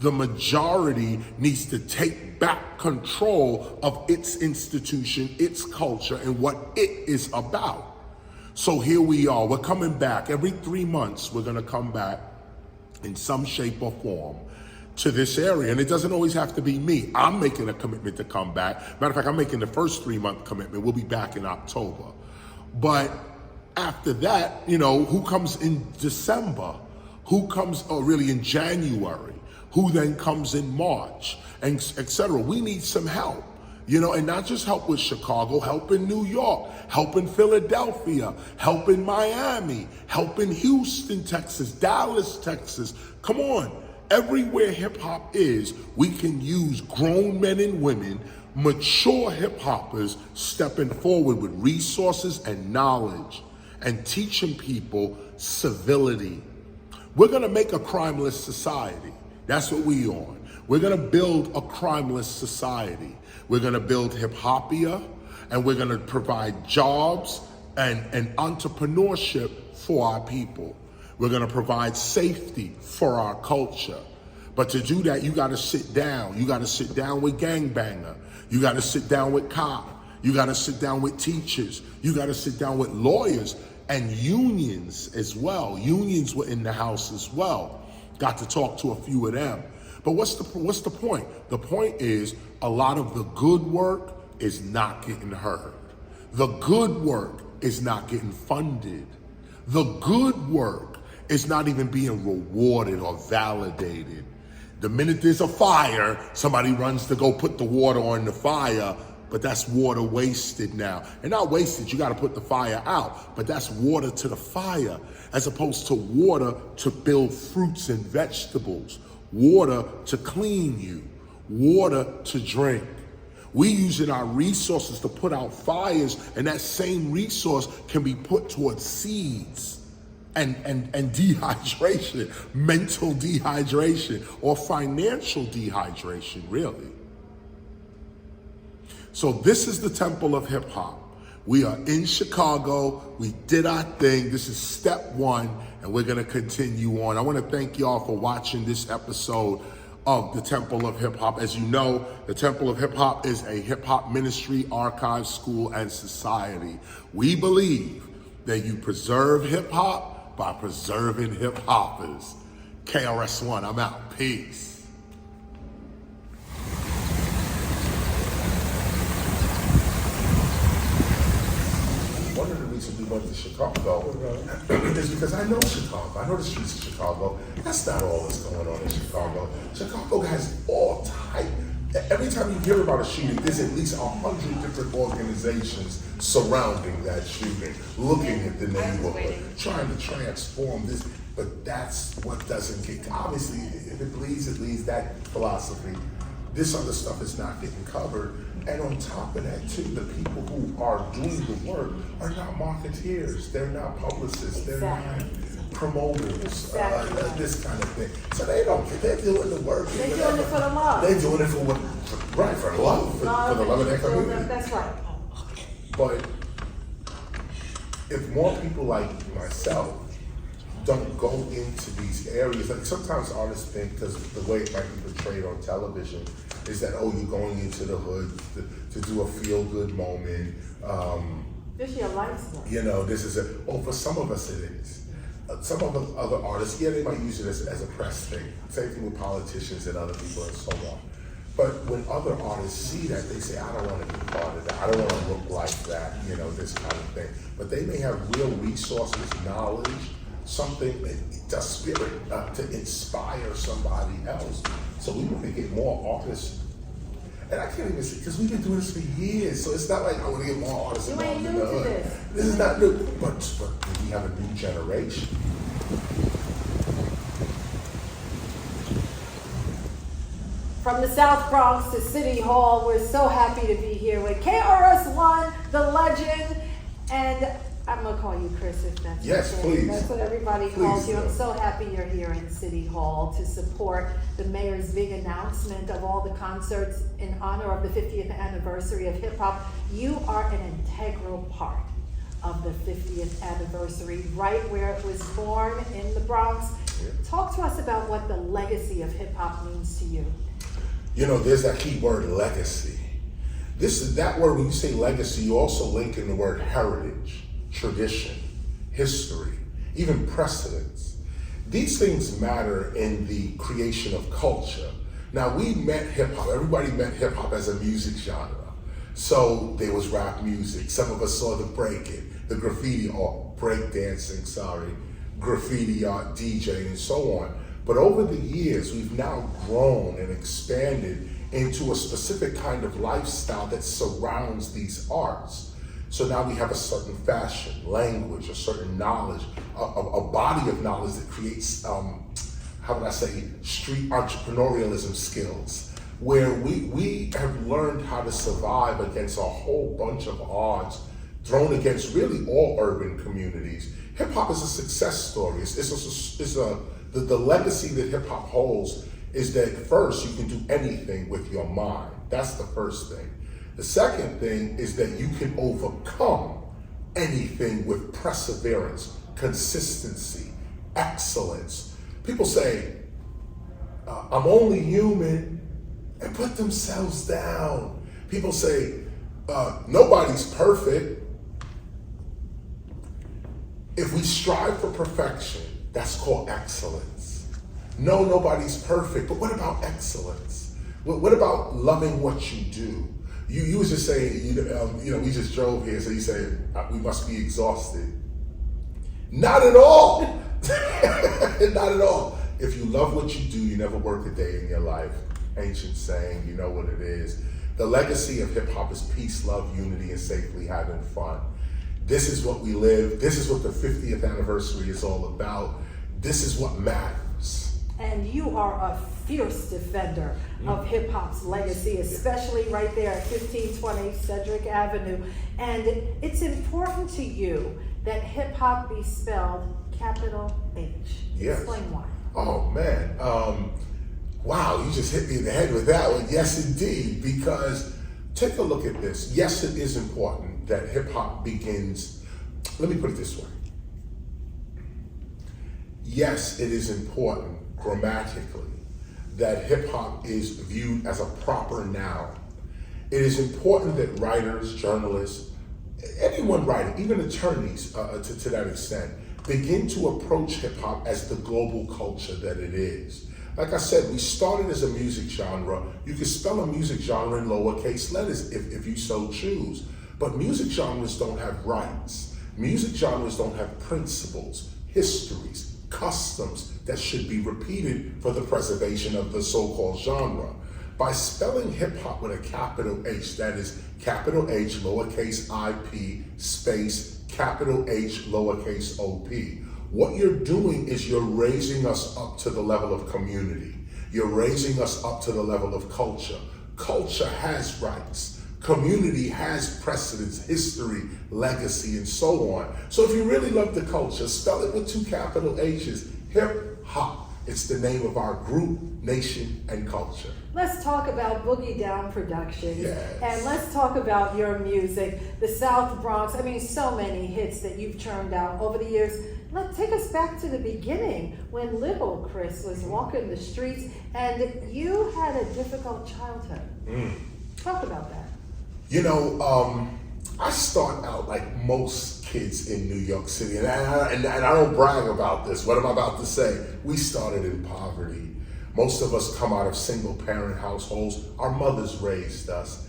The majority needs to take back control of its institution, its culture, and what it is about. So here we are. We're coming back. Every 3 months, we're going to come back in some shape or form to this area. And it doesn't always have to be me. I'm making a commitment to come back. Matter of fact, I'm making the first 3-month commitment. We'll be back in October. But after that, you know, who comes in December? Who comes, or really in January? Who then comes in March, and etc. We need some help, you know, and not just help with Chicago, help in New York, help in Philadelphia, help in Miami, help in Houston, Texas, Dallas, Texas. Come on, Everywhere hip hop is, we can use grown men and women, mature hip hoppers stepping forward with resources and knowledge and teaching people civility. We're gonna make a crimeless society. That's what we on. We're gonna build a crimeless society. We're gonna build hip-hopia, and we're gonna provide jobs and entrepreneurship for our people. We're gonna provide safety for our culture. But to do that, you gotta sit down. You gotta sit down with gangbanger. You gotta sit down with cop. You gotta sit down with teachers. You gotta sit down with lawyers and unions as well. Unions were in the house as well. Got to talk to a few of them. But what's the point? The point is a lot of the good work is not getting heard. The good work is not getting funded. The good work is not even being rewarded or validated. The minute there's a fire, somebody runs to go put the water on the fire, but that's water wasted now. And not wasted, you gotta put the fire out, but that's water to the fire, as opposed to water to build fruits and vegetables, water to clean you, water to drink. We using our resources to put out fires, and that same resource can be put towards seeds and dehydration, mental dehydration, or financial dehydration, really. So this is the Temple of Hip Hop. We are in Chicago. We did our thing. This is step one, and we're gonna continue on. I wanna thank y'all for watching this episode of the Temple of Hip Hop. As you know, the Temple of Hip Hop is a hip hop ministry, archive, school, and society. We believe that you preserve hip hop by preserving hip hoppers. KRS-ONE, I'm out. Peace. One of the reasons we went to Chicago is because I know Chicago. I know the streets of Chicago. That's not all that's going on in Chicago. Chicago has all type. Every time you hear about a shooting, there's at least 100 different organizations surrounding that shooting, looking at the neighborhood, trying to transform this. But that's what doesn't get, obviously, if it bleeds, it leads. That philosophy. This other stuff is not getting covered. And on top of that, too, the people who are doing the work are not marketeers. They're not publicists. They're not promoters. This kind of thing. So they don't. They're doing the work. They're doing it for the love. They're doing it for what? Right, for the love, for the love of their community. That's right. But if more people like myself don't go into these areas, like sometimes artists think, because the way it might be portrayed on television, is that, oh, you're going into the hood to do a feel-good moment. This is your lifestyle. You know, this is for some of us it is. Some of the other artists, yeah, they might use it as a press thing. Same thing with politicians and other people and so on. But when other artists see that, they say, I don't want to be part of that. I don't want to look like that, you know, this kind of thing. But they may have real resources, knowledge, something, the spirit to inspire somebody else. So we want to get more artists. And I can't even say, because we've been doing this for years, so it's not like I want to get more artists involved in the hood. This is not new, but we have a new generation. From the South Bronx to City Hall, we're so happy to be here with KRS-ONE, the legend, and I'm gonna call you Chris if that's yes, okay. Please. That's what everybody Please, calls you. I'm so happy you're here in City Hall to support the mayor's big announcement of all the concerts in honor of the 50th anniversary of hip hop. You are an integral part of the 50th anniversary, right where it was born in the Bronx. Yeah. Talk to us about what the legacy of hip hop means to you. You know, there's that key word, legacy. That word, when you say legacy, you also link in the word heritage, tradition, history, even precedence. These things matter in the creation of culture. Now, we met hip hop, everybody met hip hop as a music genre. So there was rap music. Some of us saw the breaking, the graffiti art, breakdancing, graffiti art, DJing, and so on. But over the years, we've now grown and expanded into a specific kind of lifestyle that surrounds these arts. So now we have a certain fashion, language, a certain knowledge, a body of knowledge that creates, how would I say, street entrepreneurialism skills, where we have learned how to survive against a whole bunch of odds thrown against really all urban communities. Hip hop is a success story. The legacy that hip hop holds is that first, you can do anything with your mind. That's the first thing. The second thing is that you can overcome anything with perseverance, consistency, excellence. People say, I'm only human, and put themselves down. People say, nobody's perfect. If we strive for perfection, that's called excellence. No, nobody's perfect, but what about excellence? What about loving what you do? You was just saying, we just drove here, so you say, we must be exhausted. Not at all. Not at all. If you love what you do, you never work a day in your life. Ancient saying, you know what it is. The legacy of hip hop is peace, love, unity, and safely having fun. This is what we live. This is what the 50th anniversary is all about. This is what matters. And you are a fierce defender of hip hop's legacy, especially right there at 1520 Cedric Avenue. And it's important to you that hip hop be spelled capital H. Yes. Explain why. Oh man. Wow, you just hit me in the head with that one. Yes, indeed, because take a look at this. Yes, it is important that hip hop begins, let me put it this way. Yes, it is important grammatically that hip hop is viewed as a proper noun. It is important that writers, journalists, anyone writing, even attorneys to that extent, begin to approach hip hop as the global culture that it is. Like I said, we started as a music genre. You can spell a music genre in lowercase letters if you so choose. But music genres don't have rights. Music genres don't have principles, histories, customs that should be repeated for the preservation of the so-called genre. By spelling hip hop with a capital H, that is capital H, lowercase IP, space, capital H, lowercase OP. What you're doing is you're raising us up to the level of community. You're raising us up to the level of culture. Culture has rights. Community has precedence, history, legacy, and so on. So if you really love the culture, spell it with 2 capital H's, hip hop. It's the name of our group, nation, and culture. Let's talk about Boogie Down Productions. Yes. And let's talk about your music, the South Bronx. I mean, so many hits that you've churned out over the years. Take us back to the beginning when little Chris was walking the streets and you had a difficult childhood. Talk about that. You know, I start out like most kids in New York City, and I don't brag about this. What am I about to say? We started in poverty. Most of us come out of single-parent households. Our mothers raised us.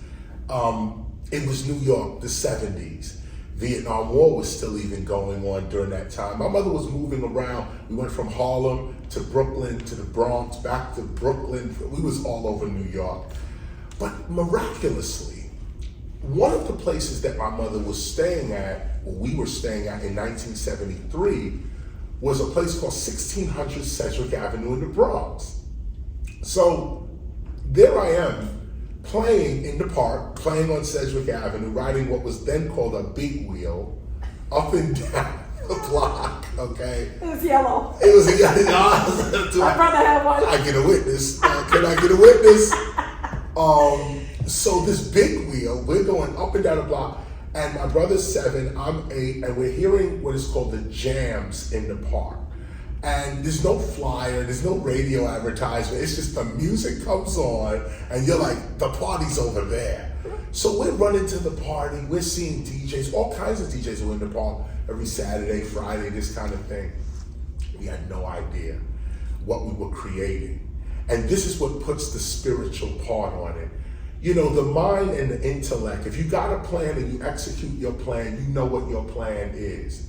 It was New York, the 70s. Vietnam War was still even going on during that time. My mother was moving around. We went from Harlem to Brooklyn to the Bronx, back to Brooklyn. We was all over New York. But miraculously, one of the places that my mother was staying at, or we were staying at in 1973, was a place called 1600 Cedric Avenue in the Bronx. So there I am, playing in the park, playing on Cedric Avenue, riding what was then called a big wheel, up and down the block, okay? It was yellow. It was a yellow. My brother had one. I get a witness. Can I get a witness? So this big wheel, we're going up and down the block, and my brother's 7, I'm 8, and we're hearing what is called the jams in the park. And there's no flyer, there's no radio advertisement, it's just the music comes on, and you're like, the party's over there. So we're running to the party, we're seeing DJs, all kinds of DJs who are in the park every Saturday, Friday, this kind of thing. We had no idea what we were creating. And this is what puts the spiritual part on it. You know, the mind and the intellect, if you got a plan and you execute your plan, you know what your plan is.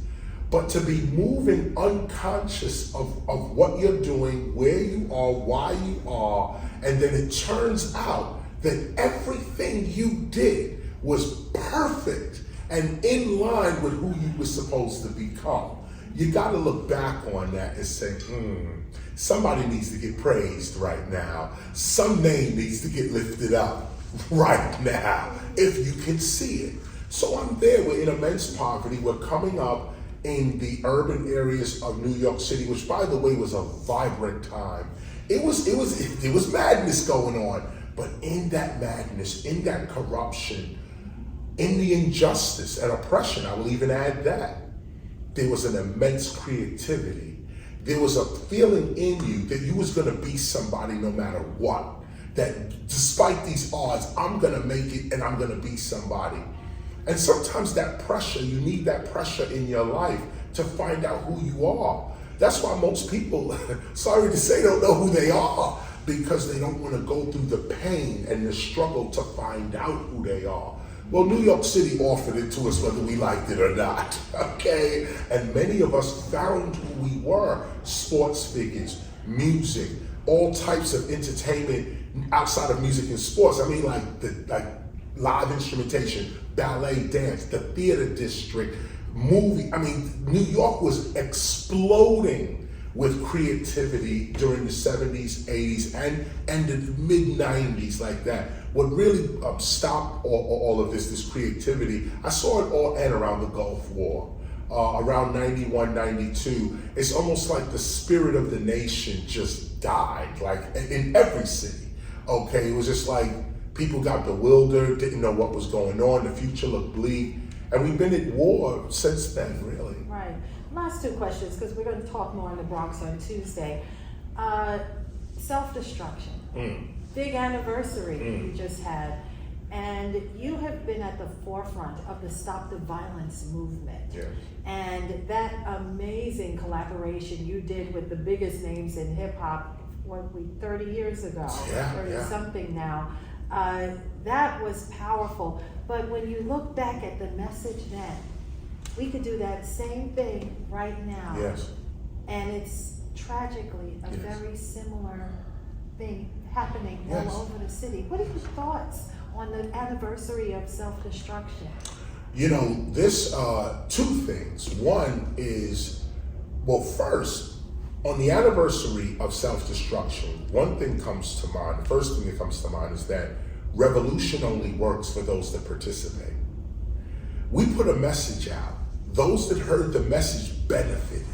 But to be moving unconscious of what you're doing, where you are, why you are, and then it turns out that everything you did was perfect and in line with who you were supposed to become. you gotta look back on that and say, somebody needs to get praised right now. Some name needs to get lifted up right now, if you can see it. So I'm there, we're in immense poverty, we're coming up in the urban areas of New York City, which by the way was a vibrant time. It was madness going on, but in that madness, in that corruption, in the injustice and oppression, I will even add that, there was an immense creativity. There was a feeling in you that you was gonna be somebody no matter what. That despite these odds, I'm gonna make it and I'm gonna be somebody. And sometimes that pressure, you need that pressure in your life to find out who you are. That's why most people, sorry to say, don't know who they are, because they don't wanna go through the pain and the struggle to find out who they are. Well, New York City offered it to us whether we liked it or not, okay? And many of us found who we were, sports figures, music, all types of entertainment outside of music and sports. I mean, like live instrumentation, ballet, dance, the theater district, movie. I mean, New York was exploding with creativity during the 70s, 80s, and the mid-90s like that. What really stopped all of this creativity, I saw it all end around the Gulf War. Around 91, 92, it's almost like the spirit of the nation just died, like in every city, okay? It was just like people got bewildered, didn't know what was going on, the future looked bleak, and we've been at war since then, really. Right. Last two questions, because we're going to talk more in the Bronx on Tuesday. Self-destruction. Big anniversary you just had. And you have been at the forefront of the Stop the Violence movement. Yeah. And that amazing collaboration you did with the biggest names in hip hop, 30 years ago, 30 something now, that was powerful. But when you look back at the message then, we could do that same thing right now. Yes. And it's tragically a very similar thing happening all over the city. What are your thoughts on the anniversary of self-destruction? You know, this, two things. One is, well, first, on the anniversary of self-destruction, one thing comes to mind, the first thing that comes to mind is that revolution only works for those that participate. We put a message out. Those that heard the message benefited.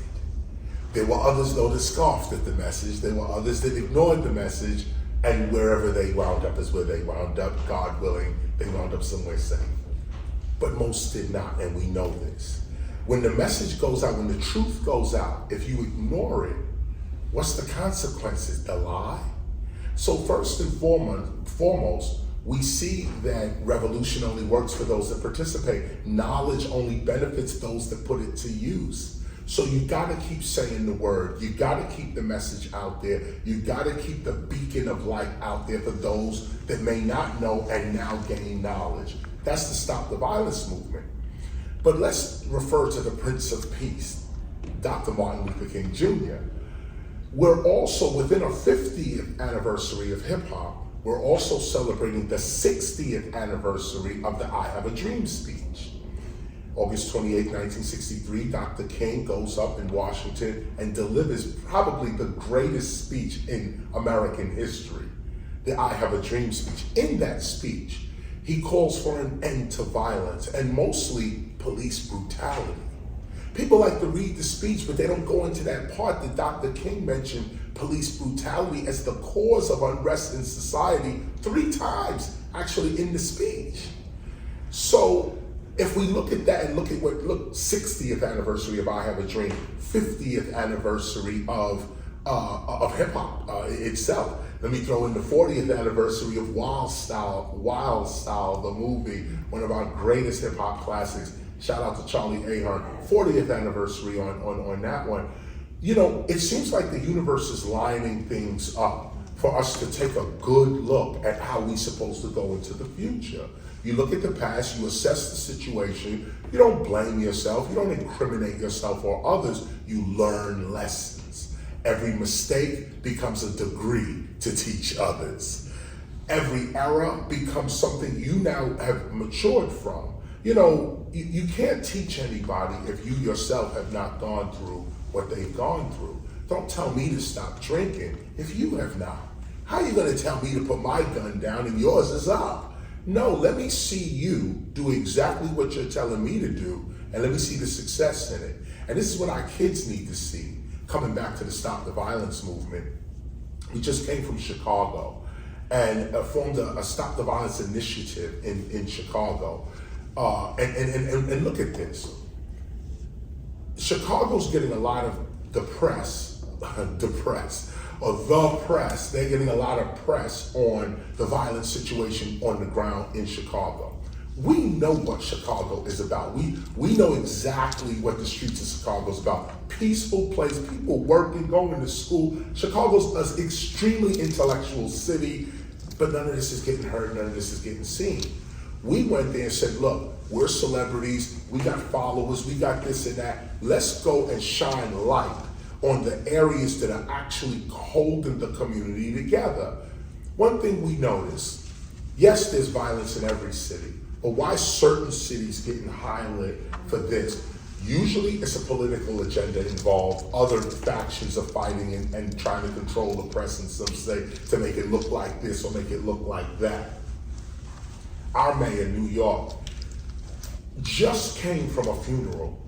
There were others, though, that scoffed at the message. There were others that ignored the message, and wherever they wound up is where they wound up, God willing, they wound up somewhere safe. But most did not, and we know this. When the message goes out, when the truth goes out, if you ignore it, what's the consequences? The lie? So first and foremost, we see that revolution only works for those that participate. Knowledge only benefits those that put it to use. So you gotta keep saying the word. You gotta keep the message out there. You gotta keep the beacon of light out there for those that may not know and now gain knowledge. That's the Stop the Violence movement. But let's refer to the Prince of Peace, Dr. Martin Luther King Jr. We're also within a 50th anniversary of hip hop. We're also celebrating the 60th anniversary of the I Have a Dream speech. August 28, 1963, Dr. King goes up in Washington and delivers probably the greatest speech in American history, the I Have a Dream speech. In that speech, he calls for an end to violence and mostly police brutality. People like to read the speech, but they don't go into that part that Dr. King mentioned, police brutality as the cause of unrest in society 3 times, actually, in the speech. So, if we look at that and look, 60th anniversary of I Have a Dream, 50th anniversary of hip hop itself. Let me throw in the 40th anniversary of Wild Style, the movie, one of our greatest hip hop classics. Shout out to Charlie Ahern, 40th anniversary on that one. You know, it seems like the universe is lining things up for us to take a good look at how we're supposed to go into the future. You look at the past, you assess the situation, you don't blame yourself, you don't incriminate yourself or others, you learn lessons. Every mistake becomes a degree to teach others. Every error becomes something you now have matured from. You know, you can't teach anybody if you yourself have not gone through what they've gone through. Don't tell me to stop drinking if you have not. How are you gonna tell me to put my gun down and yours is up? No, let me see you do exactly what you're telling me to do, and let me see the success in it. And this is what our kids need to see. Coming back to the Stop the Violence movement, we just came from Chicago and formed a Stop the Violence initiative in Chicago. And look at this. Chicago's getting a lot of the press, they're getting a lot of press on the violent situation on the ground in Chicago. We know what Chicago is about. We know exactly what the streets of Chicago is about. Peaceful place, people working, going to school. Chicago's an extremely intellectual city, but none of this is getting heard, none of this is getting seen. We went there and said, look, we're celebrities, we got followers, we got this and that. Let's go and shine light on the areas that are actually holding the community together. One thing we noticed, yes, there's violence in every city, but why certain cities getting highlighted for this? Usually it's a political agenda involved, other factions are fighting and trying to control the press in some say to make it look like this or make it look like that. Our mayor in New York just came from a funeral.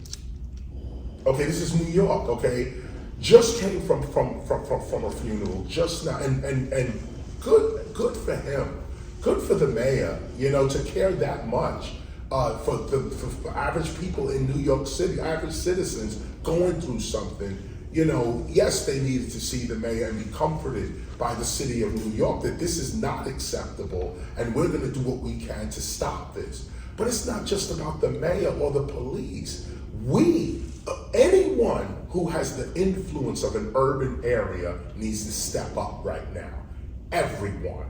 Okay, this is New York, okay? Just came from a funeral just now, and good for him. Good for the mayor, you know, to care that much for average people in New York City, average citizens going through something. You know, yes, they needed to see the mayor and be comforted by the city of New York that this is not acceptable and we're gonna do what we can to stop this. But it's not just about the mayor or the police. Anyone who has the influence of an urban area needs to step up right now. Everyone.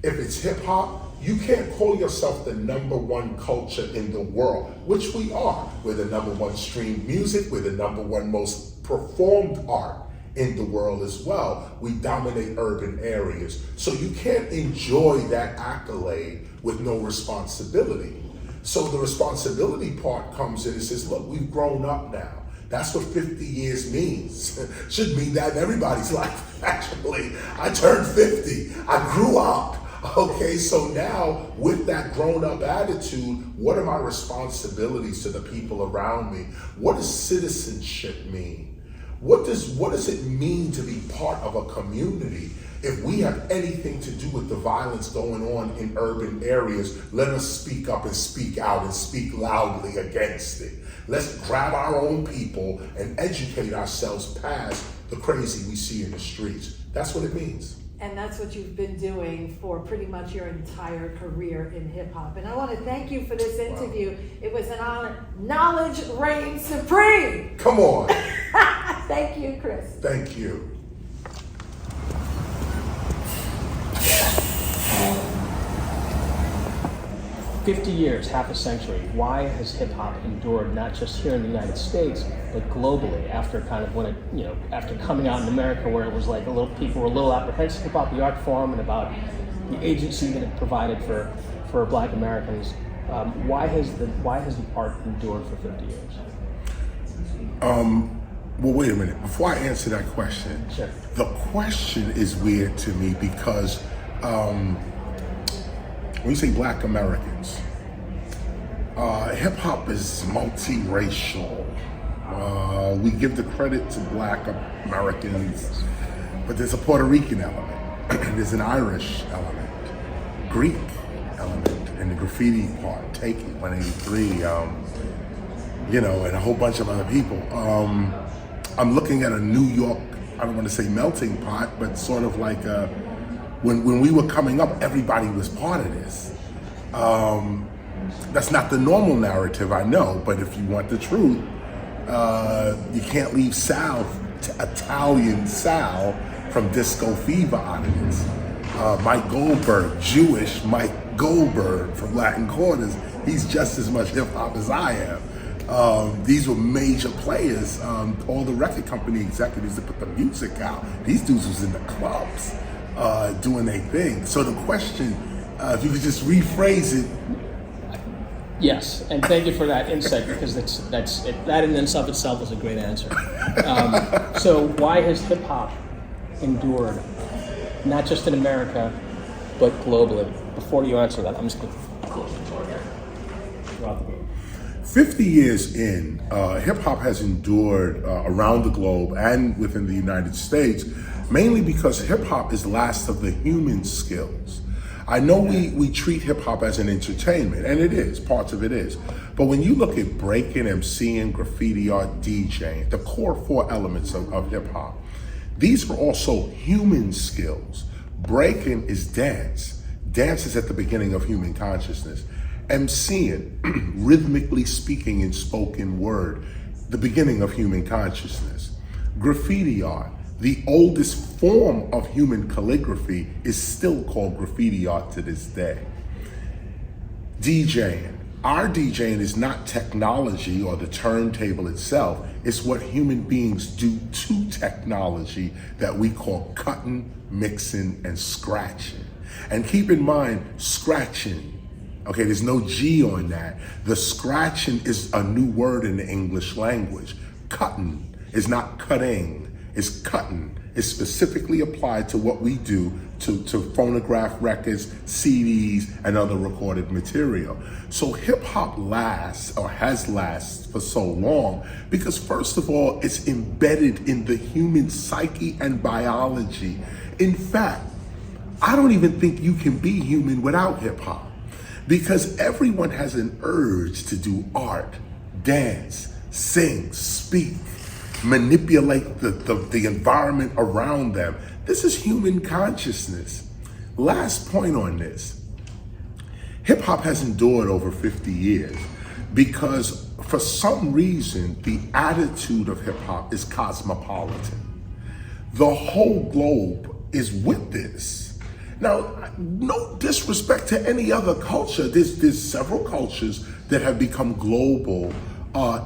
If it's hip hop, you can't call yourself the #1 culture in the world, which we are. We're the #1 streamed music, we're the #1 most performed art in the world as well. We dominate urban areas. So you can't enjoy that accolade with no responsibility. So the responsibility part comes in and says, look, we've grown up now. That's what 50 years means. Should mean that in everybody's life, actually. I turned 50, I grew up. Okay, so now with that grown up attitude, what are my responsibilities to the people around me? What does citizenship mean? What does it mean to be part of a community? If we have anything to do with the violence going on in urban areas, let us speak up and speak out and speak loudly against it. Let's grab our own people and educate ourselves past the crazy we see in the streets. That's what it means. And that's what you've been doing for pretty much your entire career in hip hop. And I want to thank you for this interview. Wow. It was an honor. Knowledge reigns supreme. Come on. Thank you, Chris. Thank you. "50 years, half a century. Why has hip hop endured not just here in the United States, but globally? After kind of when it, you know, after coming out in America, where it was like people were a little apprehensive about the art form and about the agency that it provided for Black Americans. Why has the art endured for 50 years? Well, wait a minute. Before I answer that question, sure. The question is weird to me because when you say Black Americans, hip hop is multiracial. We give the credit to Black Americans, but there's a Puerto Rican element, there's an Irish element, Greek element, and the graffiti part, Take It, 183, you know, and a whole bunch of other people. I'm looking at a New York, I don't want to say melting pot, but sort of like when we were coming up, everybody was part of this. That's not the normal narrative, I know, but if you want the truth, you can't leave Italian Sal from Disco Fever out of this. Mike Goldberg, Jewish Mike Goldberg from Latin Quarters, he's just as much hip hop as I am. These were major players, all the record company executives that put the music out. These dudes was in the clubs doing their thing. So the question, if you could just rephrase it. Yes, and thank you for that insight, because that in and of itself is a great answer. So why has hip hop endured, not just in America, but globally? Before you answer that, I'm just going to close the door here. Throughout the globe. 50 years in, hip hop has endured around the globe and within the United States, mainly because hip hop is last of the human skills. I know we treat hip hop as an entertainment, and it is, parts of it is. But when you look at breaking, MCing, graffiti art, DJing, the core 4 elements of hip hop, these are also human skills. Breaking is dance. Dance is at the beginning of human consciousness. MCing, rhythmically speaking in spoken word, the beginning of human consciousness. Graffiti art, the oldest form of human calligraphy, is still called graffiti art to this day. DJing. Our DJing is not technology or the turntable itself. It's what human beings do to technology that we call cutting, mixing, and scratching. And keep in mind, scratching, okay, there's no G on that. The scratching is a new word in the English language. Cutting is not cutting. Is cutting. Is specifically applied to what we do to phonograph records, CDs, and other recorded material. So hip hop lasts, or has lasted for so long, because first of all, it's embedded in the human psyche and biology. In fact, I don't even think you can be human without hip hop, because everyone has an urge to do art, dance, sing, speak, manipulate the environment around them. This is human consciousness. Last point on this. Hip hop has endured over 50 years because for some reason, the attitude of hip hop is cosmopolitan. The whole globe is with this. Now, no disrespect to any other culture. There's several cultures that have become global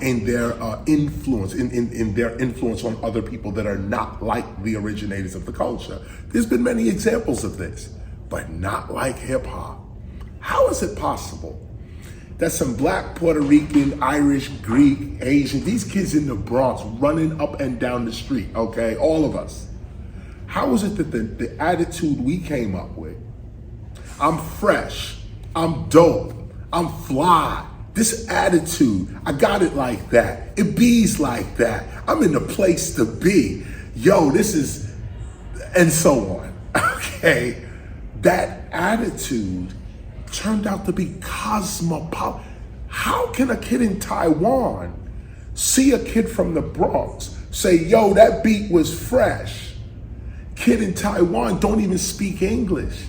in their influence, in their influence on other people that are not like the originators of the culture. There's been many examples of this, but not like hip hop. How is it possible that some Black, Puerto Rican, Irish, Greek, Asian, these kids in the Bronx running up and down the street, okay, all of us, how is it that the attitude we came up with, I'm fresh, I'm dope, I'm fly, this attitude, I got it like that. It bees like that. I'm in the place to be. Yo, this is, and so on. Okay, that attitude turned out to be cosmopolitan. How can a kid in Taiwan see a kid from the Bronx say, yo, that beat was fresh? Kid in Taiwan don't even speak English,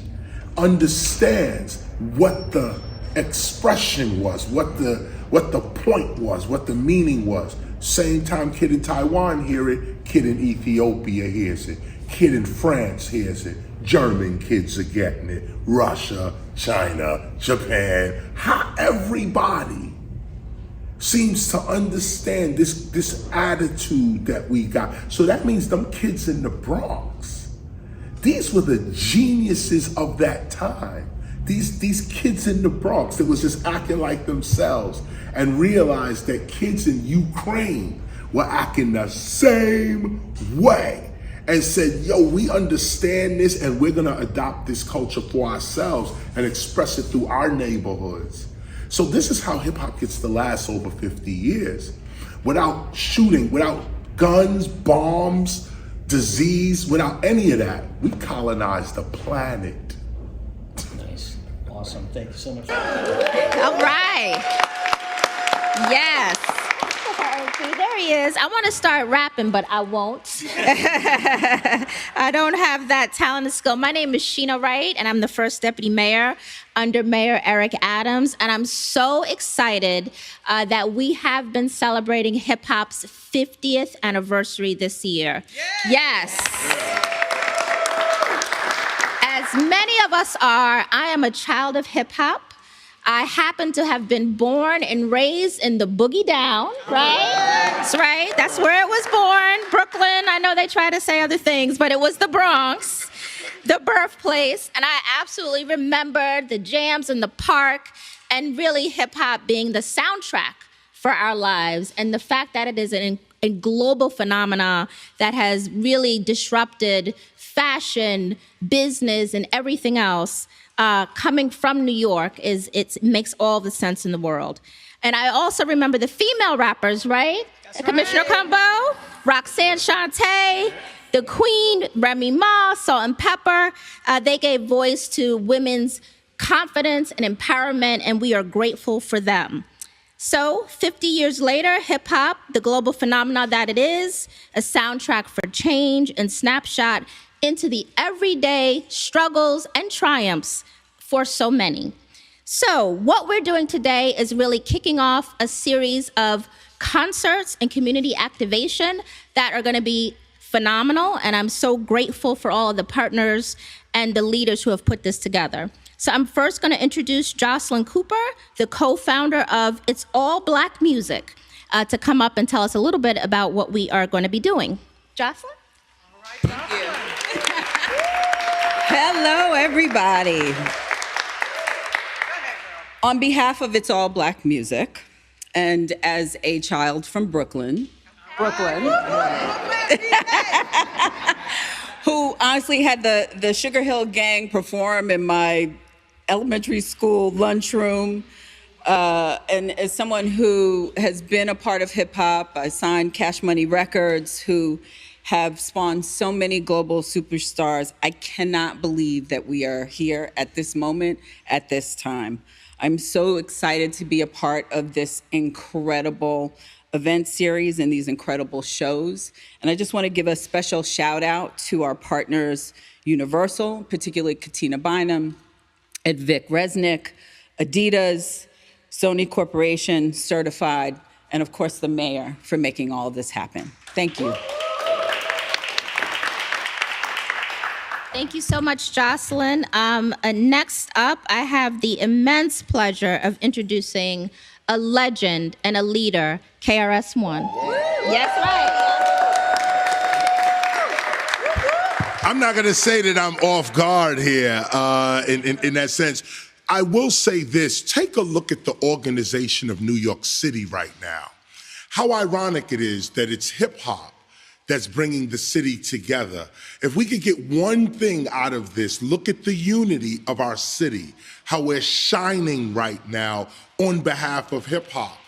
understands what the expression was, what the point was, what the meaning was. Same time kid in Taiwan hear it, kid in Ethiopia hears it, kid in France hears it, German kids are getting it, Russia, China, Japan. How everybody seems to understand this attitude that we got. So that means them kids in the Bronx, these were the geniuses of that time. These kids in the Bronx that was just acting like themselves and realized that kids in Ukraine were acting the same way and said, yo, we understand this and we're gonna adopt this culture for ourselves and express it through our neighborhoods. So this is how hip hop gets to last over 50 years. Without shooting, without guns, bombs, disease, without any of that, we colonized the planet. Awesome. Thank you so much. All right. Yes. There he is. I want to start rapping, but I won't. I don't have that talent and skill. My name is Sheena Wright, and I'm the first deputy mayor under Mayor Eric Adams. And I'm so excited that we have been celebrating hip hop's 50th anniversary this year. Yeah. Yes. As many of us are, I am a child of hip hop. I happen to have been born and raised in the Boogie Down, right? That's right. That's where it was born. Brooklyn. I know they try to say other things, but it was the Bronx, the birthplace. And I absolutely remember the jams in the park and really hip hop being the soundtrack for our lives, and the fact that it is a global phenomena that has really disrupted fashion, business, and everything else, coming from New York, it makes all the sense in the world. And I also remember the female rappers, right? Commissioner Combo, Roxanne Shante, the Queen, Remy Ma, Salt and Pepper. They gave voice to women's confidence and empowerment, and we are grateful for them. So 50 years later, hip hop, the global phenomena that it is, a soundtrack for change and snapshot into the everyday struggles and triumphs for so many. So what we're doing today is really kicking off a series of concerts and community activation that are going to be phenomenal, and I'm so grateful for all of the partners and the leaders who have put this together. So I'm first going to introduce Jocelyn Cooper, the co-founder of It's All Black Music, to come up and tell us a little bit about what we are going to be doing. Jocelyn? Hello, everybody. On behalf of It's All Black Music, and as a child from Brooklyn, who honestly had the Sugar Hill Gang perform in my elementary school lunchroom, and as someone who has been a part of hip hop, I signed Cash Money Records, who have spawned so many global superstars. I cannot believe that we are here at this moment, at this time. I'm so excited to be a part of this incredible event series and these incredible shows. And I just want to give a special shout out to our partners, Universal, particularly Katina Bynum, at Vic Resnick, Adidas, Sony Corporation, Certified, and of course the mayor for making all of this happen. Thank you. Thank you so much, Jocelyn. Next up, I have the immense pleasure of introducing a legend and a leader, KRS-ONE. Yes, right. I'm not going to say that I'm off guard here in that sense. I will say this, take a look at the organization of New York City right now. How ironic it is that it's hip hop that's bringing the city together. If we could get one thing out of this, look at the unity of our city, how we're shining right now on behalf of hip hop.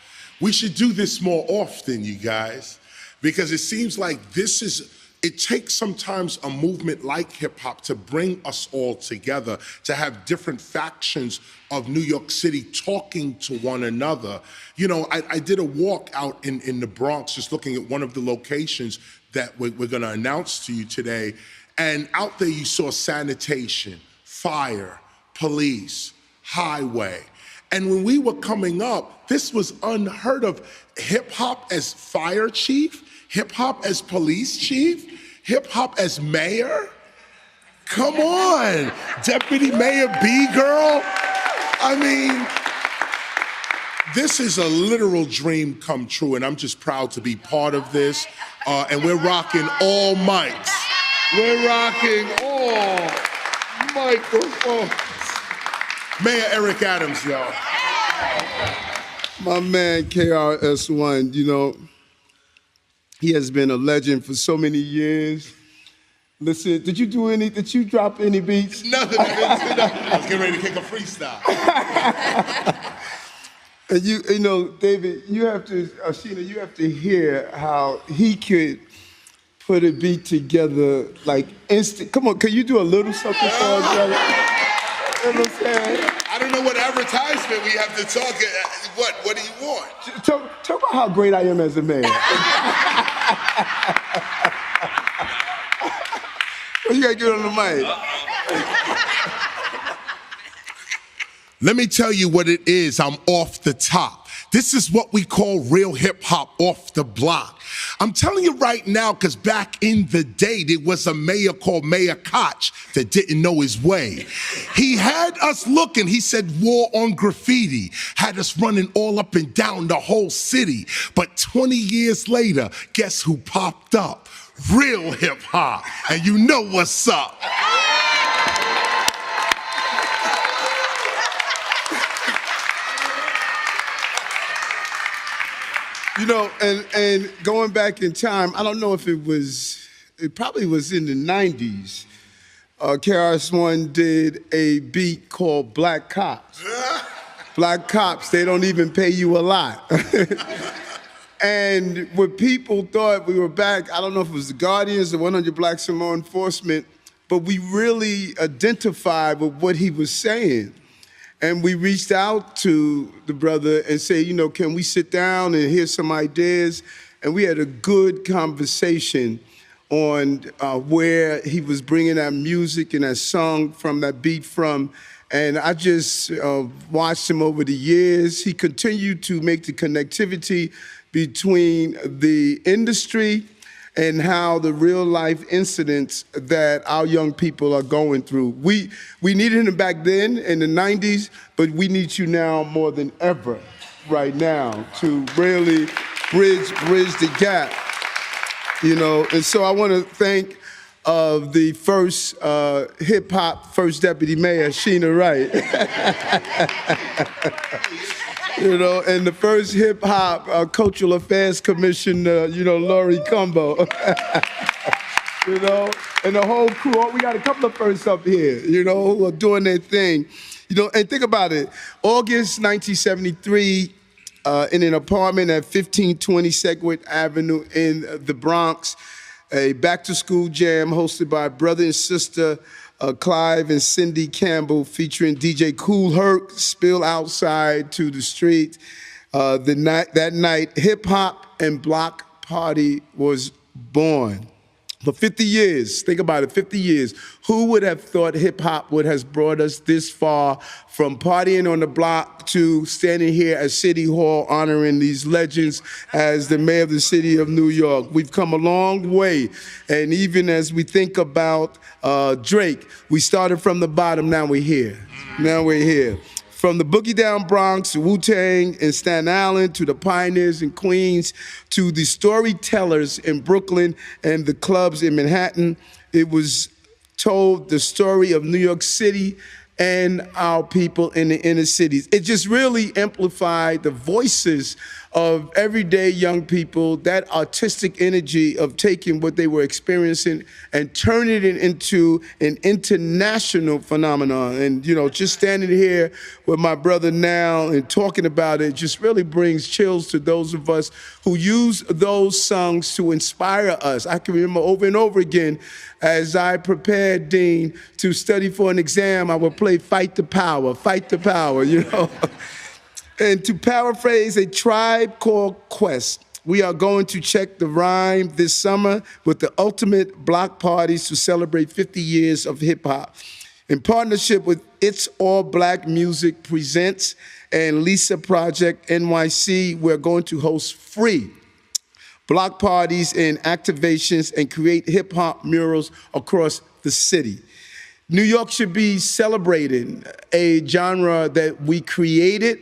We should do this more often, you guys, because it seems like it takes sometimes a movement like hip hop to bring us all together, to have different factions of New York City talking to one another. You know, I did a walk out in the Bronx, just looking at one of the locations that we're gonna announce to you today. And out there you saw sanitation, fire, police, highway. And when we were coming up, this was unheard of. Hip hop as fire chief, hip hop as police chief, hip hop as mayor. Come on, Deputy Mayor B girl. I mean, this is a literal dream come true, and I'm just proud to be part of this. And we're rocking all mics. We're rocking all microphones. Mayor Eric Adams, y'all. My man KRS-ONE, you know, he has been a legend for so many years. Listen, did you drop any beats? Nothing. I was getting ready to kick a freestyle. And you know, David, you have to, Sheena, you have to hear how he could put a beat together like instant. Come on, can you do a little something for us, brother? You know what I'm saying? I don't know what advertisement we have to talk. What do you want? Talk about how great I am as a man. Well, you gotta get on the mic. Let me tell you what it is. I'm off the top. This is what we call real hip hop off the block. I'm telling you right now, because back in the day, there was a mayor called Mayor Koch that didn't know his way. He had us looking, he said war on graffiti, had us running all up and down the whole city. But 20 years later, guess who popped up? Real hip hop, and you know what's up. You know, and going back in time, I don't know if it probably was in the 90s. KRS-ONE did a beat called Black Cops. Black Cops, they don't even pay you a lot. And when people thought we were back, I don't know if it was the Guardians or 100 Blacks in Law Enforcement, but we really identified with what he was saying. And we reached out to the brother and said, you know, can we sit down and hear some ideas? And we had a good conversation on where he was bringing that music and that song from, that beat from. And I just watched him over the years. He continued to make the connectivity between the industry and how the real life incidents that our young people are going through. We needed him back then in the 90s, but we need you now more than ever right now to really bridge the gap, you know. And so I want to thank the first hip-hop first deputy mayor, Sheena Wright. You know, and the first hip-hop cultural affairs commissioner, you know, Laurie Cumbo. You know, and the whole crew. We got a couple of firsts up here, you know, who are doing their thing. You know, and think about it. August 1973, in an apartment at 1520 Sedgwick Avenue in the Bronx, a back-to-school jam hosted by brother and sister Clive and Cindy Campbell, featuring DJ Kool Herc, spill outside to the street. That night, Hip Hop and Block Party was born. For 50 years, think about it, 50 years, who would have thought hip hop would have brought us this far, from partying on the block to standing here at City Hall honoring these legends as the mayor of the city of New York. We've come a long way. And even as we think about Drake, we started from the bottom, now we're here. Now we're here. From the Boogie Down Bronx, Wu-Tang in Staten Island, to the pioneers in Queens, to the storytellers in Brooklyn and the clubs in Manhattan, it was told the story of New York City and our people in the inner cities. It just really amplified the voices of everyday young people, that artistic energy of taking what they were experiencing and turning it into an international phenomenon. And, you know, just standing here with my brother now and talking about it just really brings chills to those of us who use those songs to inspire us. I can remember over and over again, as I prepared, Dean, to study for an exam, I would play Fight the Power, you know. And to paraphrase A Tribe Called Quest, we are going to check the rhyme this summer with the ultimate block parties to celebrate 50 years of hip hop. In partnership with It's All Black Music Presents and Lisa Project NYC, we're going to host free block parties and activations and create hip hop murals across the city. New York should be celebrating a genre that we created.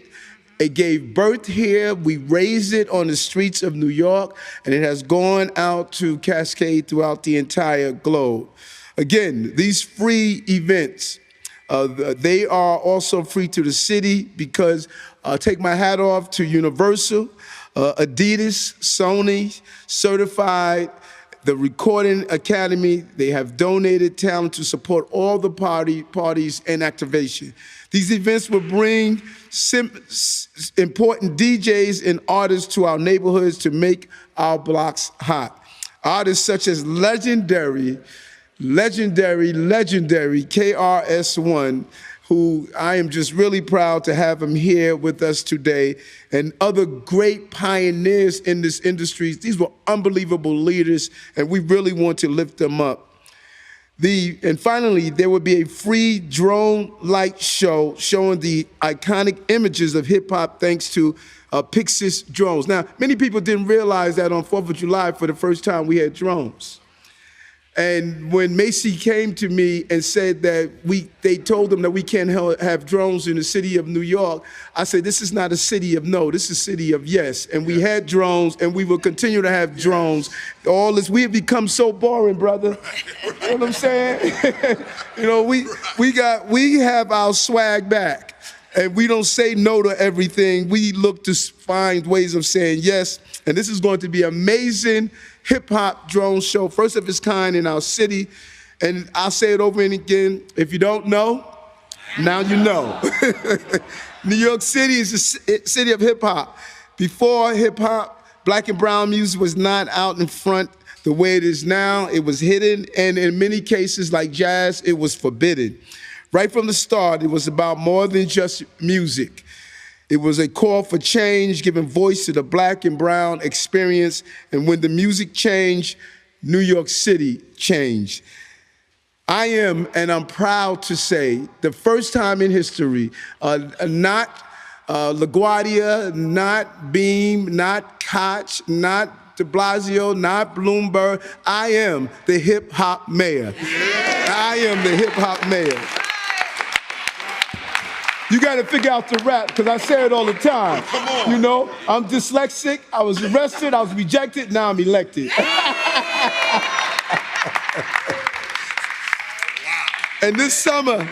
It gave birth here. We raised it on the streets of New York, and it has gone out to cascade throughout the entire globe. Again, these free events, they are also free to the city because take my hat off to Universal, Adidas, Sony, Certified, the Recording Academy. They have donated talent to support all the parties and activation. These events will bring important DJs and artists to our neighborhoods to make our blocks hot. Artists such as legendary KRS-ONE, who I am just really proud to have him here with us today, and other great pioneers in this industry. These were unbelievable leaders, and we really want to lift them up. And finally, there will be a free drone light show showing the iconic images of hip hop thanks to Pixis drones. Now, many people didn't realize that on 4th of July, for the first time, we had drones. And when Macy came to me and said that they told them that we can't have drones in the city of New York, I said, this is not a city of no, this is a city of yes. And we had drones, and we will continue to have drones. All this, we have become so boring, brother. You know what I'm saying? You know, we have our swag back. And we don't say no to everything. We look to find ways of saying yes. And this is going to be an amazing hip-hop drone show, first of its kind in our city. And I'll say it over and again, if you don't know, now you know. New York City is the city of hip-hop. Before hip-hop, black and brown music was not out in front the way it is now. It was hidden, and in many cases, like jazz, it was forbidden. Right from the start, it was about more than just music. It was a call for change, giving voice to the black and brown experience. And when the music changed, New York City changed. I am, and I'm proud to say, the first time in history, not LaGuardia, not Beam, not Koch, not de Blasio, not Bloomberg. I am the hip-hop mayor. I am the hip-hop mayor. You got to figure out the rap, because I say it all the time. Come on. You know, I'm dyslexic, I was arrested, I was rejected, now I'm elected. And this summer,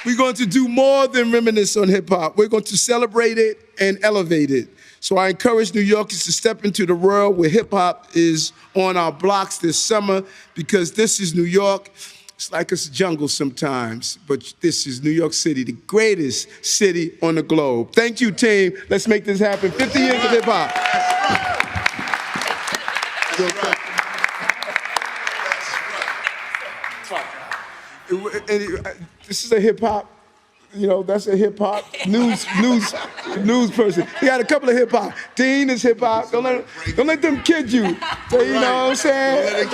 we're going to do more than reminisce on hip-hop. We're going to celebrate it and elevate it. So I encourage New Yorkers to step into the world where hip-hop is on our blocks this summer, because this is New York. It's like it's a jungle sometimes, but this is New York City, the greatest city on the globe. Thank you, team. Let's make this happen. 50 years of hip-hop. This is a hip-hop, you know, that's a hip-hop news person. We got a couple of hip-hop. Dean is hip-hop. Don't let them kid you. So, you know what I'm saying?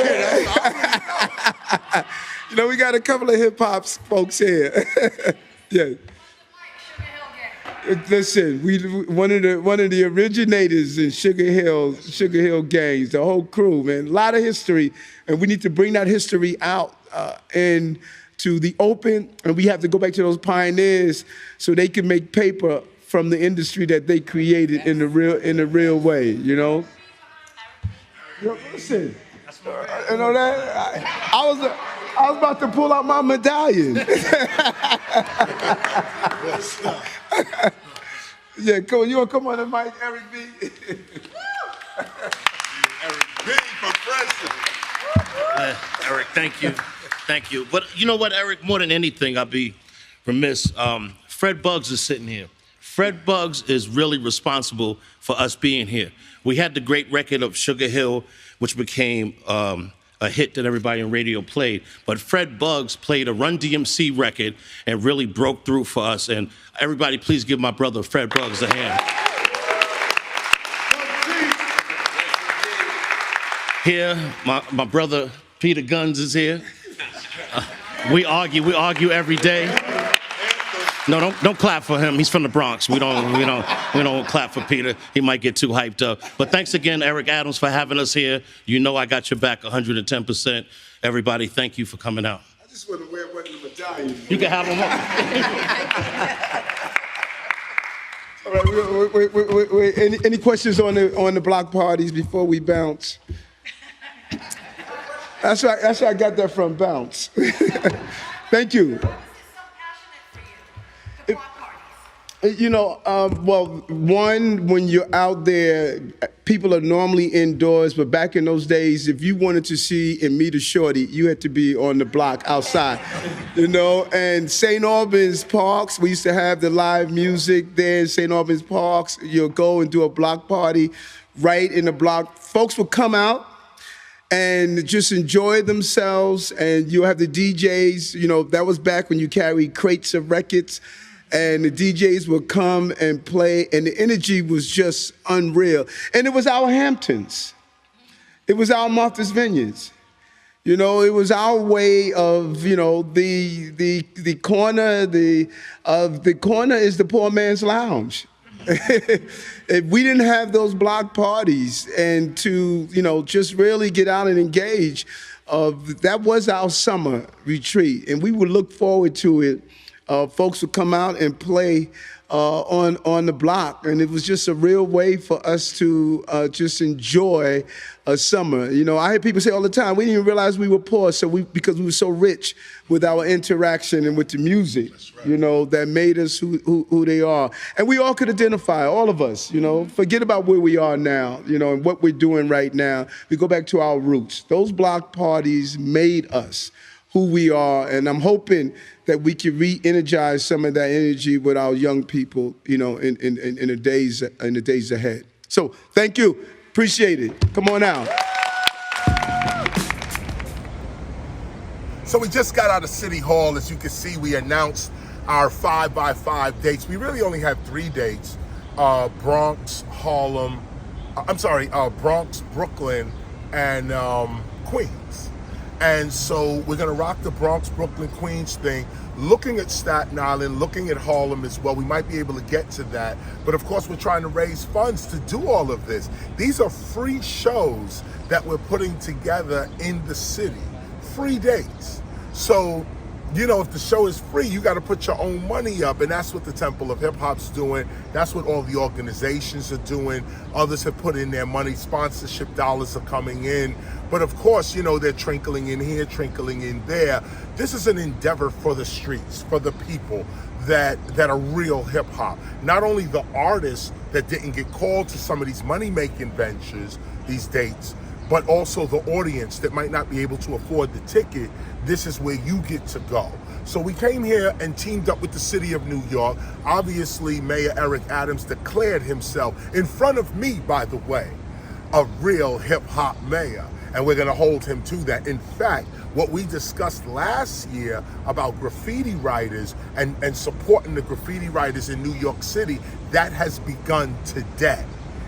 You know, we got a couple of hip-hop folks here. Yeah. Listen, one of the originators in Sugar Hill gangs, the whole crew, man. A lot of history, and we need to bring that history out and to the open, and we have to go back to those pioneers so they can make paper from the industry that they created in the real way, you know? Listen, you know that? I was about to pull out my medallion. Yeah, come on, you wanna come on the mic, Eric B? Eric B for president. Eric, thank you. Thank you. But you know what, Eric, more than anything, I'll be remiss. Fred Buggs is sitting here. Fred Buggs is really responsible for us being here. We had the great record of Sugar Hill, which became a hit that everybody in radio played. But Fred Buggs played a Run DMC record and really broke through for us. And everybody, please give my brother Fred Buggs a hand. Here, my brother Peter Guns is here. We argue every day. No, don't clap for him. He's from the Bronx. We don't clap for Peter. He might get too hyped up. But thanks again, Eric Adams, for having us here. You know I got your back 110%. Everybody, thank you for coming out. I just want to wear one of the medallions. You can have them all. All right, wait. Any questions on the block parties before we bounce? That's right. I got that from Bounce. Thank you. You know, well, one, when you're out there, people are normally indoors, but back in those days, if you wanted to see and meet a shorty, you had to be on the block outside, you know? And St. Albans Parks, we used to have the live music there in St. Albans Parks. You'll go and do a block party right in the block. Folks would come out and just enjoy themselves, and you'll have the DJs, you know, that was back when you carried crates of records, and the DJs would come and play, and the energy was just unreal. And it was our Hamptons. It was our Martha's Vineyards. You know, it was our way of, you know, the corner is the poor man's lounge. If we didn't have those block parties and to, you know, just really get out and engage, that was our summer retreat, and we would look forward to it. Folks would come out and play on the block, and it was just a real way for us to just enjoy a summer. You know, I hear people say all the time, we didn't even realize we were poor, because we were so rich with our interaction and with the music, you know, that made us who they are. And we all could identify, all of us, you know, forget about where we are now, you know, and what we're doing right now. We go back to our roots. Those block parties made us who we are, and I'm hoping that we can re-energize some of that energy with our young people, you know, in the days ahead. So thank you, appreciate it. Come on out. So we just got out of City Hall. As you can see, we announced our 5x5 dates. We really only have 3 dates: Bronx, Brooklyn, and Queens. And so we're gonna rock the Bronx, Brooklyn, Queens thing, looking at Staten Island, looking at Harlem as well. We might be able to get to that. But of course, we're trying to raise funds to do all of this. These are free shows that we're putting together in the city, free dates. So, you know, if the show is free, you got to put your own money up, and that's what the Temple of Hip Hop's doing. That's what all the organizations are doing. Others have put in their money. Sponsorship dollars are coming in. But of course, you know, they're trickling in here, trickling in there. This is an endeavor for the streets, for the people that are real hip hop. Not only the artists that didn't get called to some of these money-making ventures, these dates, but also the audience that might not be able to afford the ticket. This is where you get to go. So we came here and teamed up with the city of New York. Obviously, Mayor Eric Adams declared himself, in front of me, by the way, a real hip hop mayor. And we're gonna hold him to that. In fact, what we discussed last year about graffiti writers and supporting the graffiti writers in New York City, that has begun today.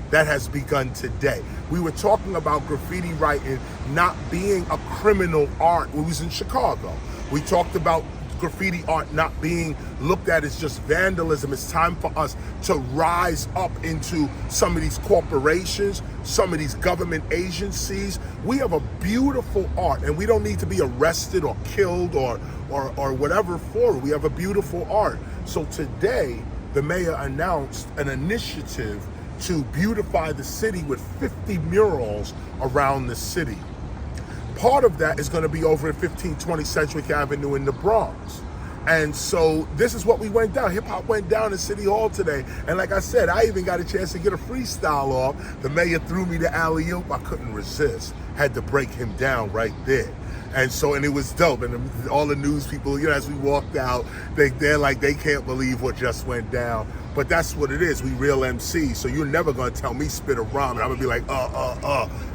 That has begun today. We were talking about graffiti writing not being a criminal art. We was in Chicago. We talked about graffiti art not being looked at as just vandalism. It's time for us to rise up into some of these corporations, some of these government agencies. We have a beautiful art, and we don't need to be arrested or killed or whatever for it. We have a beautiful art. So today, the mayor announced an initiative to beautify the city with 50 murals around the city. Part of that is going to be over at 1520 Sedgwick Avenue in the Bronx. And so this is what we went down. Hip hop went down in City Hall today. And like I said, I even got a chance to get a freestyle off. The mayor threw me the alley-oop. I couldn't resist. Had to break him down right there. And so, and it was dope. And all the news people, you know, as we walked out, they're like, they can't believe what just went down. But that's what it is. We real MCs. So you're never gonna tell me spit a rhyme and I'm gonna be like,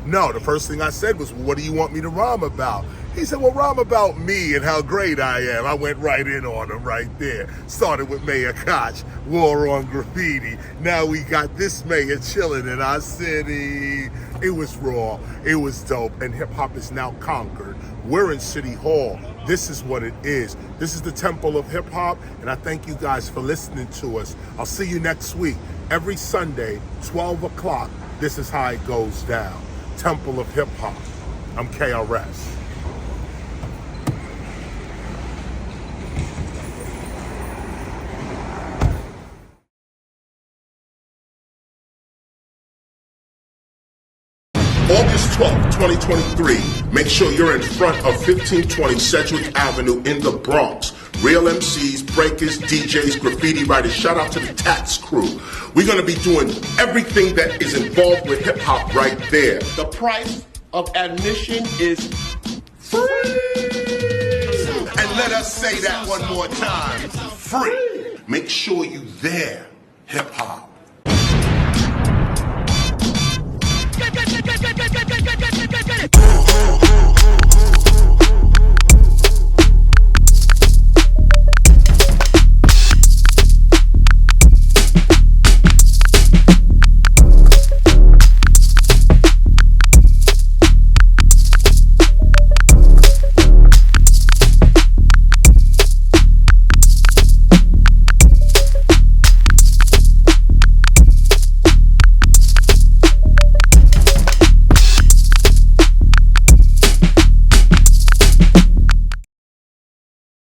No, the first thing I said was, well, what do you want me to rhyme about? He said, well, rhyme about me and how great I am. I went right in on him right there. Started with Mayor Koch, war on graffiti. Now we got this mayor chilling in our city. It was raw, it was dope, and hip hop is now conquered. We're in City Hall. This is what it is. This is the Temple of Hip Hop, and I thank you guys for listening to us. I'll see you next week. Every Sunday, 12 o'clock, this is how it goes down. Temple of Hip Hop. I'm KRS. August 12th, 2023. Make sure you're in front of 1520 Sedgwick Avenue in the Bronx. Real MCs, breakers, DJs, graffiti writers. Shout out to the Tax crew. We're going to be doing everything that is involved with hip hop right there. The price of admission is free. And let us say that one more time. Free. Make sure you there, hip hop.